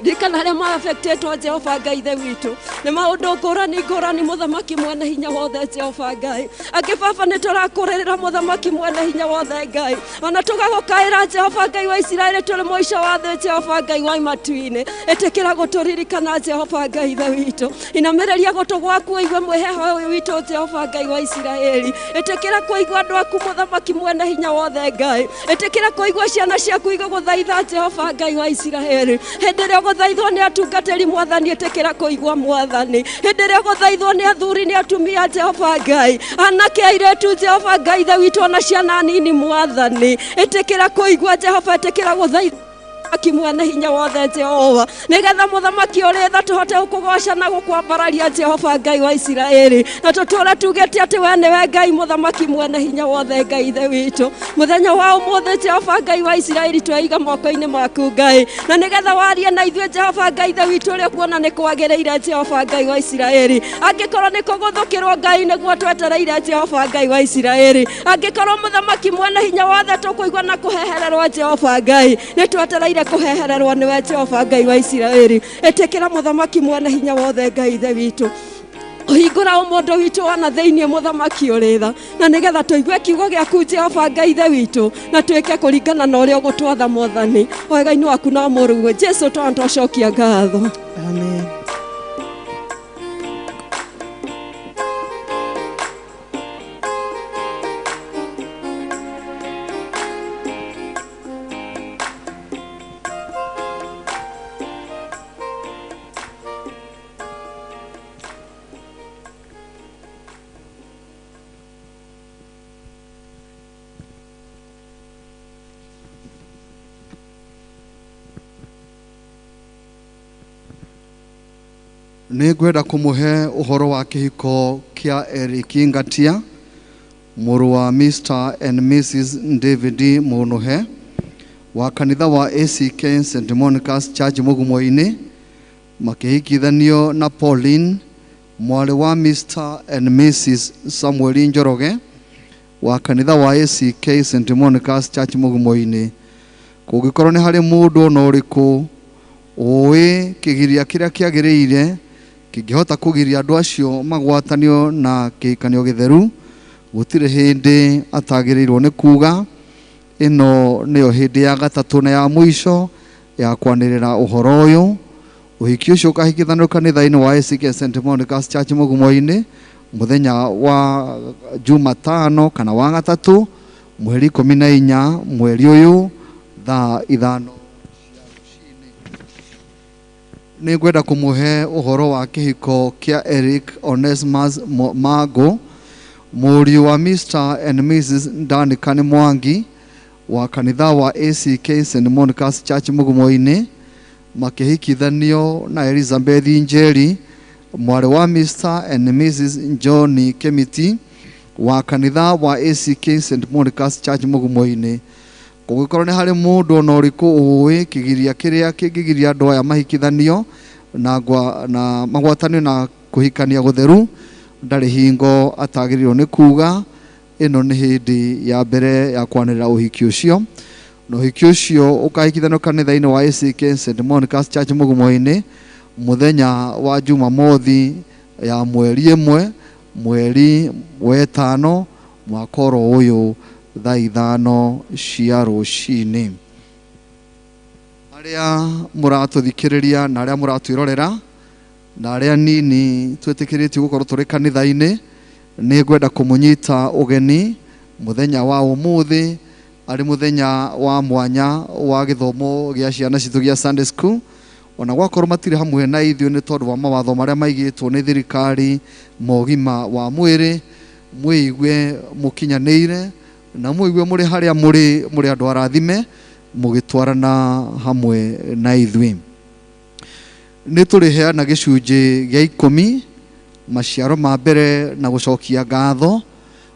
Ririkana arĩa ma-affectĩtwo Jehova Ngai ithe witũ nĩ maũndũ ngũrani Mũthamaki mwene hinya wothe Jehova Ngai. Angĩ Baba nĩ tũrakũrĩrĩra Mũthamaki mwene hinya wothe Ngai. Ona tũgagũkaĩra Jehova Ngai wa Isiraeli tũrĩ mũico wa thĩ Jehova Ngai wa matu-inĩ. Ĩtĩkĩra gũtũririkana Jehova Ngai ithe witũ. Inamĩrĩria gũtũ gwaku ũigue mwĩheho ũyũ witũ Jehova Ngai wa Isiraeli. Ĩtĩkĩra kũigua andũ aku Mũthamaki mwene hinya wothe Ngai. Ĩtĩkĩra kũigua ciana ciaku igũgũthaitha Jehova Ngai wa Isiraeli. Hĩndĩ ĩrĩa ũgũthaithwo nĩ atungatĩri Mwathani ĩtĩkĩra kũigua Mwathani. Hĩndĩ ĩrĩa ũgũthaithwo nĩ athuri nĩ atumia Jehova Ngai. Anake airĩtu Jehova Ngai ithe witũ na ciana nini Mwathani. Ĩtĩkĩra kũigua Jehova, ĩtĩkĩra gũthaitha Mũthamaki mwene hinya wothe Jehova. Nĩgetha Mũthamaki ũrĩ tha tũhote gũkũgoca na gũkwambararia Jehova Ngai wa Isiraeli. Na tũtũũre tugĩte atĩ we nĩwe Ngai Mũthamaki mwene hinya wothe Ngai ithe witũ. Mũthenya wa ũmũthĩ Jehova Ngai wa Isiraeli tweiga moko-inĩ maku Ngai. Na nĩgetha warie na ithuĩ Jehova Ngai ithe witũ ũrĩa kuona nĩ kwagĩrĩire Jehova Ngai wa Isiraeli. Angĩkorwo nĩ kũgũthũkĩrwo Ngai nĩguo twetereire Jehova Ngai wa Isiraeli. Angĩkorwo Mũthamaki mwene hinya wothe tũkũigua na kũhehererwo Jehova Ngai. Nĩ twetereire kũhehererwo nĩwe Jehova Ngai wa Isiraeli. Ĩtĩkĩra Mũthamaki mwene hinya wothe Ngai ithe witũ. Ũhingũra ũmũndũ witũ wana thĩinĩ Mũthamaki ũrĩ tha. Na nĩgetha tũigue kiugo gĩaku Jehova Ngai ithe witũ. Na twĩke kũringana na ũrĩa ũgũtwatha Mwathani. Wega-inĩ waku na mũrũgwe Jesũ twacokia ngatho. Amen. Nĩngwenda kũmũhe ũhoro wa kĩhiko kĩa Eric Ngatia, mũrũ wa Mr. and Mrs. David Munuhe wa kanitha wa ACK St. Monica's Church Mugumo-ini, makĩhikithanio na Pauline mwarĩ wa Mr. and Mrs. Samuel Njoroge wa kanitha wa ACK St. Monica's Church Mugumo-ini. Kũngĩkorwo nĩ harĩ mũndũ ona ũrĩkũ ũĩ kĩgiria kĩrĩa kĩagĩrĩire kĩngĩhota kũgiria andũ acio magwatanio na kĩhikanio gĩtheru, gũtirĩ hĩndĩ atagĩrĩirwo nĩ kuga. Ĩno nĩyo hĩndĩ ya gatatũ na ya mũico ya kwanĩrĩra ũhoro ũyũ. Ũhiki ũcio ũkahikithanio kanitha-inĩ wa ACK St. Monica's Church Mugumo-ini mũthenya wa Jumatano kana wa gatatũ mweri 14 mweri ũyũ thaa 5. Nĩngwenda kũmũhe ũhoro wa kĩhiko kĩa Eric Onesimus Mago Mũriũ wa Mr. and Mrs. Danikani Mwangi wa kanitha wa ACK St. Monica's Church Mugumo-ini makĩhikithanio na Elizabeth Njeri mwarĩ wa Mr. and Mrs. John Kemiti wa kanitha wa ACK St. Monica's Church Mugumo-ini. Kũngĩkorwo nĩ harĩ mũndũ ona ũrĩkũ ũĩ kĩgiria kĩrĩa kĩngĩgiria andũ aya mahikithanio na magwatanio na kũhikania gũtheru, ndarĩ hingo atagĩrĩirwo nĩ kuga ĩno nĩ hĩndĩ ya mbere ya kwanĩrĩra ũhiki ũcio. Na ũhiki ũcio ũkahikithanio kanitha-inĩ wa ACK St. Monica's Church Mugumo-ini mũthenya wa Jumamothi ya mweri 1 mweri wa 5 mwaka ũyũ thaa 5 cia rũcinĩ. Arĩa mũratũthikĩrĩria na arĩa mũratwĩrorera na arĩa nini twĩtĩkĩrĩtio gũkorwo tũrĩ kanitha-inĩ, nĩ ngwenda kũmũnyita ũgeni mũthenya wa ũmũthĩ arĩ mũthenya wa mwanya wa gĩthomo gĩa ciana citũ gĩa Sunday School. Ona gwakorwo matirĩ hamwe na ithuĩ nĩ tondũ wa mawatho marĩa maigĩtwo nĩ thirikari mogima wa mwĩrĩ, mwĩigue mũkinyanĩire na mwĩigue mũrĩ harĩa mũrĩ andũ arathime mũgĩtwarana hamwe na ithuĩ. Nĩ tũrĩheana gĩcunjĩ gĩa 10 maciaro ma mbere na gũcokia ngatho.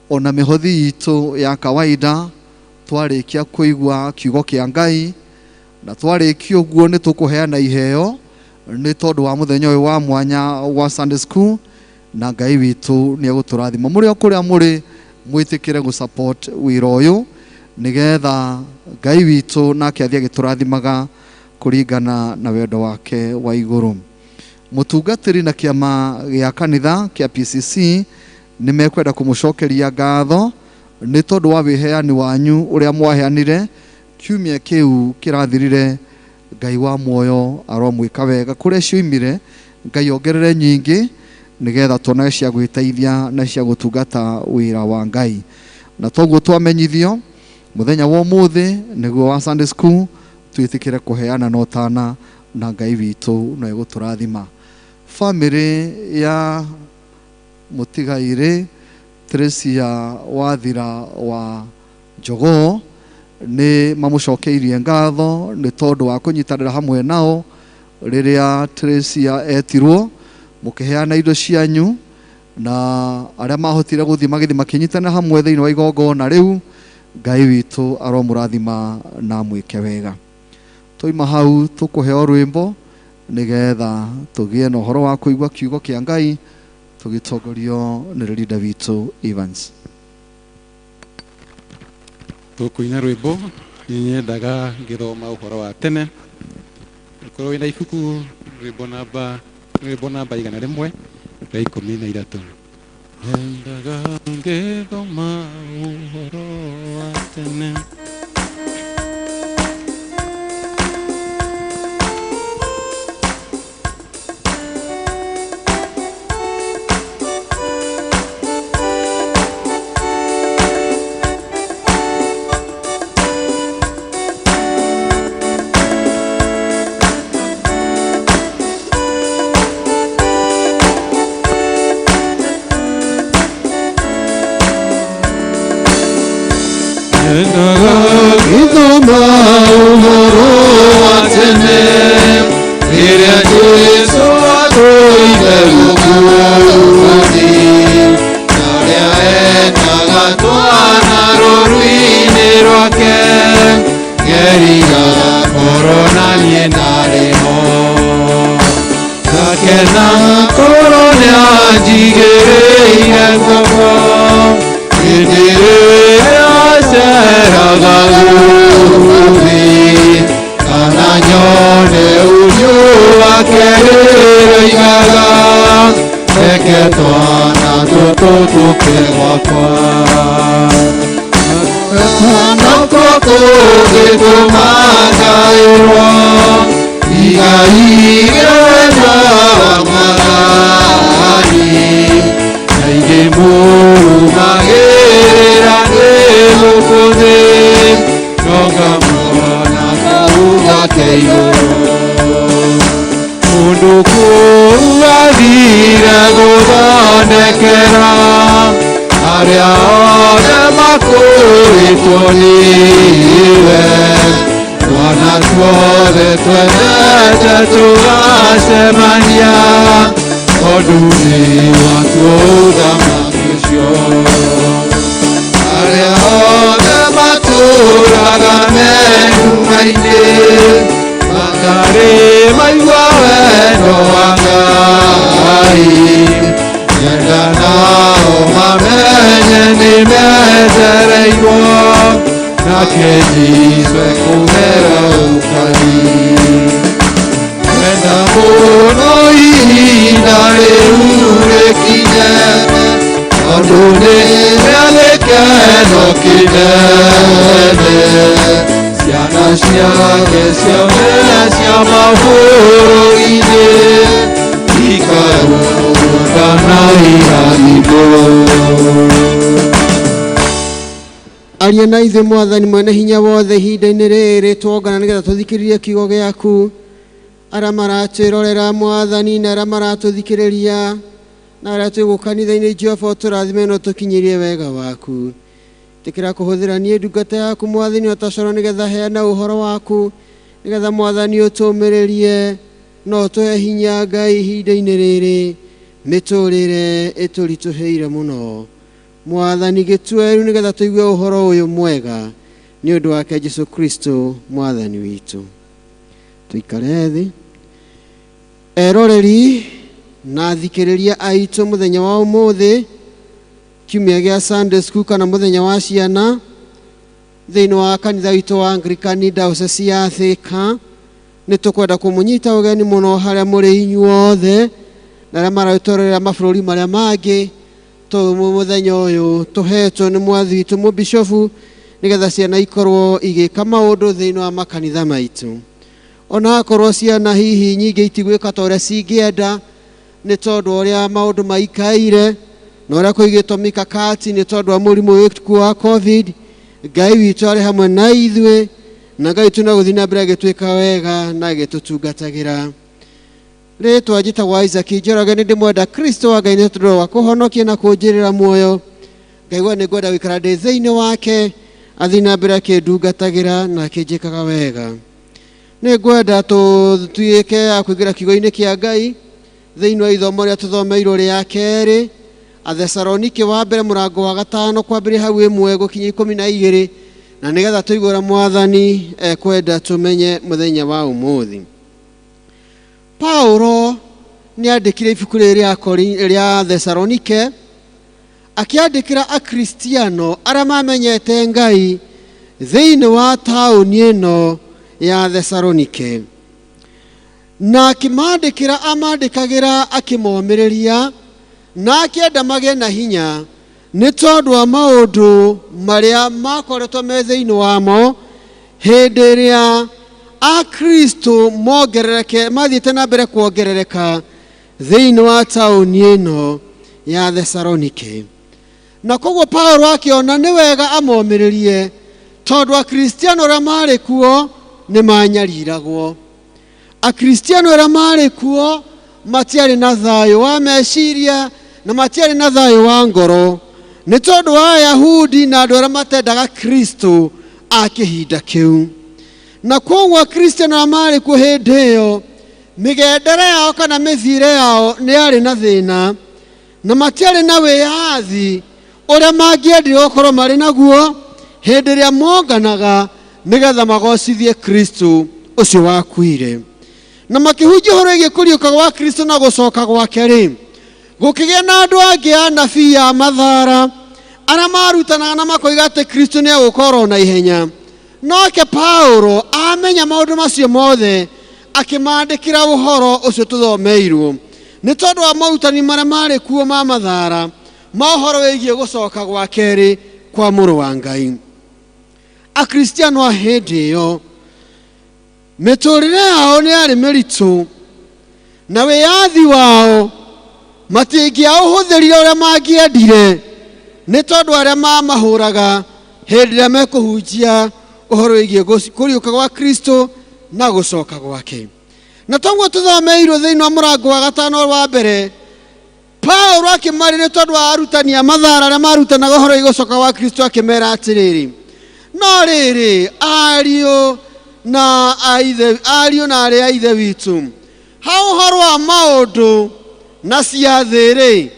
Ona mĩhothi itũ ya kawaida twarĩkia kũigua kiugo kĩa Ngai na twarĩkia ũguo nĩ tũkũheana iheo nĩ tondũ wa mũthenya ũyũ wa mwanya wa Sunday School, na Ngai witũ nĩ egũtũrathima. Mũrĩ o kũrĩa mũrĩ mwĩtĩkĩre gũ-support wĩra ũyũ nĩgetha Ngai witũ nake athiĩ agĩtũrathimaga kũringana na wendo wake wa igũrũ. Mũtungatĩri na kĩama gĩa kanitha kĩa PCC nĩ mekwenda kũmũcokeria ngatho nĩ tondũ wa wĩheani wanyu ũrĩa mwaheanire kiumia kĩu kĩrathirire. Ngai wa muoyo aromwĩka wega kũrĩa ciumire, Ngai ongerere nyingĩ nĩgetha tuonage cia gwĩteithia na cia gũtungata wĩra wa Ngai. Na toguo twamenyithio mũthenya wa ũmũthĩ nĩguo wa Sunday School, twĩtĩkĩre kũheana na ũtana na Ngai witũ no egũtũrathima. Family ya mũtigairĩ Teresia Wathira wa Njogoo nĩ mamũcokeirie ngatho nĩ tondũ wa kũnyitanĩra hamwe nao rĩrĩa Teresia etirwo, mũkĩheana indo cianyu na arĩa mahotire gũthiĩ magĩthiĩ makĩnyitanĩra hamwe thĩinĩ wa igongona rĩu. Ngai witũ aromũrathima na mwĩke wega. Toima hau tũkũheo rwĩmbo nĩgetha tũgĩe na ũhoro wa kũigua kiugo kĩa Ngai tũgĩtongorio nĩ leader witũ Evans. Tũkũina rwĩmbo nyendaga ngĩthoma ũhoro wa tene. Ũkorwo wĩna ibuku rwĩmbo namba 100 rĩa 13. Nyendaga ngĩthoma ũhoro wa tene. Githoma ũhoro wa tene rĩrĩa Jesũ atũire gũkũ thĩ, na rĩrĩa endaga twana rũũru-inĩ rwake, ngerigaga korwo na niĩ ndarĩ ho, ngakena korwo nĩanjigĩrĩire ngombo hĩndĩ ĩrĩa aceraga gũthĩ, kana nyone ũthiũ wake rĩroigaga, reke twana tũtũ tũke gwakwa. Noko kũngĩtũma ngaĩrwo igai rĩenda wa magani, na ingĩmũrumagĩrĩra ndĩ gũkũ thĩ, no ngamwona kau gake igũrũ. Mũndũ kũu athire gũthondekera aria othe makuitwo niwe wana tuothe twendete tugacemania onduni waku ũthamaki ũcio aria othe matũũraga menduma-inĩ matarĩ maigua wendo wa Ngai nyenda nao mamenye nĩmethereirwo nake Jesũ kũmera ũkari wenda mũno ihinda rĩu rĩkinye tondũ nĩ rĩa gĩkeno kĩnene ciana ciake ciothe cia mabũrũri-inĩ ikaruga na irathimo. Aria na ithuĩ Mwathani mwene hinya wothe ihinda-inĩ rĩrĩ twongana nĩgetha tũthikĩrĩrie kiugo gĩaku. Arĩa maratwĩrorera Mwathani na arĩa maratũthikĩrĩria na arĩa twĩ kanitha-inĩ Jehova ũtũrathime na ũtũkinyĩrie wega waku. Tĩkĩra kũhũthĩra niĩ ndungata yaku Mwathani ũtacoro nĩgetha heana ũhoro waku nĩgetha Mwathani ũtũmĩrĩrie no tũhe hinya Ngai ihinda-inĩ rĩrĩ mĩtũrĩre ĩtũritũhĩire mũno. Mwathani gĩtue rĩu nĩgetha tũigue ũhoro ũyũ mwega nĩ ũndũ wake Jesũ Kristo Mwathani witũ. Tũikare thĩ. Eroreri na thikĩrĩria aitũ mũthenya wa ũmũthĩ kiumia gĩa Sunday School kana mũthenya wa ciana thĩinĩ wa kanitha witũ wa Anglikani Diocese ya Thika. Nĩ tũkwenda kũmũnyita ũgeni mũno harĩa mũrĩ inyuothe na arĩa maratũrorera mabũrũri marĩa mangĩ mũthenya ũyũ tũhetwo nĩ mwathi witũ mũbishofu nĩgetha ciana ikorwo igĩka maũndũ thĩinĩ wa makanitha maitũ. Ona akorwo ciana hihi nyingĩ itigwĩka ta ũrĩa cingĩenda nĩ tondũ ũrĩa maũndũ maikaire na ũrĩa kũigĩtwo mikakati nĩ tondũ wa mũrimũ wĩkuo wa COVID. Ngai witũ arĩ hamwe na ithuĩ na Ngai witũ no gũthiĩ na mbere agĩtwĩka wega na agĩtũtungatagĩra. Rĩtwa njĩtagwo Isaac Njoroge nĩ ndĩmwenda Kristo wa Ngai nĩ tondũ wa kũhonokia na kũnjĩrĩra muoyo. Ngaigua nĩ ngwenda gũikara ndĩ thĩinĩ wake athiĩ na mbere akĩndungatagĩra na akĩnjĩkaga wega. Nĩ ngwenda tũtuĩke a kũingĩra kiugo-inĩ kĩa Ngai thĩinĩ wa ithomo rĩa tũthomeirwo rĩa kerĩ Athesalonike wa mbere mũrango wa 5 kwambĩrĩria hau 1 gũkinya 12 na nĩgetha tũigũra Mwathani ekwenda tũmenye mũthenya wa ũmũthĩ. Paulo nĩ andĩkire ibuku rĩa Thesalonike akĩandĩkĩra akristiano arĩa mamenyete Ngai thĩinĩ wa taũni ĩno ya Thesalonike na akĩmandĩkĩra amandĩkagĩra akĩmomĩrĩria na akĩenda magĩe na hinya nĩ tondũ wa maũndũ marĩa makoretwo me thĩinĩ wamo hĩndĩ ĩrĩa akristo mongerereke mathiĩte na mbere kuongerereka thĩinĩ wa taũni ĩno ya Thesalonike. Na koguo Paulo akĩona nĩ wega amomĩrĩrie tondũ akristiano arĩa marĩ kuo nĩ manyariragwo. Akristiano arĩa marĩ kuo matiarĩ na thayũ wa meciria na matiarĩ na thayũ wa ngoro nĩ tondũ wa Ayahudi na andũ arĩa matendaga Kristo a kĩhinda kĩu. Na koguo akristiano arĩa marĩ kuo hĩndĩ ĩyo mĩgendere yao kana mĩthiĩre yao nĩ yarĩ na thĩna na matiarĩ na wĩyathi ũrĩa mangĩendire gũkorwo marĩ naguo hĩndĩ ĩrĩa monganaga nĩgetha magocithie Kristo ũcio wakuire. Na makĩhunjia ũhoro wĩgiĩ kũriũka gwa Kristo na gũcoka gwake rĩ, gũkĩgĩa na andũ angĩ anabii a mathara arĩa marutanaga na makoiga atĩ Kristo nĩ egũkorwo na ihenya. Nake Paulo amenya maũndũ macio mothe akĩmandĩkĩra ũhoro ũcio tũthomeirwo nĩ tondũ wa maũrutani marĩa marĩ kuo ma mathara ma ũhoro wĩgiĩ gũcoka gwa kerĩ kwa mũrũ wa Ngai. Akristiano a hĩndĩ ĩyo mĩtũrĩre yao nĩ yarĩ mĩritũ na wĩyathi wao matingĩaũhũthĩrire ũrĩa mangĩendire nĩ tondũ arĩa mamahũraga hĩndĩ ĩrĩa mekũhunjia ũhoro wĩgiĩ kũriũka gwa Kristo na gũcoka gwake. Na toguo tũthomeirwo thĩinĩ wa mũrango wa 5 wa mbere Paulo akĩmarĩ nĩ tondũ wa arutani a mathara arĩa marutanaga ũhoro igũcoka wa Kristo akĩmera atĩrĩrĩ, no rĩrĩ ariũ na arĩ a ithe witũ, ha ũhoro wa maũndũ na ciathĩ-rĩ,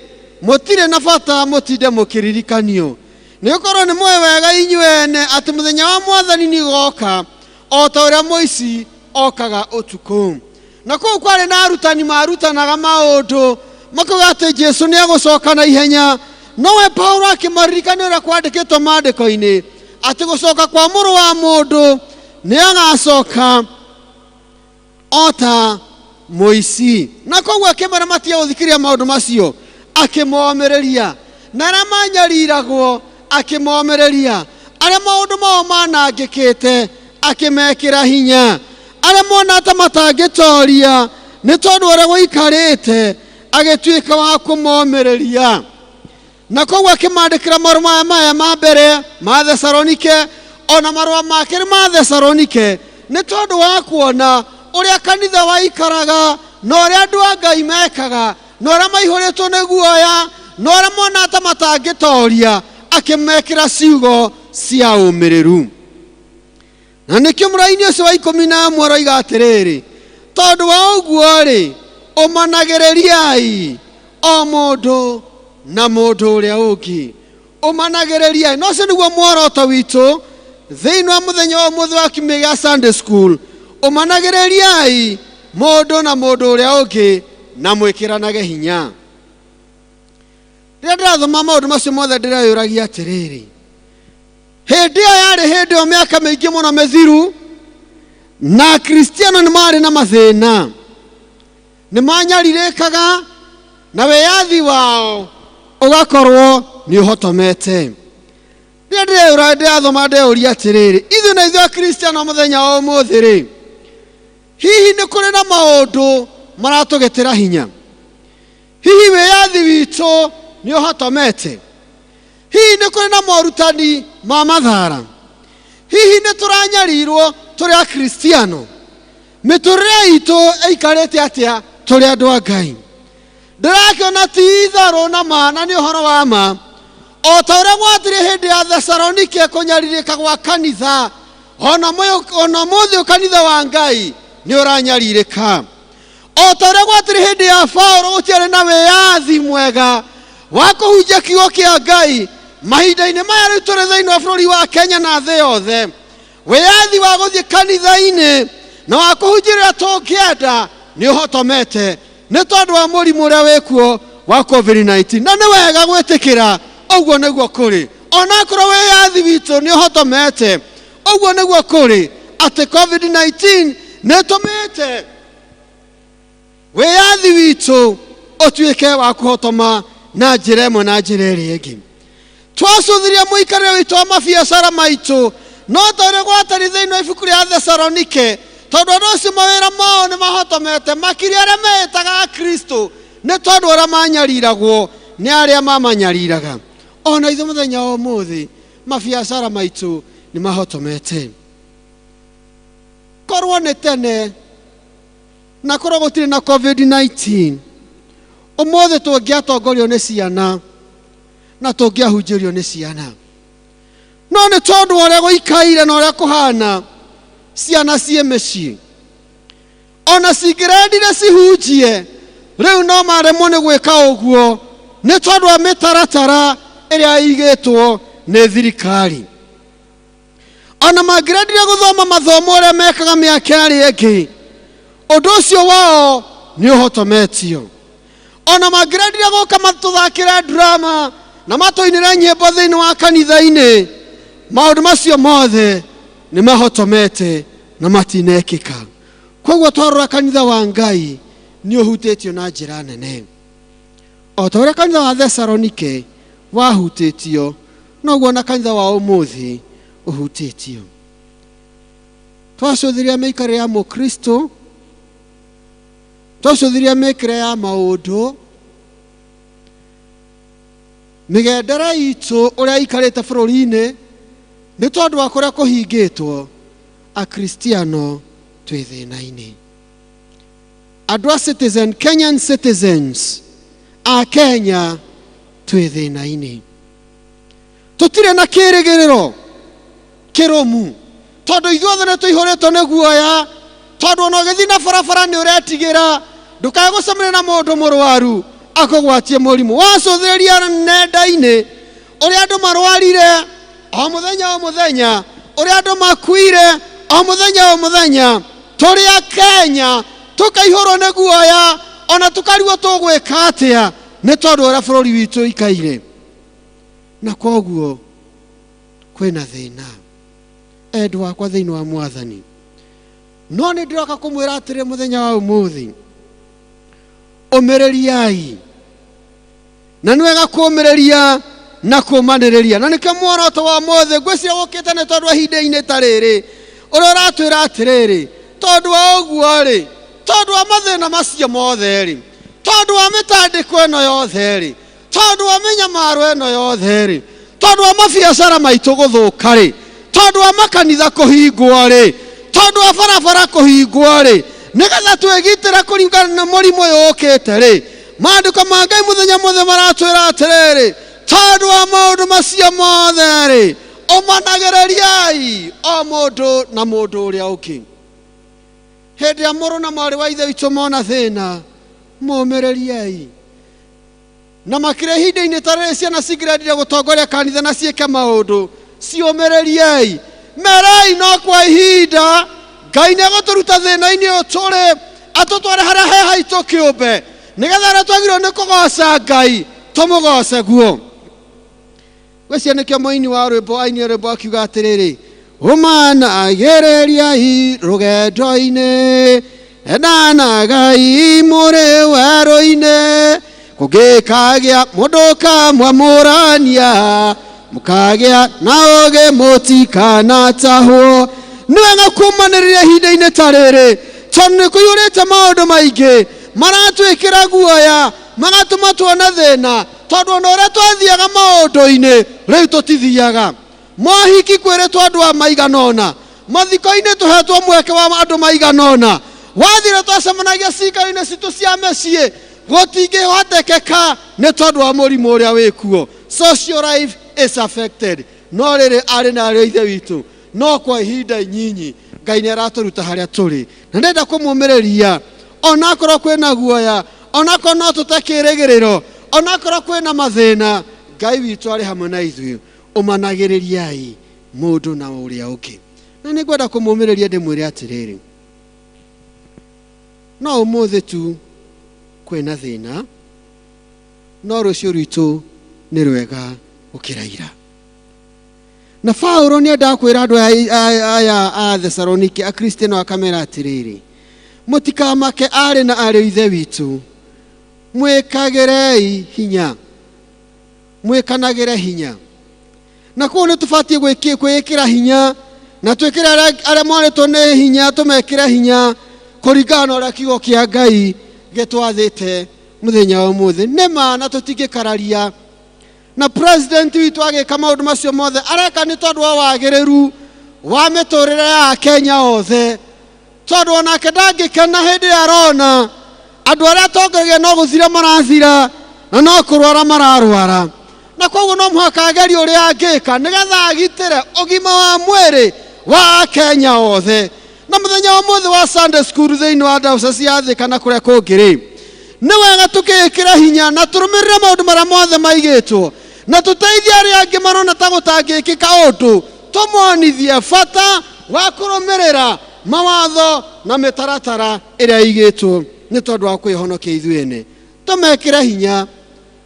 mũtirĩ na bata mũtinde mũkĩririkanio. Nĩgũkorwo nĩ mũĩ wega inyuĩ ene atĩ mũthenya wa Mwathani nĩũgoka o ta ũrĩa mũici okaga ũtukũ. Na kũu kwarĩ na arutani marutanaga maũndũ makoiga atĩ Jesũ nĩegũcoka na ihenya. Nowe Paulo akĩmaririkania ũrĩa kwandĩkĩtwo maandĩko-inĩ atĩ gũcoka kwa mũrũ wa mũndũ nĩagacoka o ta mũici. Na koguo akĩmera matige gũthikĩrĩria maũndũ macio, akĩmoomĩrĩria. Na arĩa manyariragwo akĩmoomĩrĩria. Arĩa maũndũ mao manangĩkĩte akĩmekĩra hinya. Arĩa mona ta matangĩtoria nĩ tondũ ũrĩa gũikarĩte agĩtuĩka wa kũmoomĩrĩria. Na koguo akĩmandĩkĩra marũa maya ma mbere ma Thesalonike ona marũa ma kerĩ ma Thesalonike nĩ tondũ wa kuona ũrĩa kanitha waikaraga na ũrĩa andũ a Ngai mekaga na ũrĩa maihũrĩtwo nĩ guoya na ũrĩa mona ta matangĩtoria, akĩmekĩra ciugo cia ũmĩrĩru. Na nĩkĩo mũraini ũcio wa 11 aroiga atĩrĩrĩ, tondũ wa ũguo-rĩ, ũmanagĩrĩriai o mũndũ na mũndũ ũrĩa ũngĩ. Ũmanagĩrĩriai. Na ũcio nĩguo muoroto witũ thĩinĩ wa mũthenya wa ũmũthĩ wa kiumia gĩa Sunday School. Ũmanagĩrĩriai mũndũ na mũndũ ũrĩa ũngĩ na mwĩkĩranage hinya. Rĩrĩa ndĩrathoma maũndũ macio mothe ndĩreyũragia atĩrĩrĩ, hĩndĩ ĩyo yarĩ hĩndĩ ĩyo mĩaka mĩingĩ mũno mĩthiru, na Akristiano nĩ marĩ na mathĩna, nĩ manyarirĩkaga na wĩyathi wao ũgakorwo nĩ ũhotomete. Rĩrĩa ndĩrathoma ndeyũria atĩrĩrĩ, ithuĩ na ithuĩ Akristiano mũthenya wa ũmũthĩ-rĩ, hihi nĩ kũrĩ na maũndũ maratũgĩtĩra hinya? Hihi wĩyathi witũ nĩ ũhotomete? Hihi nĩ kũrĩ na morutani ma mathara? Hihi nĩ tũranyarirwo tũrĩ Akristiano? Mĩtũrĩre itũ ĩikarĩte atĩa tũrĩ andũ a Ngai? Ndĩrakĩona ti itharũ na ma, na nĩ ũhoro wa ma, o ta ũrĩa gwatirĩ hĩndĩ ya Thesalonike kũnyarirĩka gwa kanitha, ona mũthĩ kanitha wa Ngai nĩ ũranyarirĩka. O ta ũrĩa gwatirĩ hĩndĩ ya Paulo gũtiarĩ na wĩyathi mwega wa kũhunjia kiugo kĩa Ngai, mahinda-inĩ maya rĩu tũrĩ thĩinĩ wa bũrũri wa Kenya na thĩ yothe, wĩyathi wa gũthiĩ kanitha-inĩ na wa kũhunjia ũrĩa tũngĩenda nĩ ũhotomete nĩ tondũ wa mũrimũ ũrĩa wĩkuo wa COVID-19. Na nĩ wega gwĩtĩkĩra ũguo nĩguo kũrĩ. Ona akorwo wĩyathi witũ nĩ ũhotomete, ũguo nĩguo kũrĩ atĩ COVID-19 nĩ ĩtũmĩte wĩyathi witũ ũtuĩke wa kũhotoma na njĩra ĩmwe na njĩra ĩrĩa ĩngĩ. Twacũthirie mũikarĩre witũ wa mabiacara maitũ, no ta ũrĩa gwatariĩ thĩinĩ wa ibuku rĩa Thesalonike, tondũ andũ acio mawĩra mao nĩ mahotomete makĩria arĩa meĩtaga Akristo, nĩ tondũ arĩa manyariragwo nĩ arĩa mamanyariraga. Ona ithuĩ mũthenya wa ũmũthĩ mabiacara maitũ nĩ mahotomete. Korwo nĩ tene na korwo gũtirĩ na COVID-19, ũmũthĩ tũngĩatongorio nĩ ciana na tũngĩahunjĩrio nĩ ciana. No nĩ tondũ ũrĩa gũikaire na ũrĩa kũhana, ciana ciĩ mĩciĩ ona cingĩrendire cihunjie rĩu no maremwo nĩ gwĩka ũguo nĩ tondũ wa mĩtaratara ĩrĩa ĩigĩtwo nĩ thirikari. Ona mangĩrendire gũthoma mathomo ũrĩa mekaga mĩaka ĩrĩa ĩngĩ, ũndũ ũcio wao nĩ ũhotometio. Ona mangĩrendire gũka matũthakĩra drama na matũinĩre nyĩmbo thĩinĩ wa kanitha-inĩ, maũndũ macio mothe nĩ mahotomete na matinekĩka. Koguo twarora kanitha wa Ngai nĩ ũhutĩtio na njĩra nene. O ta ũrĩa kanitha wa Thesalonike wahutĩtio, noguo na kanitha wa ũmũthĩ ũhutĩtio. Twacũthirie mĩikarĩre ya Mũkristo, twacũthirie mĩikarĩre ya maũndũ, mĩgendere itũ ũrĩa ikarĩte bũrũri-inĩ, nĩ tondũ wa kũrĩa kũhingĩtwo, Akristiano twĩ thĩna-inĩ. Andũ a citizen, Kenyan citizens a Kenya twĩ thĩna-inĩ. Tũtirĩ na kĩĩrĩgĩrĩro kĩrũmu tondũ ithuothe nĩ tũihũrĩtwo nĩ guoya, tondũ ona ũgĩthiĩ na barabara nĩ ũretigĩra ndũkae gũcemania na mũndũ mũrwaru akũgwatie mũrimũ. Wacũthĩrĩria nenda-inĩ ũrĩa andũ marwarire o mũthenya, ũrĩa andũ makuire o mũthenya, tũrĩ a Kenya tũkaihũrwo nĩ guoya ona tũkarigwo tũgwĩka atĩa nĩ tondũ ũrĩa bũrũri witũ ikaire. Na koguo kwĩna thĩna endwa wakwa thĩinĩ wa Mwathani. No nĩ ndĩroka kũmwĩra atĩrĩ mũthenya wa ũmũthĩ, ũmĩrĩriai, na nĩ wega kũũmĩrĩria na kũũmanĩrĩria. Na nĩkĩo muoroto wa mũthĩ ngwĩciria gũkĩte nĩ tondũ ihinda-inĩ ta rĩrĩ ũrĩa ũratwĩra atĩrĩrĩ, tondũ wa ũguo-rĩ, tondũ wa mathĩna macio mothe-rĩ, tondũ wa mĩtandĩko ĩno yothe-rĩ, tondũ wa mĩnyamaro ĩno yothe-rĩ, tondũ wa mabiacara maitũ gũthũka-rĩ, tondũ wa makanitha kũhingwo-rĩ, tondũ wa barabara kũhingwo-rĩ, nĩgetha twĩgitĩre kũringana na mũrimũ ũyũ ũkĩte-rĩ, maandĩko ma Ngai mũthenya mothe maratwĩra atĩrĩrĩ, tondũ wa maũndũ macio mothe-rĩ, ũmanagĩrĩriai o mũndũ na mũndũ ũrĩa ũngĩ. Hĩndĩ ya mũrũ na mwarĩ wa ithe witũ mona thĩna, mũũmĩrĩriai. Na makĩria ihinda-inĩ ta rĩrĩ ciana cingĩrendire gũtongoria kanitha na ciĩke maũndũ, ciũmĩrĩriai. Merai no kwa ihinda Ngai nĩegũtũruta thĩna-inĩ ũyũ tũrĩ, atũtware harĩa he haitũ kĩũmbe, nĩgetha arĩa twagĩrĩirwo nĩ kũgoca Ngai tũmũgoce guo. Gwĩciria nĩkĩo mũini wa rwĩmbo ainire rwĩmbo akiuga atĩrĩrĩ, ũmanagĩrĩriai rũgendo-inĩ, endana Ngai mũrĩ werũ-inĩ, kũngĩkagĩa mũndũ kamwamũrania, mũkagĩa na ũgĩ mũtikanatahwo. Nĩ wega kũũmanĩrĩria ihinda-inĩ ta rĩrĩ tondũ nĩ kũiyũrĩte maũndũ maingĩ maratwĩkĩra guoya, magatũma tuone thĩna, tondũ ona ũrĩa twathiaga maũndũ-inĩ rĩu tũtithiaga. Mohiki kwĩrĩtwo andũ a maigana ũna, mathiko-inĩ tũhetwo mweke wa andũ maigana ũna, wathire twacemanagia cikaro-inĩ citũ cia mĩciĩ gũtingĩhotekeka nĩ tondũ wa mũrimũ ũrĩa wĩkuo. Social life is affected. No rĩrĩ arĩ na arĩ ithe witũ, no kwa ihinda inyinyi Ngai nĩ aratũruta harĩa tũrĩ, na ndenda kũmũmĩrĩria. Onakorwo kwĩna guoya, onakorwo no tũtakĩrĩgĩrĩro, onakorwo kwĩna mathĩna, Ngai witũ arĩ hamwe na ithuĩ. Ũmanagĩrĩriai mũndũ na ũrĩa ũngĩ. Na nĩ ngwenda kũmũmĩrĩria ndĩmwĩre atĩrĩrĩ, no ũmũthĩ tu kwĩna thĩna, no rũciũ rwitũ nĩ rwega gũkĩra ira. Na Paulo nĩ endaga kwĩra andũ aya a Thesalonike a Kristiano akamera atĩrĩrĩ, mũtikamake arĩ na arĩ ithe witũ, mwĩkagĩrei hinya, mwĩkanagĩre hinya. Na kũu nĩ tũbatiĩ kwĩĩkĩra hinya, na twĩkĩre arĩa mwarĩtwo nĩ hinya tũmekĩre hinya kũringana na ũrĩa kiugo kĩa Ngai gĩtwathĩte mũthenya wa ũmũthĩ. Nĩma na tũtingĩkararia, na president witũ agĩka maũndũ macio mothe areka nĩ tondũ wa wagĩrĩru wa mĩtũrĩre ya Kenya othe, tondũ onake ndangĩkena hĩndĩ arona andũ arĩa atongoragia no gũthira marathira na no kũrwara mararwara. Na koguo no mũhaka agerie ũrĩa angĩka nĩgetha agitĩre ũgima wa mwĩrĩ wa Kenya othe. Na mũthenya wa ũmũthĩ wa Sunday school thĩinĩ wa diocese ya Thika na kũrĩa kũngĩ-rĩ, nĩ wega tũkĩĩkĩra hinya na tũrũmĩrĩre maũndũ marĩa mothe maigĩtwo, na tũteithie arĩa angĩ marona ta gũtangĩkĩka ũndũ, tũmonithie bata wa kũrũmĩrĩra mawatho na mĩtaratara ĩrĩa igĩtwo nĩ tondũ wa kwĩhonokia ithuĩ ene. Tũmekĩre hinya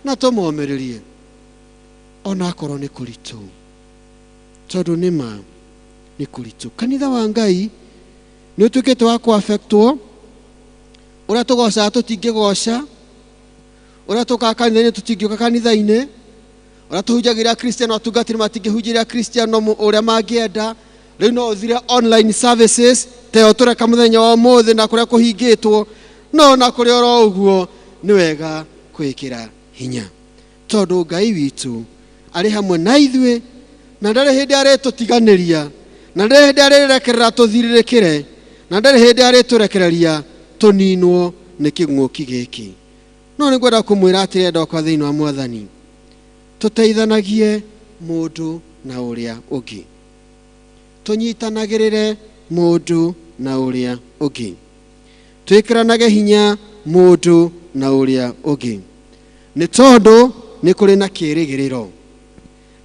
na tũmomĩrĩrie onakorwo nĩ kũritũ, tondũ nĩma nĩ kũritũ. Kanitha wa Ngai nĩ ũtuĩkĩte wa kũ-affectwo, ũrĩa tũgocaga tũtingĩgoca, ũrĩa tũkaga kanitha-inĩ tũtingĩũka kanitha-inĩ, ũrĩa tũhunjagĩra Kristiano atungatĩri matingĩhunjĩra Kristiano ũrĩa mangĩenda. Rĩu no ũthire online services teo tũreka mũthenya wa ũmũthĩ na kũrĩa kũhingĩtwo, no na kũrĩa oro ũguo nĩ wega kwĩkĩra hinya, tondũ Ngai witũ arĩ hamwe na ithuĩ, na ndarĩ hĩndĩ arĩtũtiganĩria, na ndarĩ hĩndĩ arĩrekerera tũthirĩrĩkĩre, na ndarĩ hĩndĩ arĩtũrekereria tũninwo nĩ kĩng'ũki gĩkĩ. no nĩ ngwenda kũmwĩra atĩ enda kwa thĩinĩ wa Mwathani tũteithanagie mũndũ na ũrĩa ũngĩ, tũnyitanagĩrĩre mũndũ na ũrĩa ũngĩ, twĩkĩranage hinya mũndũ na ũrĩa ũngĩ, nĩ tondũ nĩ kũrĩ na kĩĩrĩgĩrĩro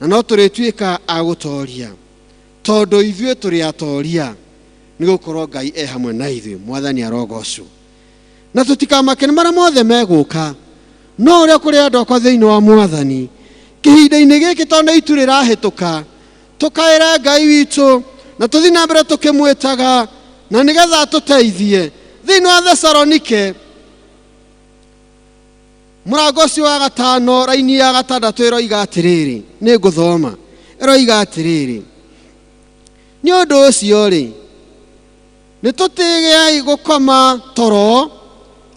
na no tũrĩtuĩka a gũtooria, tondũ ithuĩ tũrĩ atoria nĩ gũkorwo Ngai e hamwe na ithuĩ. Mwathani arogocwo. Na tũtikamake nĩ marĩa mothe megũka, no ũrĩa kũrĩ andũ akwa thĩinĩ wa Mwathani kĩhinda-inĩ gĩkĩ tondũ itu rĩrahĩtũka, tũkaĩra Ngai witũ na tũthiĩ na mbere tũkĩmwĩtaga na nĩgetha atũteithie. Thĩinĩ wa Thesalonike mũrango ũcio wa 5 raini ya 6 ĩroiga atĩrĩrĩ, nĩ ngũthoma, ĩroiga atĩrĩrĩ, nĩ ũndũ ũcio rĩ, nĩ tũtigei gũkoma toro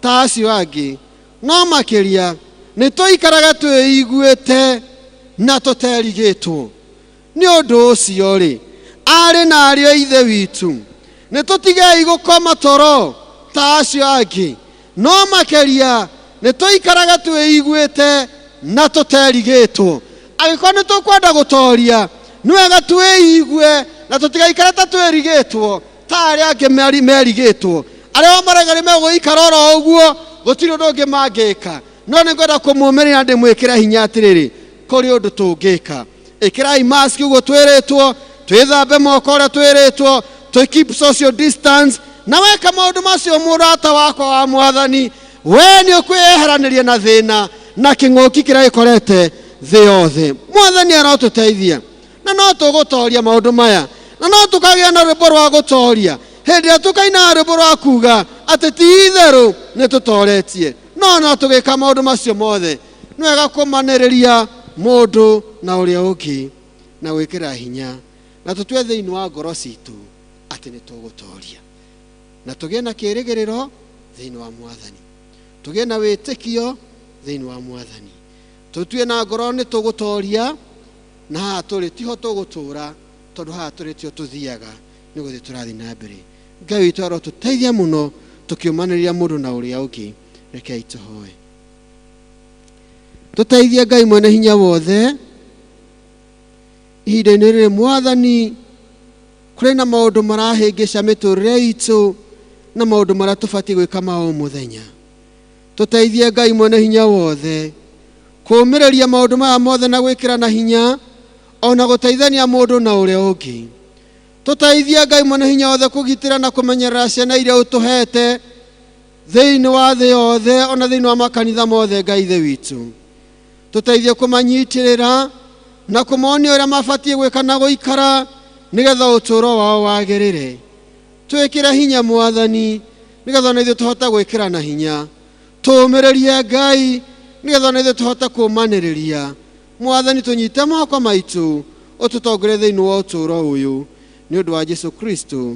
ta acio angĩ, no makĩria nĩ tũikaraga twĩiguĩte na tũterigĩtwo. Nĩ ũndũ ũcio rĩ, arĩ na ariũ a ithe witũ, nĩ tũtigei gũkoma toro ta acio angĩ, no makĩria nĩ tũikaraga twĩiguĩte na tũterigĩtwo. Angĩkorwo nĩ tũkwenda gũtooria, nĩ wega twĩigue na tũtigaikare ta twĩrigĩtwo ta arĩa angĩ merigĩtwo, arĩa maragari megũikara oro ũguo gũtirĩ ũndũ ũngĩ mangĩka. No nĩ ngwenda kũmũmĩrĩra ndĩmwĩkĩre hinya atĩrĩrĩ, kũrĩ ũndũ tũngĩka. Ĩkĩrai mask ũguo twĩrĩtwo, twĩthambe moko ũrĩa twĩrĩtwo, keep social distance, na weka maũndũ macio mũrata wakwa wa Mwathani, we nĩ ũkwĩyeheranĩria na thĩna na kĩng'ũki kĩrĩa gĩkorete thĩ yothe. Mwathani arotũteithia na no tũgũtooria maũndũ maya, na no tũkagĩa na rwĩmbo rwa gũtooria hĩndĩ ĩrĩa tũkaina rwĩmbo rwa kuuga atĩ ti itherũ nĩ tũtoretie, no tũgĩka maũndũ macio mothe. Nĩ wega kũmanĩrĩria mũndũ na ũrĩa ũngĩ na gwĩkĩra hinya, na tũtue thĩinĩ wa ngoro citũ atĩ nĩ tũgũtooria, na tũgĩe na kĩĩrĩgĩrĩro thĩinĩ wa Mwathani, tũgĩe na wĩtĩkio thĩinĩ wa Mwathani, tũtue na ngoro nĩ tũgũtooria, na haha tũrĩ tiho tũgũtũũra, tondũ haha tũrĩ tio tũthiaga, nĩ gũthiĩ tũrathiĩ na mbere. Ngai witũ arotũteithia mũno tũkĩũmanĩrĩria mũndũ na ũrĩa ũngĩ. Rekei tũhoe. Tũteithie Ngai mwene hinya wothe, ihinda-inĩ rĩrĩ Mwathani kũrĩ na maũndũ marahĩngĩca mĩtũrĩre itũ na maũndũ marĩa tũbatiĩ gwĩka ma o mũthenya. Tũteithie Ngai mwene hinya wothe kũũmĩrĩria maũndũ maya mothe na gwĩkĩra na hinya, ona gũteithania mũndũ na ũrĩa ũngĩ. Tũteithie Ngai mwene hinya wothe kũgitĩra na kũmenyerera ciana iria ũtũhete thĩinĩ wa thĩ yothe, ona thĩinĩ wa makanitha mothe. Ngai ithe witũ, tũteithie kũmanyitĩrĩra na kũmonia ũrĩa mabatiĩ gwĩka na gũikara, nĩgetha ũtũũro wao wagĩrĩre. Twĩkĩre hinya Mwathani, nĩgetha ona ithuĩ tũhote gwĩkĩra na hinya. Tũũmĩrĩrie Ngai, nĩgetha ona ithuĩ tũhote kũũmanĩrĩria. Mwathani, tũnyite moko maitũ, ũtũtongorie thĩinĩ wa ũtũũro ũyũ, nĩ ũndũ wa Jesũ Kristo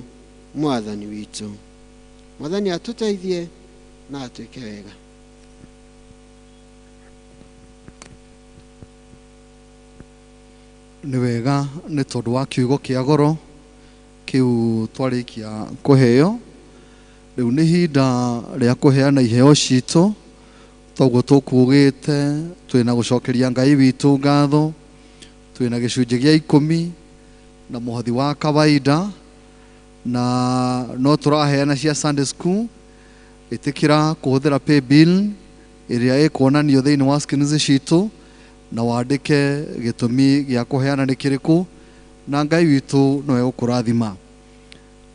Mwathani witũ. Mwathani atũteithie na atwĩke wega. Nĩ wega nĩ tondũ wa kiugo kĩa goro kĩu twarĩkia kũheo. Rĩu nĩ ihinda rĩa kũheana iheo citũ, toguo tũkugĩte twĩna gũcokeria Ngai witũ ngatho, twĩna gĩcunjĩ gĩa 10 na mũhothi wa kawaida, na no tũraheana cia Sunday school. Ĩtĩkĩra kũhũthĩra pay bill ĩrĩa ĩkuonanio thĩinĩ wa screens citũ, na wandĩke gĩtũmi gĩa kũheana nĩ kĩrĩkũ, na Ngai witũ no egũkũrathima.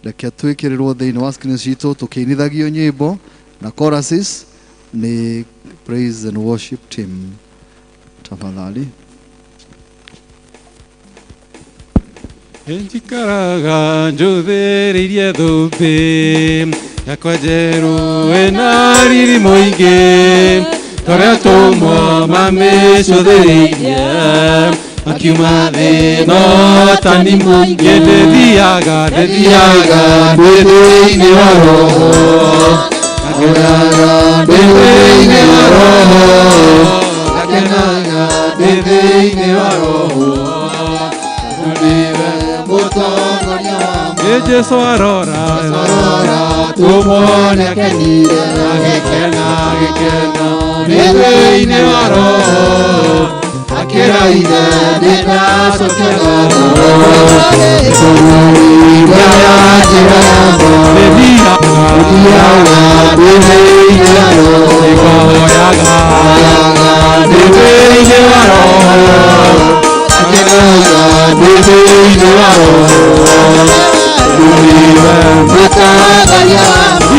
Reke twĩkĩrĩrwo thĩinĩ wa screens citũ tũkĩinithagio nyĩmbo na choruses nĩ praise and worship team. Tafadhali. Njikaraga njũthĩrĩirie thũmbĩ yakwa njerũ ĩna riri mũingĩ, torĩa tũmwo mamĩcũthĩrĩirie makiuma thĩ no tani mũingĩ. Ndĩthiaga thĩinĩ wa roho, ngakenaga thĩinĩ wa roho, ngakenaga thĩinĩ wa roho. Ndiwe mũtongania Jesu arora tumwone akenire agekena nĩthĩ-inĩ wa roho akĩraithe ndĩndacokera iria ya njĩra ndĩthiaga nĩthĩ-inĩ wa roho ikoyaga nĩthĩ-inĩ wa roho akĩraithe nĩthĩ-inĩ wa roho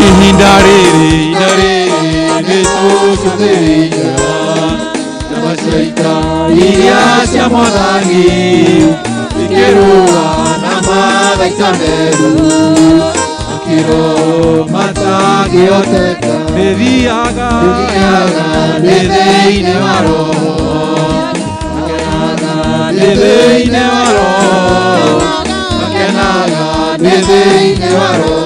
ihinda rĩrĩ nĩtũcũthĩrĩria nyama cia ita iria cia Mwathani ikĩrũa na mathaita meru makĩro matangĩhoteka ndĩthiaga nĩthĩ-inĩ wa roho nĩthĩ-inĩ wa roho nĩthĩ-inĩ wa roho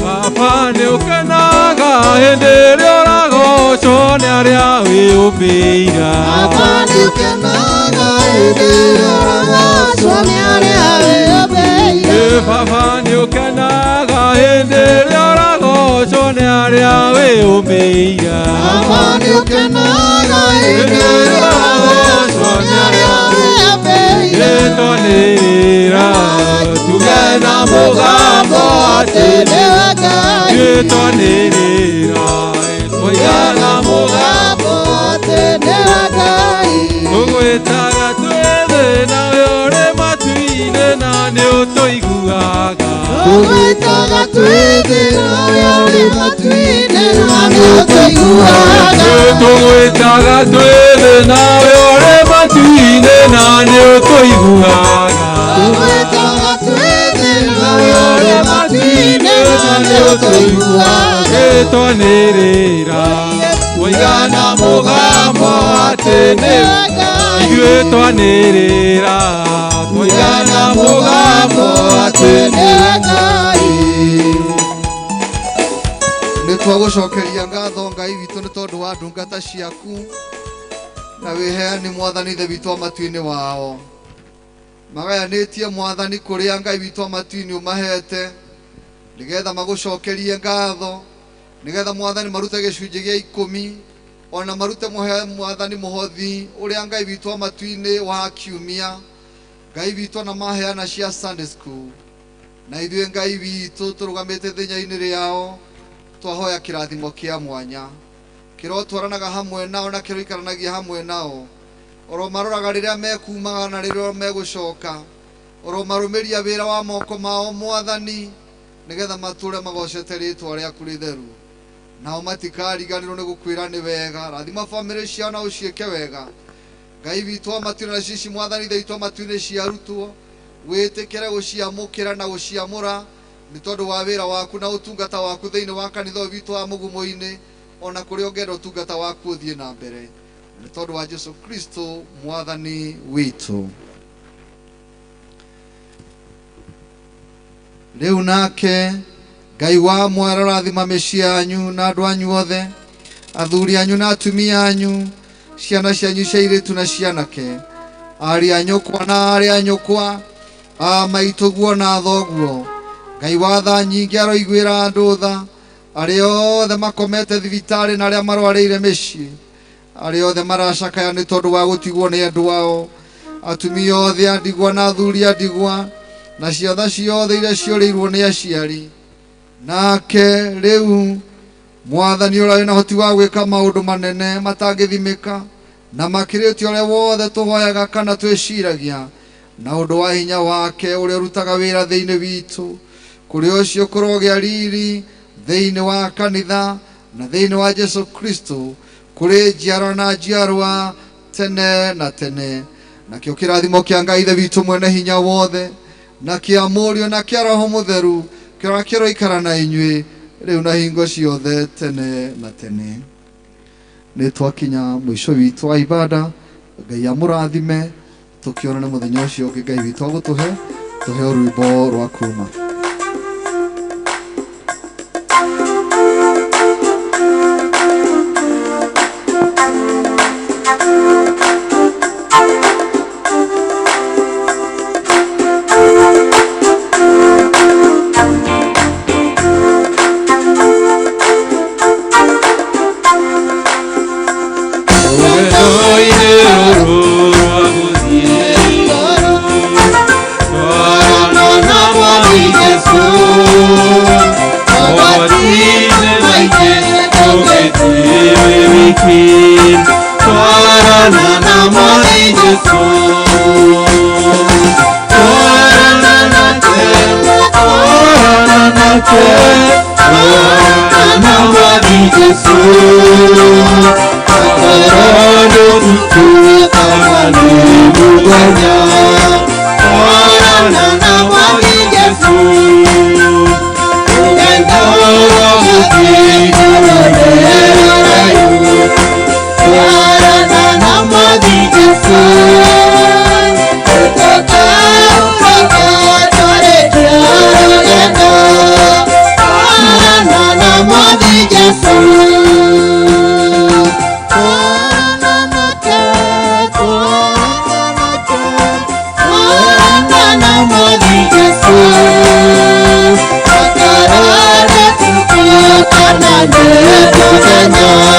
Baba nĩũkenaga hĩndĩ ĩrĩa ũragocwo nĩ arĩa wĩũmbĩire Baba nĩũkenaga hĩndĩ ĩrĩa ũragocwo nĩ arĩa wĩũmbĩire Baba nĩũkenaga hĩndĩ ĩrĩa ũragocwo nĩ arĩa wĩũmbĩire Baba nĩũkenaga hĩndĩ ĩrĩa ũragocwo nĩ arĩa wĩũmbĩire Nĩtwanĩrĩra tuge na mũgambo atĩ nĩwe Ngai Nĩtwanĩrĩra twoiga na mũgambo atĩ nĩwe Ngai Tũgwĩtaga twĩthĩ nawe ũrĩ matu-inĩ na nĩũtũiguaga Tũgwĩtaga twĩthĩ nawe ũrĩ matu-inĩ na nĩũtũiguaga Tũgwĩtaga twĩthĩ nawe ũrĩ matu-inĩ na nĩũtũiguaga Tũgwĩtaga twĩthĩ nawe ũrĩ matu-inĩ na nĩũtũiguaga Nĩtwanĩrĩra twoiga na mũgambo atĩ nĩwe Ngai Ithuĩ twanĩrĩra twoiga na mũgambo atĩ nĩwe Ngai Nĩtwagũcokeria ngatho Ngai witũ nĩ tondũ wa ndungata ciaku na wĩheani Mwathani Ithe witũ amatu-inĩ wao magayanĩtie Mwathani kũrĩa Ngai witũ amatu-inĩ ũmahete nĩgetha magũcokerie ngatho nĩgetha Mwathani marute gĩcunjĩ gĩa 10 ona marute Mwathani mũhothi ũrĩa Ngai witũ amatu-inĩ wa kiumia Ngai witũ ona maheana cia Sunday school na ithuĩ Ngai witũ tũrũgamĩte thĩnya-inĩ rĩao twahoya kĩrathimo kĩa mwanya kĩrotwaranaga hamwe nao na kĩroikaranagia hamwe nao oro maroraga rĩrĩa mekumaga na rĩrĩa megũcoka oro marũmĩria wĩra wa moko mao Mwathani nĩgetha matũre magocete rĩtwa rĩaku rĩtheru nao matikariganĩrwo nĩ gũkwĩra nĩ wega rathima bamĩrĩ ciao na ũciĩke wega Ngai witũ amatu-inĩ na cici Mwathani Ithe witũ amatu-inĩ ciarutwo wĩtĩkĩre gũciamũkĩra na gũciamũra nĩ tondũ wa wĩra waku na ũtungata waku thĩinĩ wa kanitha ũyũ witũ wa Mugumo-ini ona kũrĩa ũngĩenda ũtungata waku ũthiĩ na mbere nĩ tondũ wa Jesu Kristo Mwathani witũ rĩu nake Ngai wa mwera ũrathima mĩciĩ yanyu na andũ anyu othe athuri anyu na atumia anyu ciana cianyu cia airĩtu na cianake ariũ a nyũkwa na arĩa a nyũkwa a maitũguo na thoguo Ngai wa tha nyingĩ aroiguĩra andũ tha arĩa othe makomete thibitarĩ na arĩa marwarĩire mĩciĩ arĩa othe maracakaya nĩ tondũ wa gũtigwo nĩ andũ ao atumia othe a ndigwa na athuri a ndigwa na ciana ciothe iria ciũrĩirwo nĩ aciari nake rĩu Mwathani ũrarĩ na hoti wa gwĩka maũndũ manene matangĩthimĩka na makĩrĩtie ũrĩa wothe tũhoyaga kana twĩciragia na ũndũ wa hinya wake ũrĩa ũrutaga wĩra thĩinĩ witũ kũrĩ ũcio kũrogĩa riri thĩinĩ wa kanitha na thĩinĩ wa Jesu Kristo kũrĩ njiarwa na njiarwa tene na tene nakĩo kĩrathimo kĩa Ngai Ithe witũ mwene hinya wothe na kĩa Mũriũ na kĩa Roho Mũtheru kĩroikara na inyuĩ rĩu na hingo ciothe tene na tene nĩ twakinya mũico witũ wa ibada Ngai amũrathime tũkĩonana mũthenya ũcio ũngĩ Ngai witũ agũtũhe tũheo rwĩmbo rwa kuma Thank you.